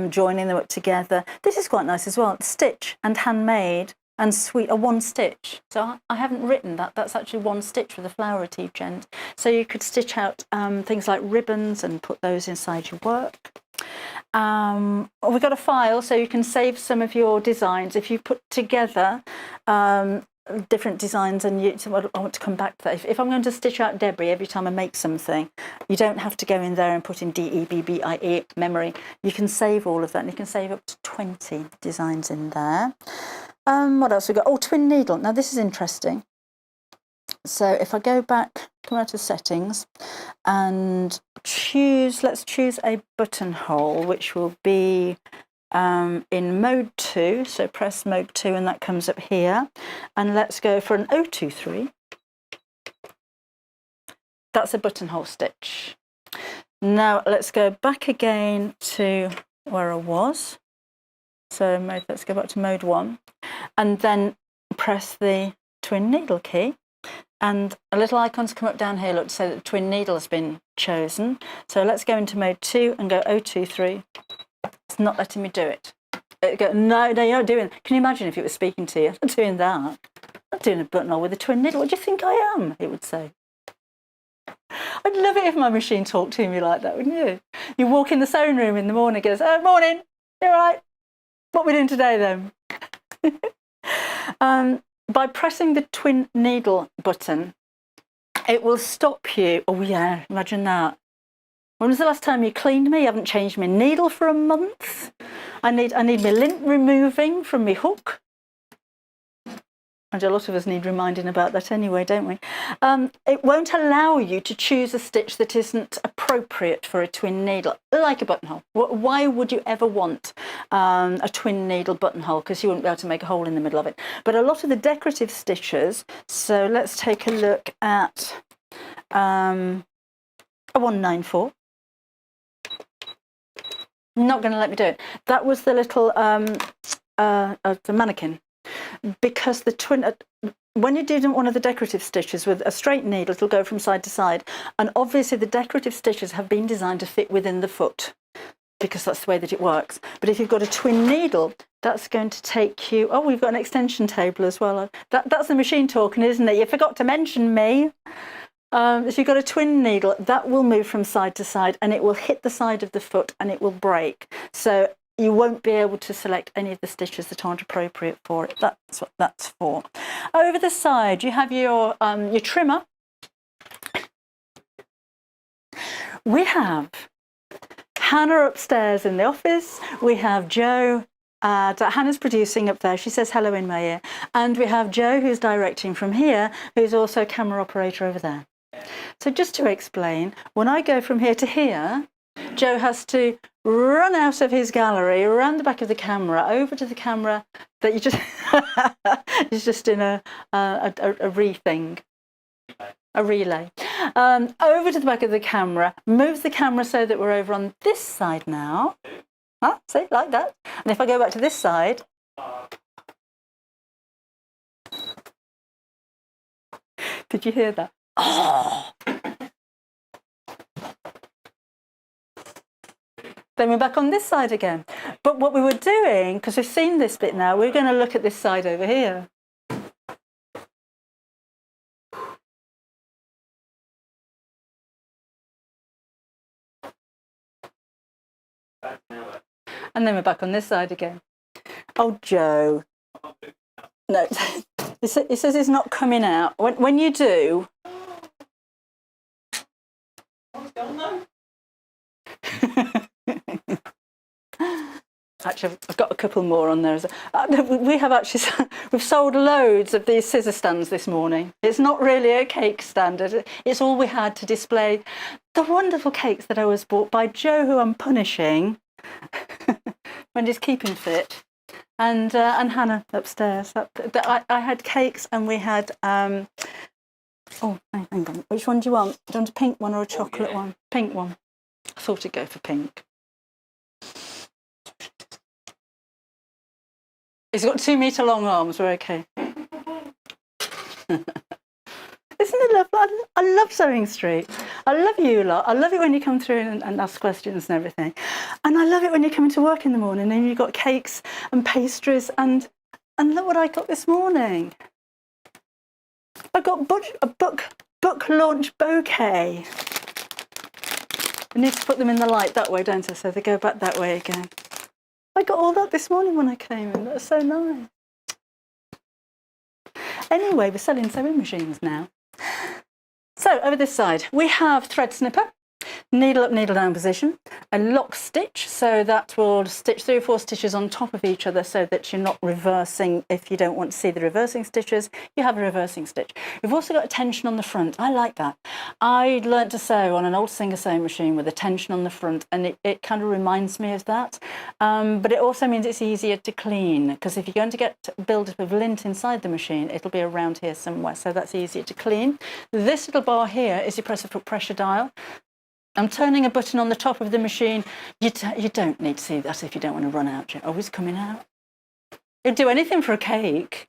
joining them up together. This is quite nice as well. Stitch and handmade and sweet are one stitch. So I haven't written that. That's actually one stitch with a flower at each end. So you could stitch out things like ribbons and put those inside your work. We've got a file, so you can save some of your designs. If you put together different designs, and I want to come back to that. If I'm going to stitch out debris every time I make something, you don't have to go in there and put in DEBBIE memory. You can save all of that, and you can save up to 20 designs in there. What else we got? Oh, twin needle. Now this is interesting. So if I go back, come out to settings and let's choose a buttonhole, which will be in mode 2. So press mode 2 and that comes up here. And let's go for an 023. That's a buttonhole stitch. Now let's go back again to where I was. So let's go back to mode 1 and then press the twin needle key. And a little icon's come up down here, look, to say that the twin needle has been chosen. So let's go into mode 2 and go 023. It's not letting me do it. No, you're not doing it. Can you imagine if it was speaking to you? I'm not doing that. I'm not doing a buttonhole with a twin needle. What do you think I am? It would say. I'd love it if my machine talked to me like that, wouldn't you? You walk in the sewing room in the morning and goes, oh, morning, you all right? What are we doing today then? By pressing the twin needle button, it will stop you. Oh yeah, imagine that. When was the last time you cleaned me? You haven't changed my needle for a month. I need my lint removing from my hook. And a lot of us need reminding about that anyway, don't we? It won't allow you to choose a stitch that isn't appropriate for a twin needle, like a buttonhole. Why would you ever want a twin needle buttonhole? Because you wouldn't be able to make a hole in the middle of it. But a lot of the decorative stitches, so let's take a look at a 194. Not going to let me do it. That was the little the mannequin. Because the twin, when you do one of the decorative stitches with a straight needle, it'll go from side to side. And obviously the decorative stitches have been designed to fit within the foot, because that's the way that it works. But if you've got a twin needle, that's going to take you, oh, we've got an extension table as well. That's the machine talking, isn't it? You forgot to mention me. If you've got a twin needle, that will move from side to side and it will hit the side of the foot and it will break. So you won't be able to select any of the stitches that aren't appropriate for it. That's what that's for. Over the side, you have your trimmer. We have Hannah upstairs in the office. We have Jo. Hannah's producing up there. She says hello in my ear. And we have Jo, who's directing from here, who's also camera operator over there. So just to explain, when I go from here to here, Jo has to run out of his gallery, around the back of the camera, over to the camera that you just is just in a relay. Over to the back of the camera, moves the camera so that we're over on this side now. Huh? See, like that. And if I go back to this side, did you hear that? Oh! Then we're back on this side again. But what we were doing, because we've seen this bit now, we're going to look at this side over here. And then we're back on this side again. Oh, Joe. No, he says it's not coming out. When you do... Actually, I've got a couple more on there. We've sold loads of these scissor stands this morning. It's not really a cake stand. It's all we had to display the wonderful cakes that I was bought by Joe, who I'm punishing when he's keeping fit, and Hannah upstairs. I had cakes, and we had... oh, hang on. Which one do you want? Do you want a pink one or a chocolate one? Pink one. I thought it'd go for pink. He's got 2 metre long arms, we're okay. Isn't it lovely? I love Sewing Street. I love you lot. I love it when you come through and ask questions and everything. And I love it when you come into work in the morning and you've got cakes and pastries and look what I got this morning. I got a book launch bouquet. I need to put them in the light that way, don't I? So they go back that way again. I got all that this morning when I came in. That's so nice. Anyway, we're selling sewing machines now. So over this side, we have thread snipper, needle up, needle down position, a lock stitch, so that will stitch 3 or 4 stitches on top of each other so that you're not reversing. If you don't want to see the reversing stitches, you have a reversing stitch. We've also got a tension on the front. I like that. I learnt to sew on an old Singer sewing machine with a tension on the front, and it kind of reminds me of that. But it also means it's easier to clean, because if you're going to get build-up of lint inside the machine, it'll be around here somewhere, so that's easier to clean. This little bar here is your foot pressure dial. I'm turning a button on the top of the machine. You don't need to see that if you don't want to run out. You're always coming out. You'd do anything for a cake.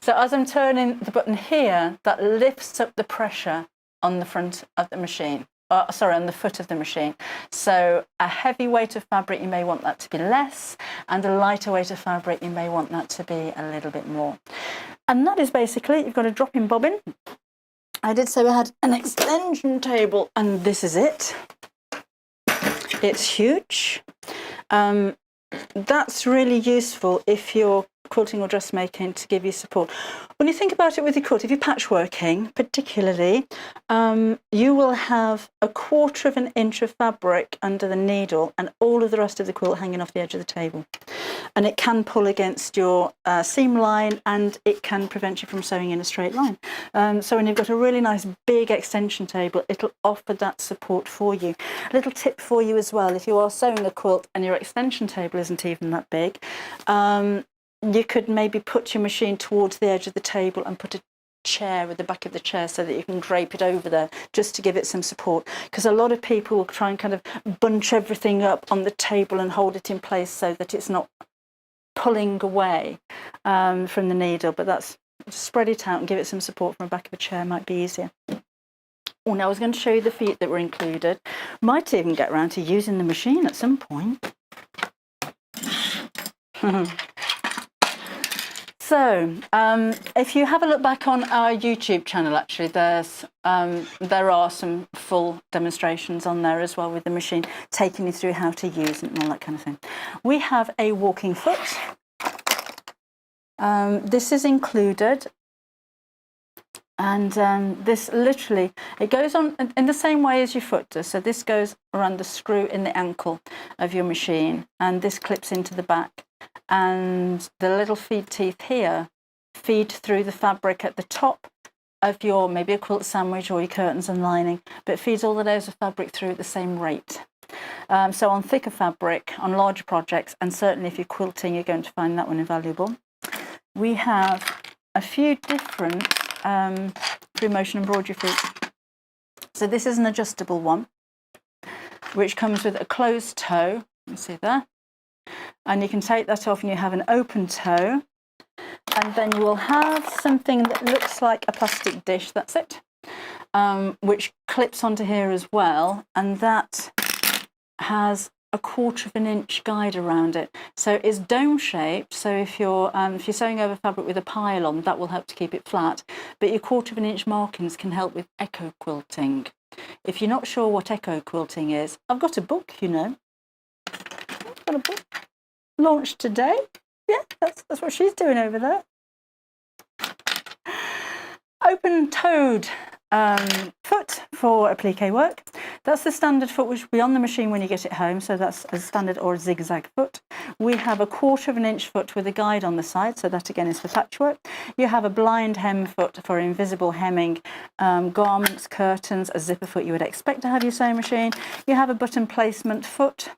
So as I'm turning the button here, that lifts up the pressure on the front of the machine. On the foot of the machine. So a heavy weight of fabric, you may want that to be less, and a lighter weight of fabric, you may want that to be a little bit more. And that is basically, you've got a drop-in bobbin. I did say we had an extension table, and this is it. It's huge. That's really useful if you're quilting or dressmaking, to give you support. When you think about it with your quilt, if you're patchworking particularly, you will have 1/4 of an inch of fabric under the needle and all of the rest of the quilt hanging off the edge of the table. And it can pull against your seam line, and it can prevent you from sewing in a straight line. So when you've got a really nice big extension table, it'll offer that support for you. A little tip for you as well, if you are sewing a quilt and your extension table isn't even that big, you could maybe put your machine towards the edge of the table and put a chair at the back of the chair so that you can drape it over there, just to give it some support, because a lot of people will try and kind of bunch everything up on the table and hold it in place so that it's not pulling away from the needle. But that's, spread it out and give it some support from the back of a chair might be easier. Oh, now I was going to show you the feet that were included. Might even get around to using the machine at some point. So, if you have a look back on our YouTube channel, actually, there are some full demonstrations on there as well with the machine, taking you through how to use it and all that kind of thing. We have a walking foot. This is included. And this literally, it goes on in the same way as your foot does. So this goes around the screw in the ankle of your machine, and this clips into the back. And the little feed teeth here feed through the fabric at the top of your, maybe a quilt sandwich or your curtains and lining, but it feeds all the layers of fabric through at the same rate. So on thicker fabric, on larger projects, and certainly if you're quilting, you're going to find that one invaluable. We have a few different free motion embroidery feet. So this is an adjustable one, which comes with a closed toe. You see there? And you can take that off and you have an open toe, and then you will have something that looks like a plastic dish, that's it, which clips onto here as well, and that has 1/4 of an inch guide around it. So it's dome shaped, so if you're sewing over fabric with a pile-on, that will help to keep it flat, but your 1/4 of an inch markings can help with echo quilting. If you're not sure what echo quilting is, I've got a book, you know. going to launch today. Yeah, that's what she's doing over there. Open-toed foot for applique work. That's the standard foot which will be on the machine when you get it home, so that's a standard or a zigzag foot. We have a 1/4 inch foot with a guide on the side, so that again is for patchwork. You have a blind hem foot for invisible hemming, garments, curtains, a zipper foot you would expect to have your sewing machine. You have a button placement foot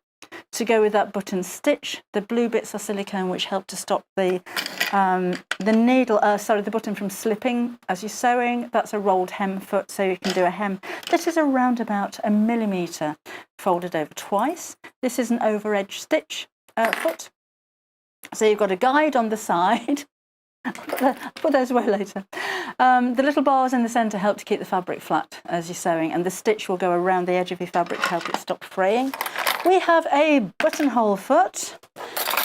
to go with that button stitch. The blue bits are silicone, which help to stop the the button from slipping as you're sewing. That's a rolled hem foot, so you can do a hem that is around about 1 millimetre folded over twice. This is an over edge stitch foot. So you've got a guide on the side. I'll put those away later. The little bars in the centre help to keep the fabric flat as you're sewing, and the stitch will go around the edge of your fabric to help it stop fraying. We have a buttonhole foot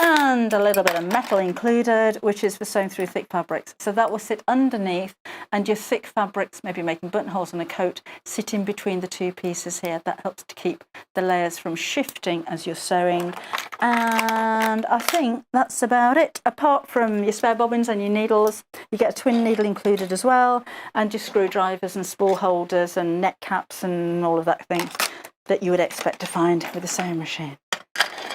and a little bit of metal included, which is for sewing through thick fabrics. So that will sit underneath, and your thick fabrics, maybe making buttonholes on a coat, sit in between the two pieces here. That helps to keep the layers from shifting as you're sewing. And I think that's about it. Apart from your spare bobbins and your needles, you get a twin needle included as well, and your screwdrivers and spool holders and net caps and all of that thing that you would expect to find with a sewing machine.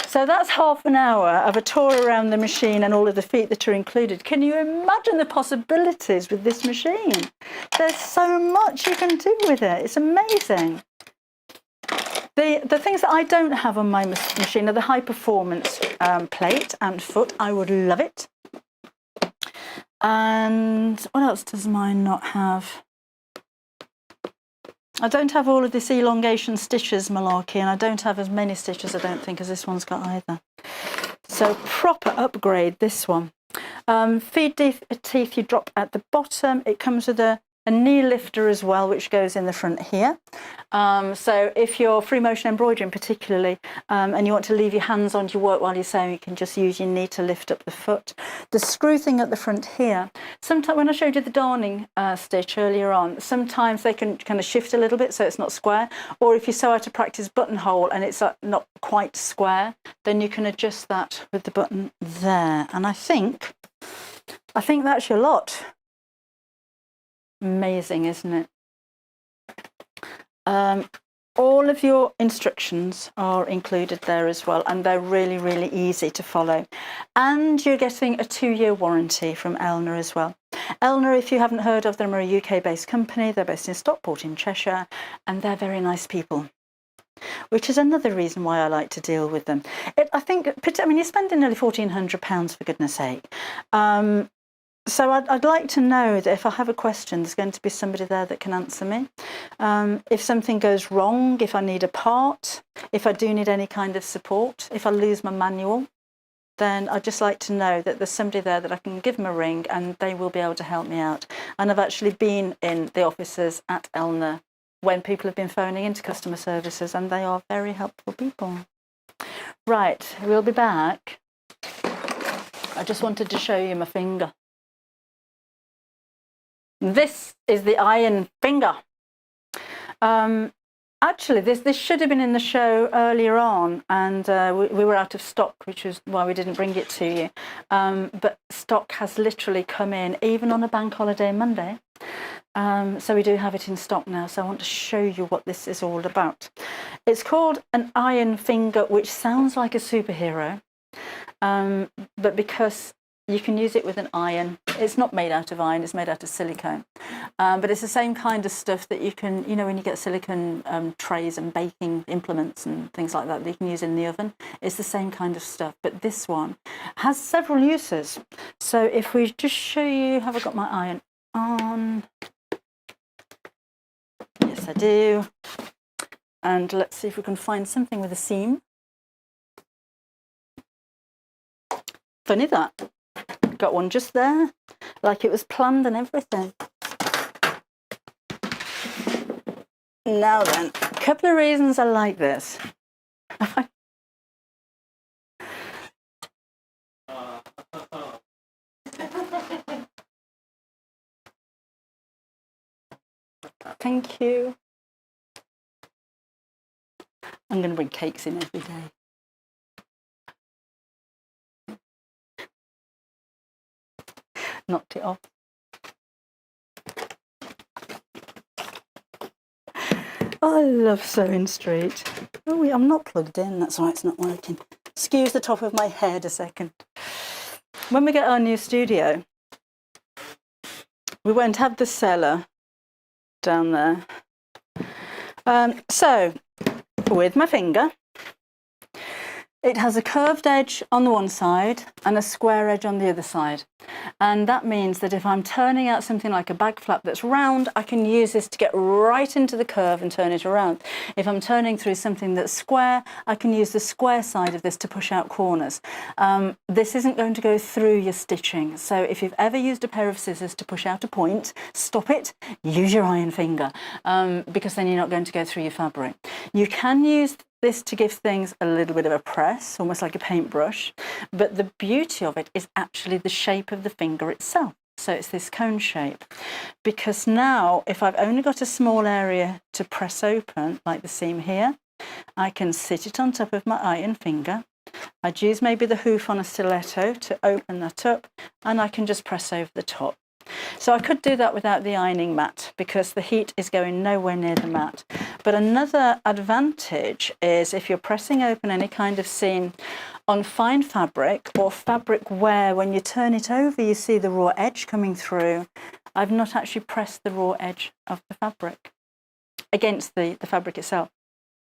So that's half an hour of a tour around the machine and all of the feet that are included. Can you imagine the possibilities with this machine? There's so much you can do with it. It's amazing. The things that I don't have on my machine are the high performance plate and foot. I would love it. And what else does mine not have? I don't have all of this elongation stitches malarkey, and I don't have as many stitches, I don't think, as this one's got either. So proper upgrade, this one. Feed teeth you drop at the bottom. It comes with a knee lifter as well, which goes in the front here. So if you're free motion embroidering particularly, and you want to leave your hands on your work while you're sewing, you can just use your knee to lift up the foot. The screw thing at the front here, sometimes when I showed you the darning stitch earlier on, sometimes they can kind of shift a little bit so it's not square, or if you sew out a practice buttonhole and it's not quite square, then you can adjust that with the button there. And I think that's your lot. Amazing, isn't it? All of your instructions are included there as well, and they're really, really easy to follow. And you're getting a 2-year warranty from Elna as well. Elna, if you haven't heard of them, are a UK-based company. They're based in Stockport in Cheshire, and they're very nice people, which is another reason why I like to deal with them. You're spending nearly £1,400 for goodness sake. So I'd like to know that if I have a question, there's going to be somebody there that can answer me. If something goes wrong, if I need a part, if I do need any kind of support, if I lose my manual, then I'd just like to know that there's somebody there that I can give them a ring and they will be able to help me out. And I've actually been in the offices at Elna when people have been phoning into customer services, and they are very helpful people. Right, we'll be back. I just wanted to show you my finger. This is the iron finger. Actually, this should have been in the show earlier on, and we were out of stock, which is why we didn't bring it to you. But stock has literally come in, even on a bank holiday Monday. So we do have it in stock now, so I want to show you what this is all about. It's called an iron finger, which sounds like a superhero, but because you can use it with an iron. It's not made out of iron, it's made out of silicone. But it's the same kind of stuff that you can, when you get silicone trays and baking implements and things like that you can use in the oven. It's the same kind of stuff, but this one has several uses. So if we just show you, have I got my iron on? Yes, I do. And let's see if we can find something with a seam. Funny that. Got one just there, like it was planned and everything. Now then, a couple of reasons I like this. Thank you. I'm going to bring cakes in every day. knocked it off. I love Sewing Street. Oh, I'm not plugged in, that's why it's not working. Excuse the top of my head a second. When we get our new studio, we won't have the cellar down there. So, with my finger, it has a curved edge on the one side and a square edge on the other side. And that means that if I'm turning out something like a bag flap that's round, I can use this to get right into the curve and turn it around. If I'm turning through something that's square, I can use the square side of this to push out corners. This isn't going to go through your stitching. So if you've ever used a pair of scissors to push out a point, stop it, use your iron finger, because then you're not going to go through your fabric. You can use this to give things a little bit of a press, almost like a paintbrush, but the beauty of it is actually the shape of the finger itself. So it's this cone shape, because now if I've only got a small area to press open, like the seam here, I can sit it on top of my iron finger. I'd use maybe the hoof on a stiletto to open that up, and I can just press over the top. So I could do that without the ironing mat, because the heat is going nowhere near the mat. But another advantage is if you're pressing open any kind of seam on fine fabric, or fabric where when you turn it over you see the raw edge coming through, I've not actually pressed the raw edge of the fabric against the fabric itself.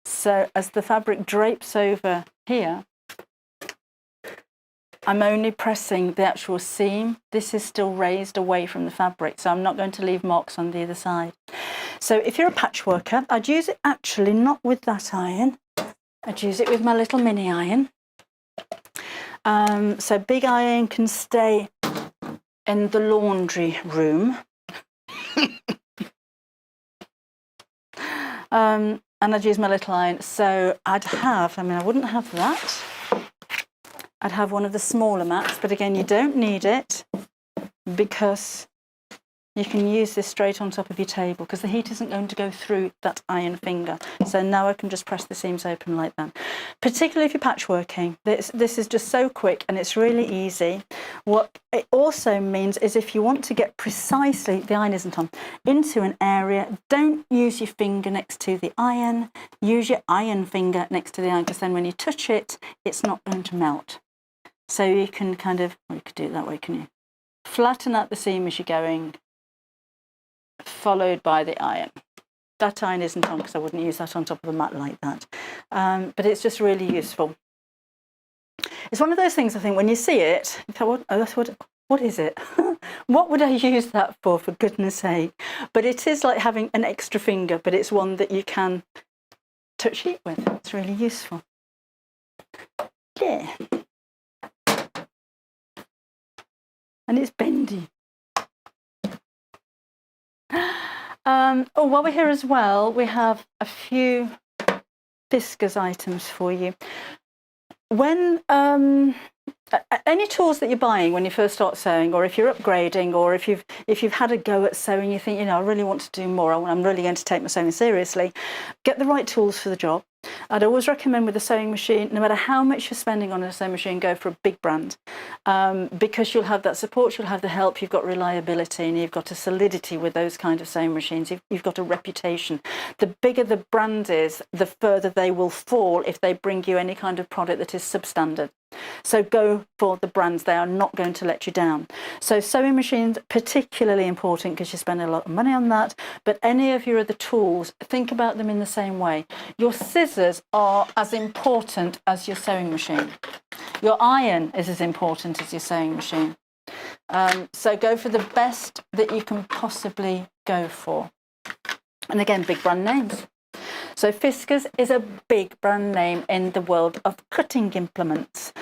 So as the fabric drapes over here, I'm only pressing the actual seam. This is still raised away from the fabric, so I'm not going to leave marks on the other side. So if you're a patchworker, I'd use it actually not with that iron. I'd use it with my little mini iron. So big iron can stay in the laundry room. And I'd use my little iron. So I'd have, I wouldn't have that. I'd have one of the smaller mats, but again, you don't need it because you can use this straight on top of your table, because the heat isn't going to go through that iron finger. So now I can just press the seams open like that. Particularly if you're patchworking, this is just so quick and it's really easy. What it also means is if you want to get precisely, the iron isn't on, into an area, don't use your finger next to the iron, use your iron finger next to the iron, because then when you touch it, it's not going to melt. So you can kind of, well, you could do it that way, can you? Flatten out the seam as you're going, followed by the iron. That iron isn't on because I wouldn't use that on top of a mat like that. But it's just really useful. It's one of those things, I think, when you see it, you thought, what is it? What would I use that for goodness sake? But it is like having an extra finger, but it's one that you can touch heat with. It's really useful. Yeah. And it's bendy. While we're here as well, we have a few Fiskars items for you. When any tools that you're buying when you first start sewing, or if you're upgrading, or if you've had a go at sewing, you think, I really want to do more, I'm really going to take my sewing seriously, get the right tools for the job. I'd always recommend with a sewing machine, no matter how much you're spending on a sewing machine, go for a big brand, because you'll have that support, you'll have the help, you've got reliability, and you've got a solidity with those kind of sewing machines. You've got a reputation. The bigger the brand is, the further they will fall if they bring you any kind of product that is substandard. So go for the brands. They are not going to let you down. So sewing machines, particularly important because you spend a lot of money on that. But any of your other tools, think about them in the same way. Your scissors are as important as your sewing machine. Your iron is as important as your sewing machine. So go for the best that you can possibly go for. And again, big brand names. So Fiskars is a big brand name in the world of cutting implements.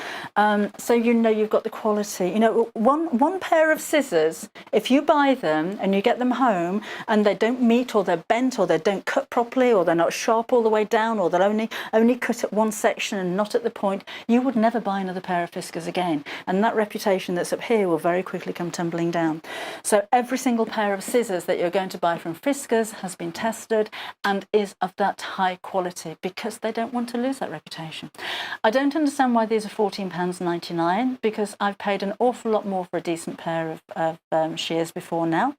So you've got the quality. One pair of scissors, if you buy them and you get them home and they don't meet, or they're bent, or they don't cut properly, or they're not sharp all the way down, or they'll only cut at one section and not at the point, you would never buy another pair of Fiskars again. And that reputation that's up here will very quickly come tumbling down. So every single pair of scissors that you're going to buy from Fiskars has been tested and is of that high quality because they don't want to lose that reputation. I don't understand why these are £14.99 because I've paid an awful lot more for a decent pair of shears before now.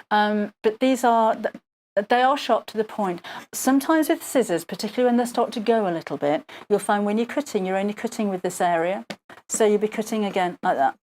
But they are sharp to the point. Sometimes with scissors, particularly when they start to go a little bit, you'll find when you're cutting, you're only cutting with this area. So you'll be cutting again like that.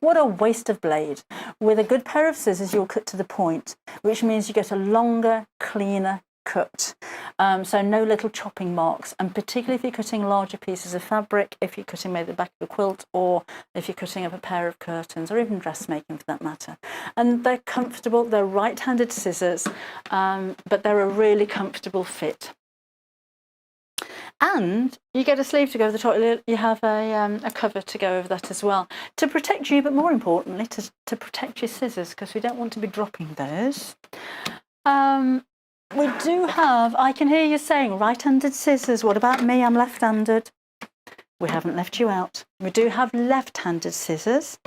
What a waste of blade. With a good pair of scissors, you'll cut to the point, which means you get a longer, cleaner cut. So no little chopping marks. And particularly if you're cutting larger pieces of fabric, if you're cutting maybe the back of a quilt, or if you're cutting up a pair of curtains, or even dressmaking for that matter. And they're comfortable. They're right-handed scissors, but they're a really comfortable fit. And you get a sleeve to go over the top. You have a cover to go over that as well, to protect you, but more importantly, to protect your scissors, because we don't want to be dropping those. We do have, I can hear you saying, right-handed scissors. What about me? I'm left-handed. We haven't left you out. We do have left-handed scissors,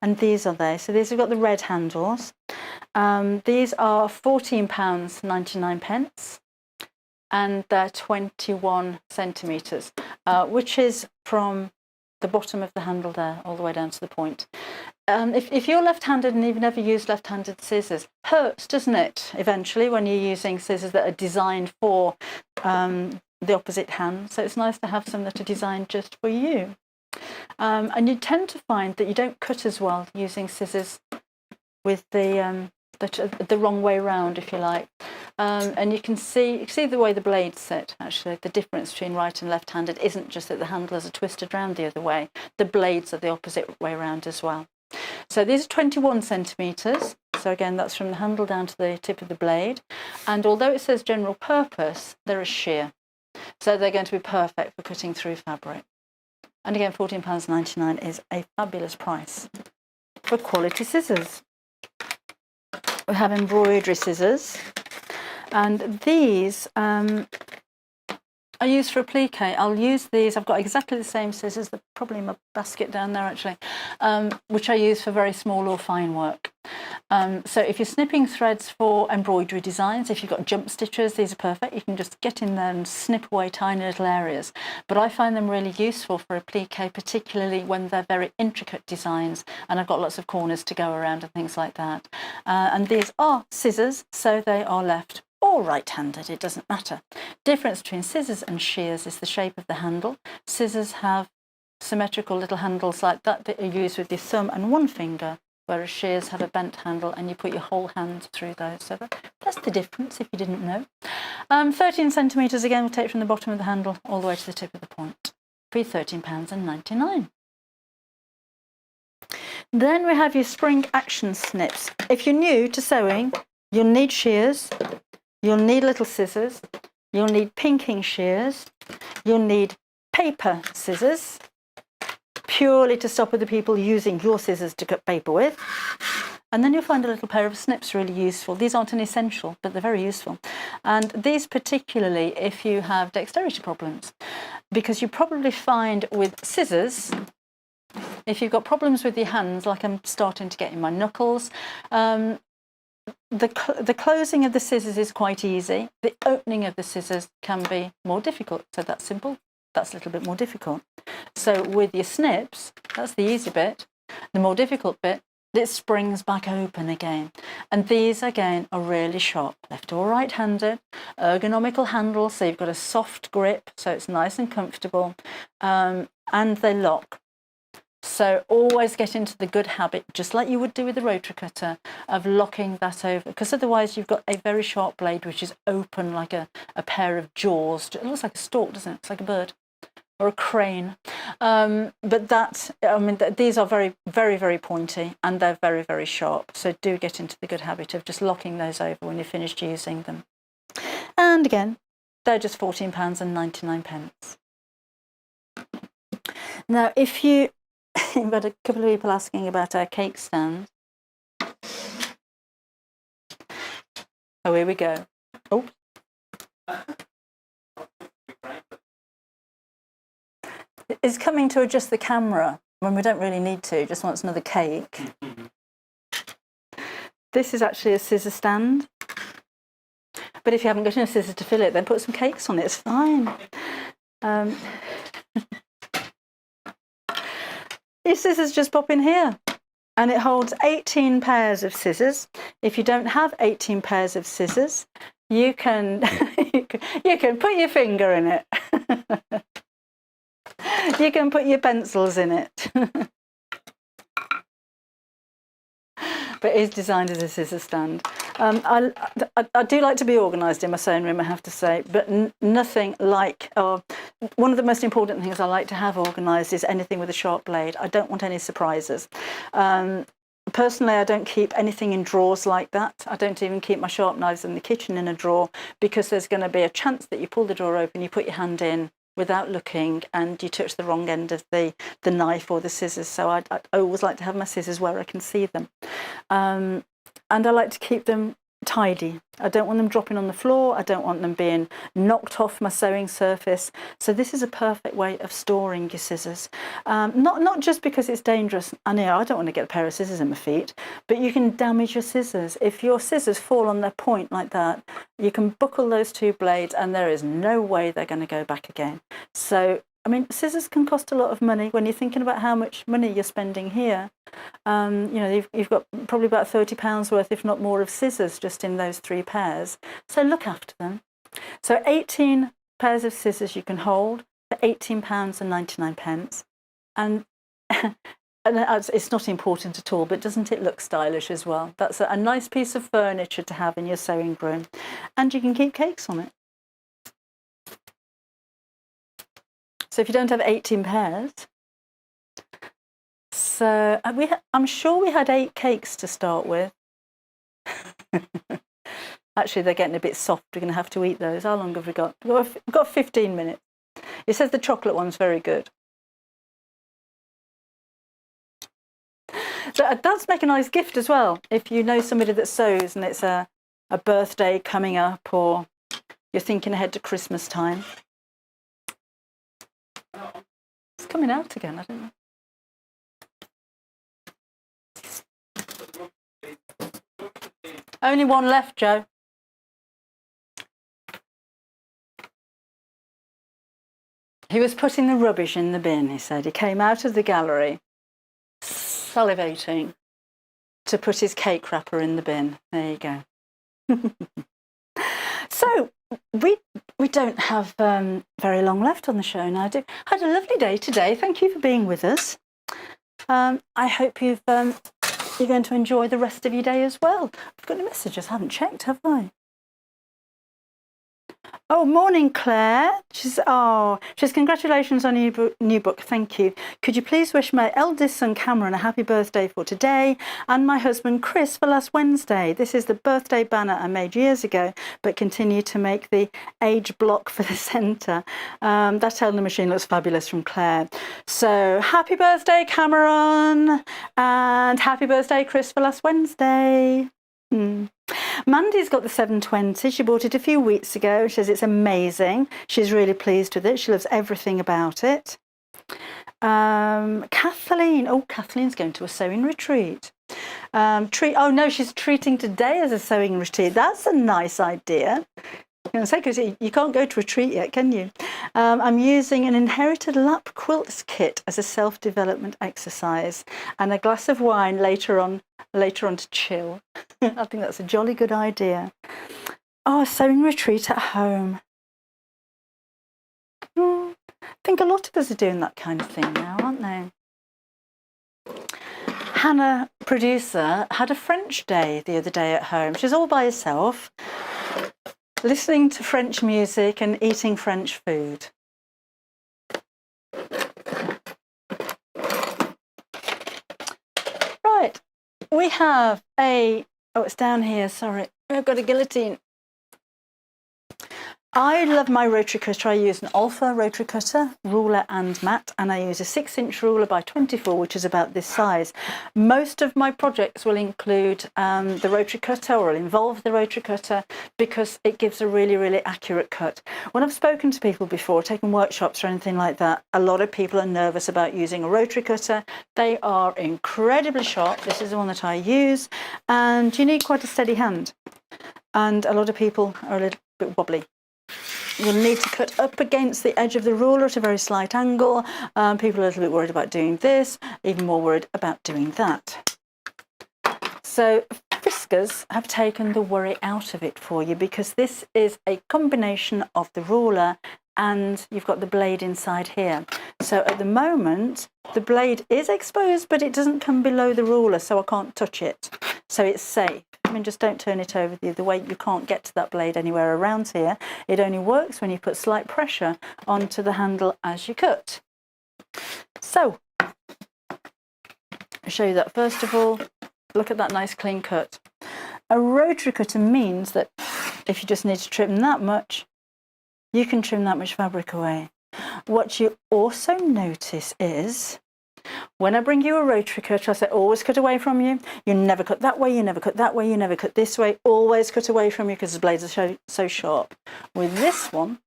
and these are they. So these have got the red handles. These are £14.99. And they're 21 centimetres, which is from the bottom of the handle there all the way down to the point. If you're left-handed and you've never used left-handed scissors, hurts, doesn't it, eventually, when you're using scissors that are designed for the opposite hand. So it's nice to have some that are designed just for you. And you tend to find that you don't cut as well using scissors with the wrong way round, if you like. And you can see the way the blades sit, actually. The difference between right and left-handed isn't just that the handles are twisted round the other way. The blades are the opposite way round as well. So these are 21 centimetres. So again, that's from the handle down to the tip of the blade. And although it says general purpose, they're a shear. So they're going to be perfect for cutting through fabric. And again, £14.99 is a fabulous price for quality scissors. We have embroidery scissors. And these are used for applique. I'll use these. I've got exactly the same scissors. They're probably in my basket down there, actually, which I use for very small or fine work. So if you're snipping threads for embroidery designs, if you've got jump stitches, these are perfect. You can just get in there and snip away tiny little areas. But I find them really useful for applique, particularly when they're very intricate designs, and I've got lots of corners to go around and things like that. And these are scissors, so they are left or right-handed, it doesn't matter. Difference between scissors and shears is the shape of the handle. Scissors have symmetrical little handles like that are used with your thumb and one finger, whereas shears have a bent handle and you put your whole hand through those. So that's the difference, if you didn't know. 13 centimetres, again, we'll take from the bottom of the handle all the way to the tip of the point. For £13.99. Then we have your spring action snips. If you're new to sewing, you'll need shears. You'll need little scissors, you'll need pinking shears, you'll need paper scissors, purely to stop other people using your scissors to cut paper with. And then you'll find a little pair of snips really useful. These aren't an essential, but they're very useful. And these particularly if you have dexterity problems, because you probably find with scissors, if you've got problems with your hands, like I'm starting to get in my knuckles, the closing of the scissors is quite easy. The opening of the scissors can be more difficult. So that's simple. That's a little bit more difficult. So with your snips, that's the easy bit. The more difficult bit, it springs back open again. And these, again, are really sharp. Left or right-handed, ergonomical handles, so you've got a soft grip, so it's nice and comfortable. And they lock. So always get into the good habit, just like you would do with the rotary cutter, of locking that over, because otherwise you've got a very sharp blade which is open like a pair of jaws. It looks like a stork, doesn't it? It's like a bird or a crane. But these are very, very, very pointy and they're very, very sharp. So do get into the good habit of just locking those over when you're finished using them. And again, they're just £14.99. Now, if you We've got a couple of people asking about our cake stand. Oh, here we go. Oh. It's coming to adjust the camera when we don't really need to, just wants another cake. This is actually a scissor stand. But if you haven't got enough scissors to fill it, then put some cakes on it. It's fine. Your scissors just pop in here. And it holds 18 pairs of scissors. If you don't have 18 pairs of scissors, you can you can put your finger in it. You can put your pencils in it. But it's designed as a scissor stand. I do like to be organised in my sewing room, I have to say, but nothing like, one of the most important things I like to have organised is anything with a sharp blade. I don't want any surprises. Personally, I don't keep anything in drawers like that. I don't even keep my sharp knives in the kitchen in a drawer, because there's going to be a chance that you pull the drawer open, you put your hand in without looking, and you touch the wrong end of the knife or the scissors. So I always like to have my scissors where I can see them. And I like to keep them tidy. I don't want them dropping on the floor. I don't want them being knocked off my sewing surface. So this is a perfect way of storing your scissors. Not just because it's dangerous. I know I don't want to get a pair of scissors in my feet, but you can damage your scissors. If your scissors fall on their point like that, you can buckle those two blades and there is no way they're going to go back again. So, I mean, scissors can cost a lot of money. When you're thinking about how much money you're spending here, you know, you've got probably about £30 worth, if not more, of scissors just in those 3 pairs. So look after them. So 18 pairs of scissors you can hold for £18.99. And it's not important at all, but doesn't it look stylish as well? That's a nice piece of furniture to have in your sewing room. And you can keep cakes on it. So if you don't have 18 pairs, so I'm sure we had 8 cakes to start with. Actually, they're getting a bit soft. We're going to have to eat those. How long have we got? We've got 15 minutes. It says the chocolate one's very good. So that's make a nice gift as well. If you know somebody that sews and it's a birthday coming up, or you're thinking ahead to Christmas time. It's coming out again, I don't know. Only one left, Joe. He was putting the rubbish in the bin, he said. He came out of the gallery salivating to put his cake wrapper in the bin. There you go. So we don't have very long left on the show now. Had a lovely day today. Thank you for being with us. I hope you're going to enjoy the rest of your day as well. I've got any messages. I haven't checked, have I? Oh, morning, Claire. She's congratulations on your new book. Thank you. Could you please wish my eldest son Cameron a happy birthday for today, and my husband Chris for last Wednesday. This is the birthday banner I made years ago, but continue to make the age block for the centre. That Elna machine looks fabulous, from Claire. So happy birthday, Cameron, and happy birthday, Chris, for last Wednesday. Mandy's got the 720. She bought it a few weeks ago. She says it's amazing. She's really pleased with it. She loves everything about it. Kathleen. Oh, Kathleen's going to a sewing retreat. Oh no, she's treating today as a sewing retreat. That's a nice idea. I'm going to say, because you can't go to a retreat yet, can you? I'm using an inherited lap quilts kit as a self-development exercise, and a glass of wine later on to chill. I think that's a jolly good idea. Oh, a sewing retreat at home. I think a lot of us are doing that kind of thing now, aren't they? Hannah, producer, had a French day the other day at home. She's all by herself, listening to French music and eating French food. Right, we have it's down here, sorry. I've got a guillotine. I love my rotary cutter. I use an Alpha rotary cutter, ruler and mat, and I use a 6-inch ruler by 24, which is about this size. Most of my projects will include the rotary cutter, or will involve the rotary cutter, because it gives a really, really accurate cut. When I've spoken to people before, taken workshops or anything like that, a lot of people are nervous about using a rotary cutter. They are incredibly sharp. This is the one that I use, and you need quite a steady hand. and a lot of people are a little bit wobbly. You'll need to cut up against the edge of the ruler at a very slight angle. People are a little bit worried about doing this, even more worried about doing that. So Fiskars have taken the worry out of it for you, because this is a combination of the ruler and you've got the blade inside here. So at the moment, the blade is exposed, but it doesn't come below the ruler, so I can't touch it. So it's safe. I mean, just don't turn it over the other way. You can't get to that blade anywhere around here. It only works when you put slight pressure onto the handle as you cut. So I'll show you that first of all. Look at that nice clean cut. A rotary cutter means that if you just need to trim that much, you can trim that much fabric away. What you also notice is, when I bring you a rotary cutter, I say always cut away from you. You never cut that way, you never cut that way, you never cut this way. Always cut away from you because the blades are so sharp. With this one,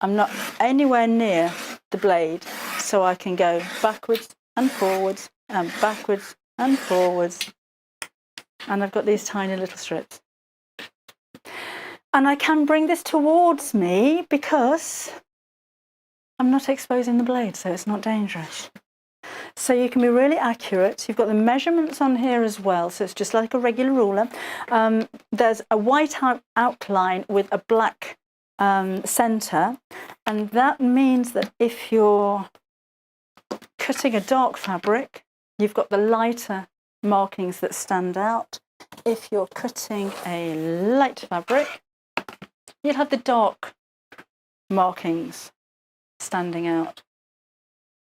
I'm not anywhere near the blade, so I can go backwards and forwards and backwards and forwards. And I've got these tiny little strips. And I can bring this towards me because I'm not exposing the blade, so it's not dangerous. So you can be really accurate. You've got the measurements on here as well, so it's just like a regular ruler. There's a white outline with a black centre, and that means that if you're cutting a dark fabric, you've got the lighter markings that stand out. If you're cutting a light fabric, you'll have the dark markings standing out.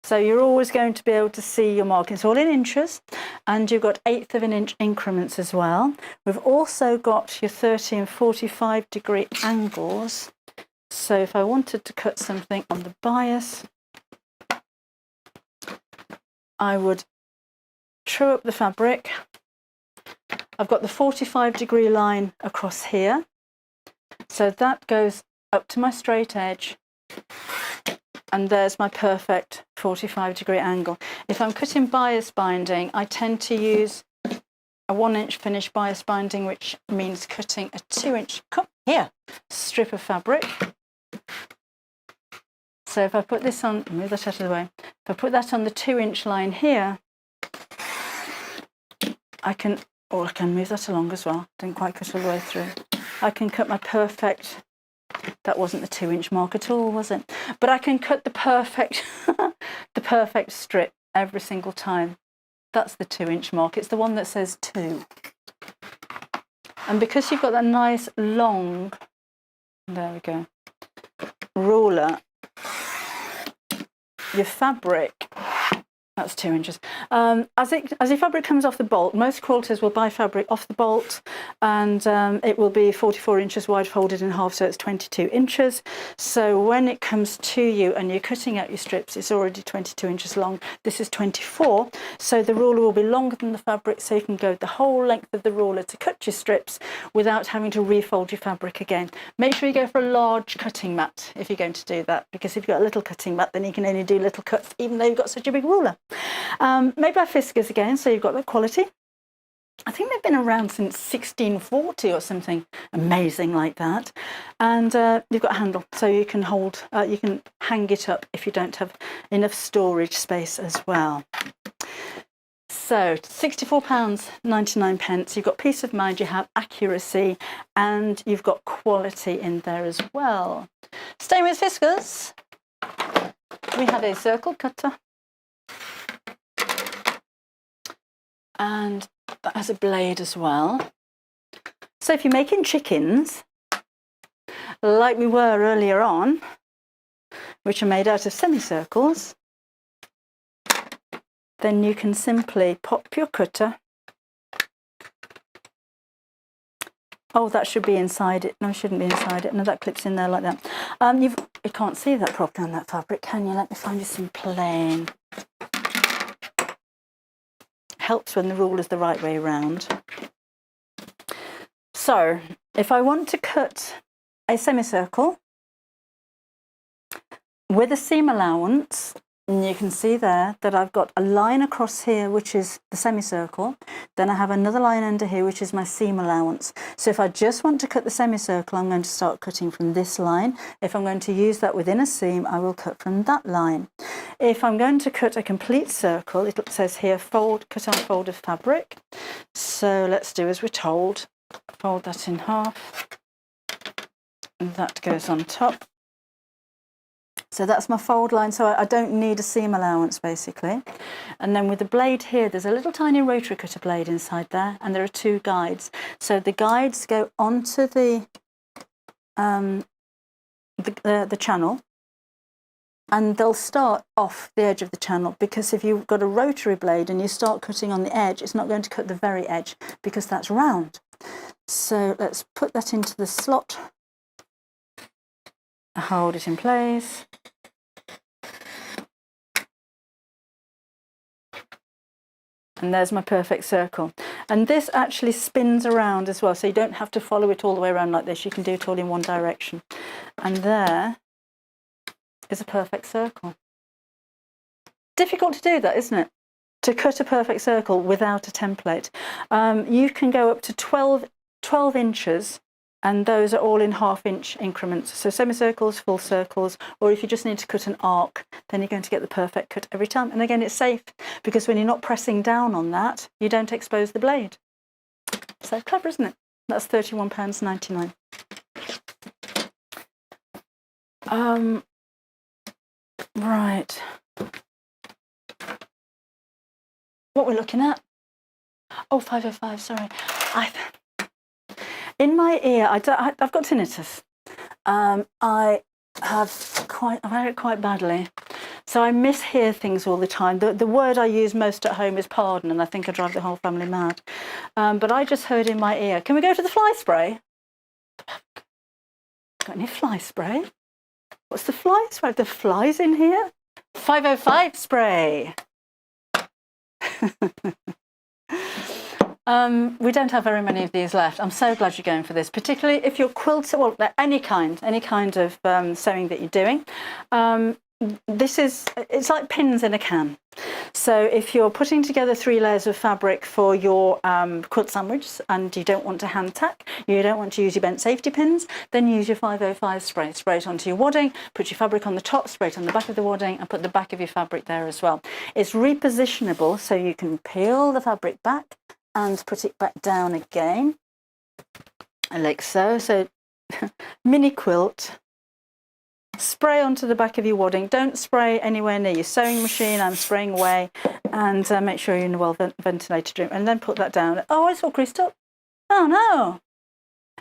So you're always going to be able to see your markings all in inches, and you've got 1/8 of an inch increments as well. We've also got your 30 and 45 degree angles. So if I wanted to cut something on the bias, I would true up the fabric. I've got the 45 degree line across here. So that goes up to my straight edge, and there's my perfect 45 degree angle. If I'm cutting bias binding, I tend to use a 1-inch finish bias binding, which means cutting a 2-inch strip of fabric. So if I put this on, move that out of the way. If I put that on the 2-inch line here, I can move that along as well. Didn't quite cut all the way through. I can cut my perfect, that wasn't the 2-inch mark at all, was it? But I can cut the perfect, the perfect strip every single time. That's the 2-inch mark. It's the one that says 2. And because you've got that nice long, there we go, ruler, your fabric, that's 2 inches. As your fabric comes off the bolt, most quilters will buy fabric off the bolt, and it will be 44 inches wide, folded in half, so it's 22 inches. So when it comes to you and you're cutting out your strips, it's already 22 inches long. This is 24, so the ruler will be longer than the fabric, so you can go the whole length of the ruler to cut your strips without having to refold your fabric again. Make sure you go for a large cutting mat if you're going to do that, because if you've got a little cutting mat, then you can only do little cuts, even though you've got such a big ruler. Made by Fiskars again, so you've got that quality. I think they've been around since 1640 or something amazing like that. And you've got a handle, so you can you can hang it up if you don't have enough storage space as well. So £64.99. You've got peace of mind, you have accuracy, and you've got quality in there as well. Staying with Fiskars, we have a circle cutter. And that has a blade as well. So if you're making chickens, like we were earlier on, which are made out of semicircles, then you can simply pop your cutter. Oh, that should be inside it. No, it shouldn't be inside it. No, that clips in there like that. You can't see that properly on that fabric, can you? Let me find you some plain. Helps when the ruler's the right way around. So if I want to cut a semicircle with a seam allowance, And you can see there that I've got a line across here, which is the semicircle. Then I have another line under here, which is my seam allowance. So if I just want to cut the semicircle, I'm going to start cutting from this line. If I'm going to use that within a seam, I will cut from that line. If I'm going to cut a complete circle, it says here, cut on fold of fabric. So let's do as we're told. Fold that in half. And that goes on top. So that's my fold line, so I don't need a seam allowance basically. And then with the blade here, there's a little tiny rotary cutter blade inside there, and there are two guides. So the guides go onto the channel, and they'll start off the edge of the channel, because if you've got a rotary blade and you start cutting on the edge, it's not going to cut the very edge because that's round. So let's put that into the slot. Hold it in place. And there's my perfect circle. And this actually spins around as well, so you don't have to follow it all the way around like this. You can do it all in one direction. And there is a perfect circle. Difficult to do that, isn't it? To cut a perfect circle without a template. You can go up to 12 inches, and those are all in half-inch increments. So semicircles, full circles, or if you just need to cut an arc, then you're going to get the perfect cut every time. And again, it's safe, because when you're not pressing down on that, you don't expose the blade. So clever, isn't it? That's £31.99. Right. What we're looking at? Oh, 505, sorry. In my ear, I've got tinnitus. I've had it quite badly. So I mishear things all the time. The word I use most at home is pardon, and I think I drive the whole family mad. But I just heard in my ear, can we go to the fly spray? Got any fly spray? What's the fly spray? The flies in here? 505 spray. We don't have very many of these left. I'm so glad you're going for this, particularly if you're quilting, well, any kind of sewing that you're doing. It's like pins in a can. So if you're putting together 3 layers of fabric for your quilt sandwich, and you don't want to hand tack, you don't want to use your bent safety pins, then use your 505 spray. Spray it onto your wadding, put your fabric on the top, spray it on the back of the wadding, and put the back of your fabric there as well. It's repositionable, so you can peel the fabric back and put it back down again, like so. So mini quilt. Spray onto the back of your wadding. Don't spray anywhere near your sewing machine. I'm spraying away, and make sure you're in a well-ventilated room. And then put that down. Oh, it's all creased up. Oh no!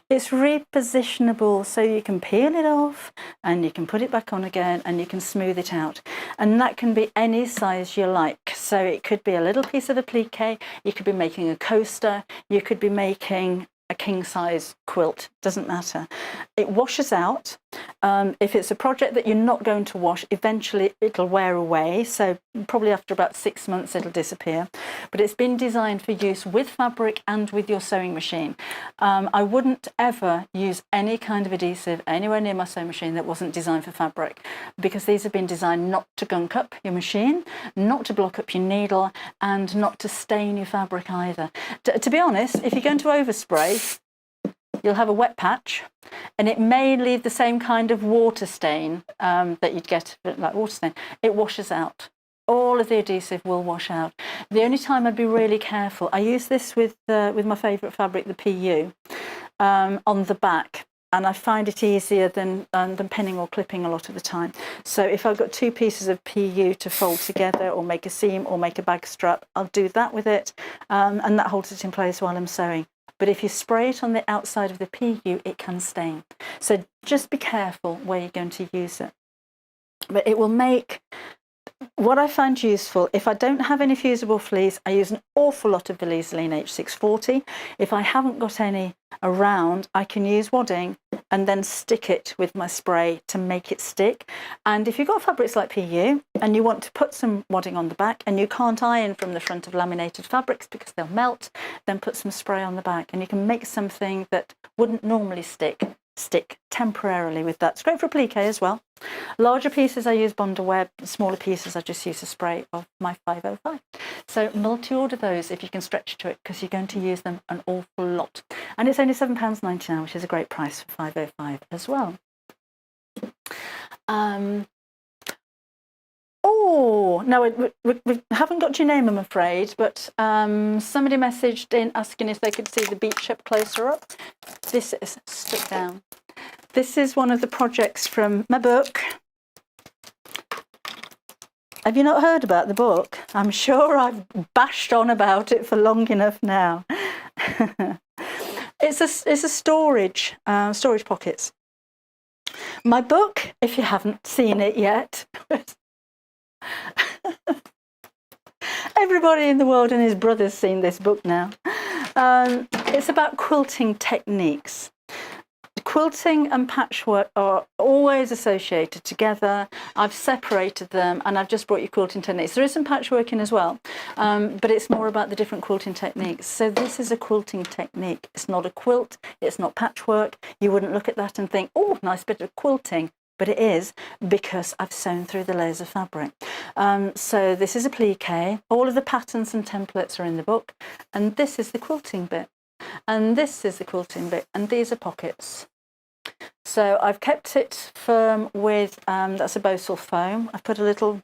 It's repositionable, so you can peel it off, and you can put it back on again, and you can smooth it out. And that can be any size you like. So it could be a little piece of applique. You could be making a coaster. You could be making a king-size quilt, doesn't matter. It washes out. If it's a project that you're not going to wash, eventually it'll wear away, so probably after about 6 months it'll disappear. But it's been designed for use with fabric and with your sewing machine. I wouldn't ever use any kind of adhesive anywhere near my sewing machine that wasn't designed for fabric, because these have been designed not to gunk up your machine, not to block up your needle, and not to stain your fabric either. To be honest, if you're going to overspray, you'll have a wet patch, and it may leave the same kind of water stain that you'd get, like water stain. It washes out. All of the adhesive will wash out. The only time I'd be really careful, I use this with my favourite fabric, the PU, on the back, and I find it easier than pinning or clipping a lot of the time. So if I've got 2 pieces of PU to fold together or make a seam or make a bag strap, I'll do that with it, and that holds it in place while I'm sewing. But if you spray it on the outside of the PU, it can stain. So just be careful where you're going to use it. But it will make, what I find useful, if I don't have any fusible fleece, I use an awful lot of Valiseline H640. If I haven't got any around, I can use wadding and then stick it with my spray to make it stick. And if you've got fabrics like PU and you want to put some wadding on the back and you can't iron from the front of laminated fabrics because they'll melt, then put some spray on the back, and you can make something that wouldn't normally stick stick temporarily with that. It's great for applique as well. Larger pieces I use Bonder Web, smaller pieces I just use a spray of my 505. So multi-order those if you can stretch to it, because you're going to use them an awful lot. And it's only £7.99, which is a great price for 505 as well. Oh, no, we haven't got your name, I'm afraid, but somebody messaged in asking if they could see the beach up closer up. This is stuck down. This is one of the projects from my book. Have you not heard about the book? I'm sure I've bashed on about it for long enough now. It's a storage pockets. My book, if you haven't seen it yet, everybody in the world and his brother's seen this book now. It's about quilting techniques. Quilting and patchwork are always associated together. I've separated them and I've just brought you quilting techniques. There is some patchworking as well, but it's more about the different quilting techniques. So this is a quilting technique. It's not a quilt, it's not patchwork. You wouldn't look at that and think, oh, nice bit of quilting. But it is, because I've sewn through the layers of fabric. So this is applique. All of the patterns and templates are in the book. And this is the quilting bit. And this is the quilting bit. And these are pockets. So I've kept it firm with, that's a Bosal foam. I've put a little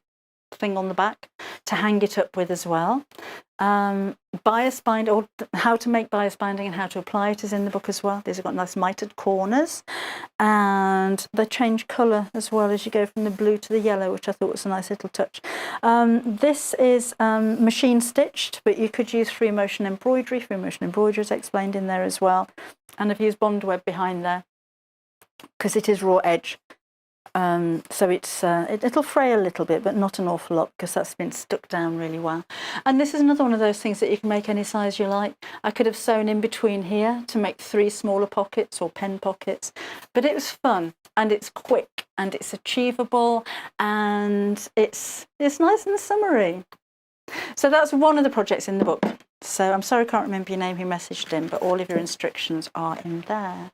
thing on the back to hang it up with as well. Bias bind, or how to make bias binding and how to apply it is in the book as well. These have got nice mitered corners, and they change colour as well as you go from the blue to the yellow, which I thought was a nice little touch. This is machine stitched, but you could use free motion embroidery. Free motion embroidery is explained in there as well. And I've used Bond Web behind there because it is raw edge. So it's it'll fray a little bit, but not an awful lot, because that's been stuck down really well. And this is another one of those things that you can make any size you like. I could have sewn in between here to make 3 smaller pockets or pen pockets, but it was fun and it's quick and it's achievable and it's nice and summery. So that's one of the projects in the book. So I'm sorry I can't remember your name who messaged in, but all of your instructions are in there.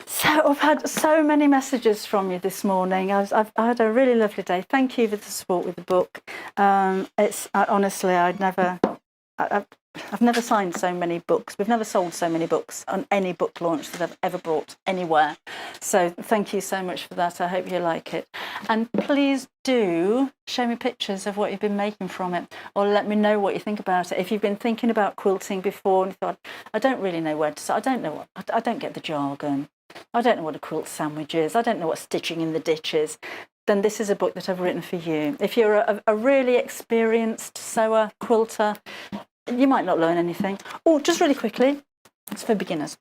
So I've had so many messages from you this morning. I've had a really lovely day. Thank you for the support with the book. Honestly, I've never signed so many books. We've never sold so many books on any book launch that I've ever brought anywhere. So thank you so much for that. I hope you like it. And please do show me pictures of what you've been making from it, or let me know what you think about it. If you've been thinking about quilting before and you thought, I don't really know where to start, I don't get the jargon. I don't know what a quilt sandwich is. I don't know what stitching in the ditch is. Then this is a book that I've written for you. If you're a really experienced sewer, quilter, you might not learn anything. Oh, just really quickly, it's for beginners.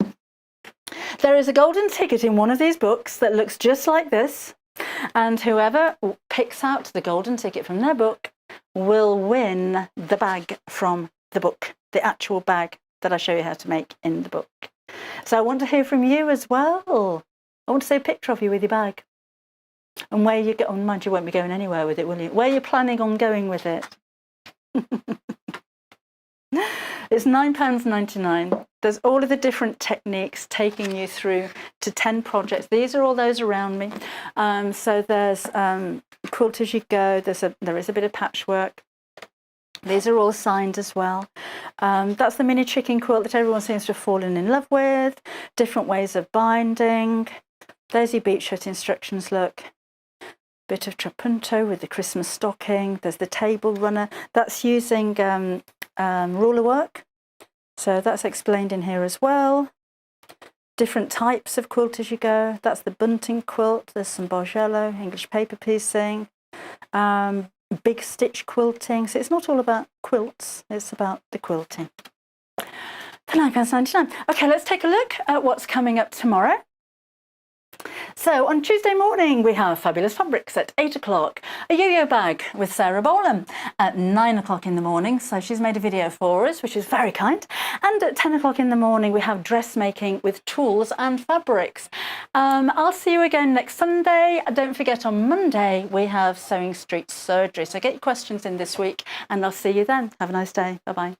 There is a golden ticket in one of these books that looks just like this, and whoever picks out the golden ticket from their book will win the bag from the book, the actual bag that I show you how to make in the book. So I want to hear from you as well. I want to see a picture of you with your bag. And where you go, oh, mind you won't be going anywhere with it, will you? Where you're planning on going with it. It's £9.99. There's all of the different techniques taking you through to 10 projects. These are all those around me. So there's quilt as you go. There is a bit of patchwork. These are all signed as well. That's the mini chicken quilt that everyone seems to have fallen in love with. Different ways of binding. There's your beach hut instructions, look. Bit of trapunto with the Christmas stocking. There's the table runner. That's using ruler work. So that's explained in here as well. Different types of quilt as you go. That's the bunting quilt. There's some Bargello, English paper piecing. Big stitch quilting. So it's not all about quilts, it's about the quilting. For £9.99. Okay, let's take a look at what's coming up tomorrow. So on Tuesday morning we have Fabulous Fabrics at 8 o'clock, a yo-yo bag with Sarah Bolam at 9 o'clock in the morning, so she's made a video for us, which is very kind. And at 10 o'clock in the morning we have dressmaking with tools and fabrics. I'll see you again next Sunday. Don't forget, on Monday we have Sewing Street Surgery, so get your questions in this week and I'll see you then. Have a nice day. Bye bye.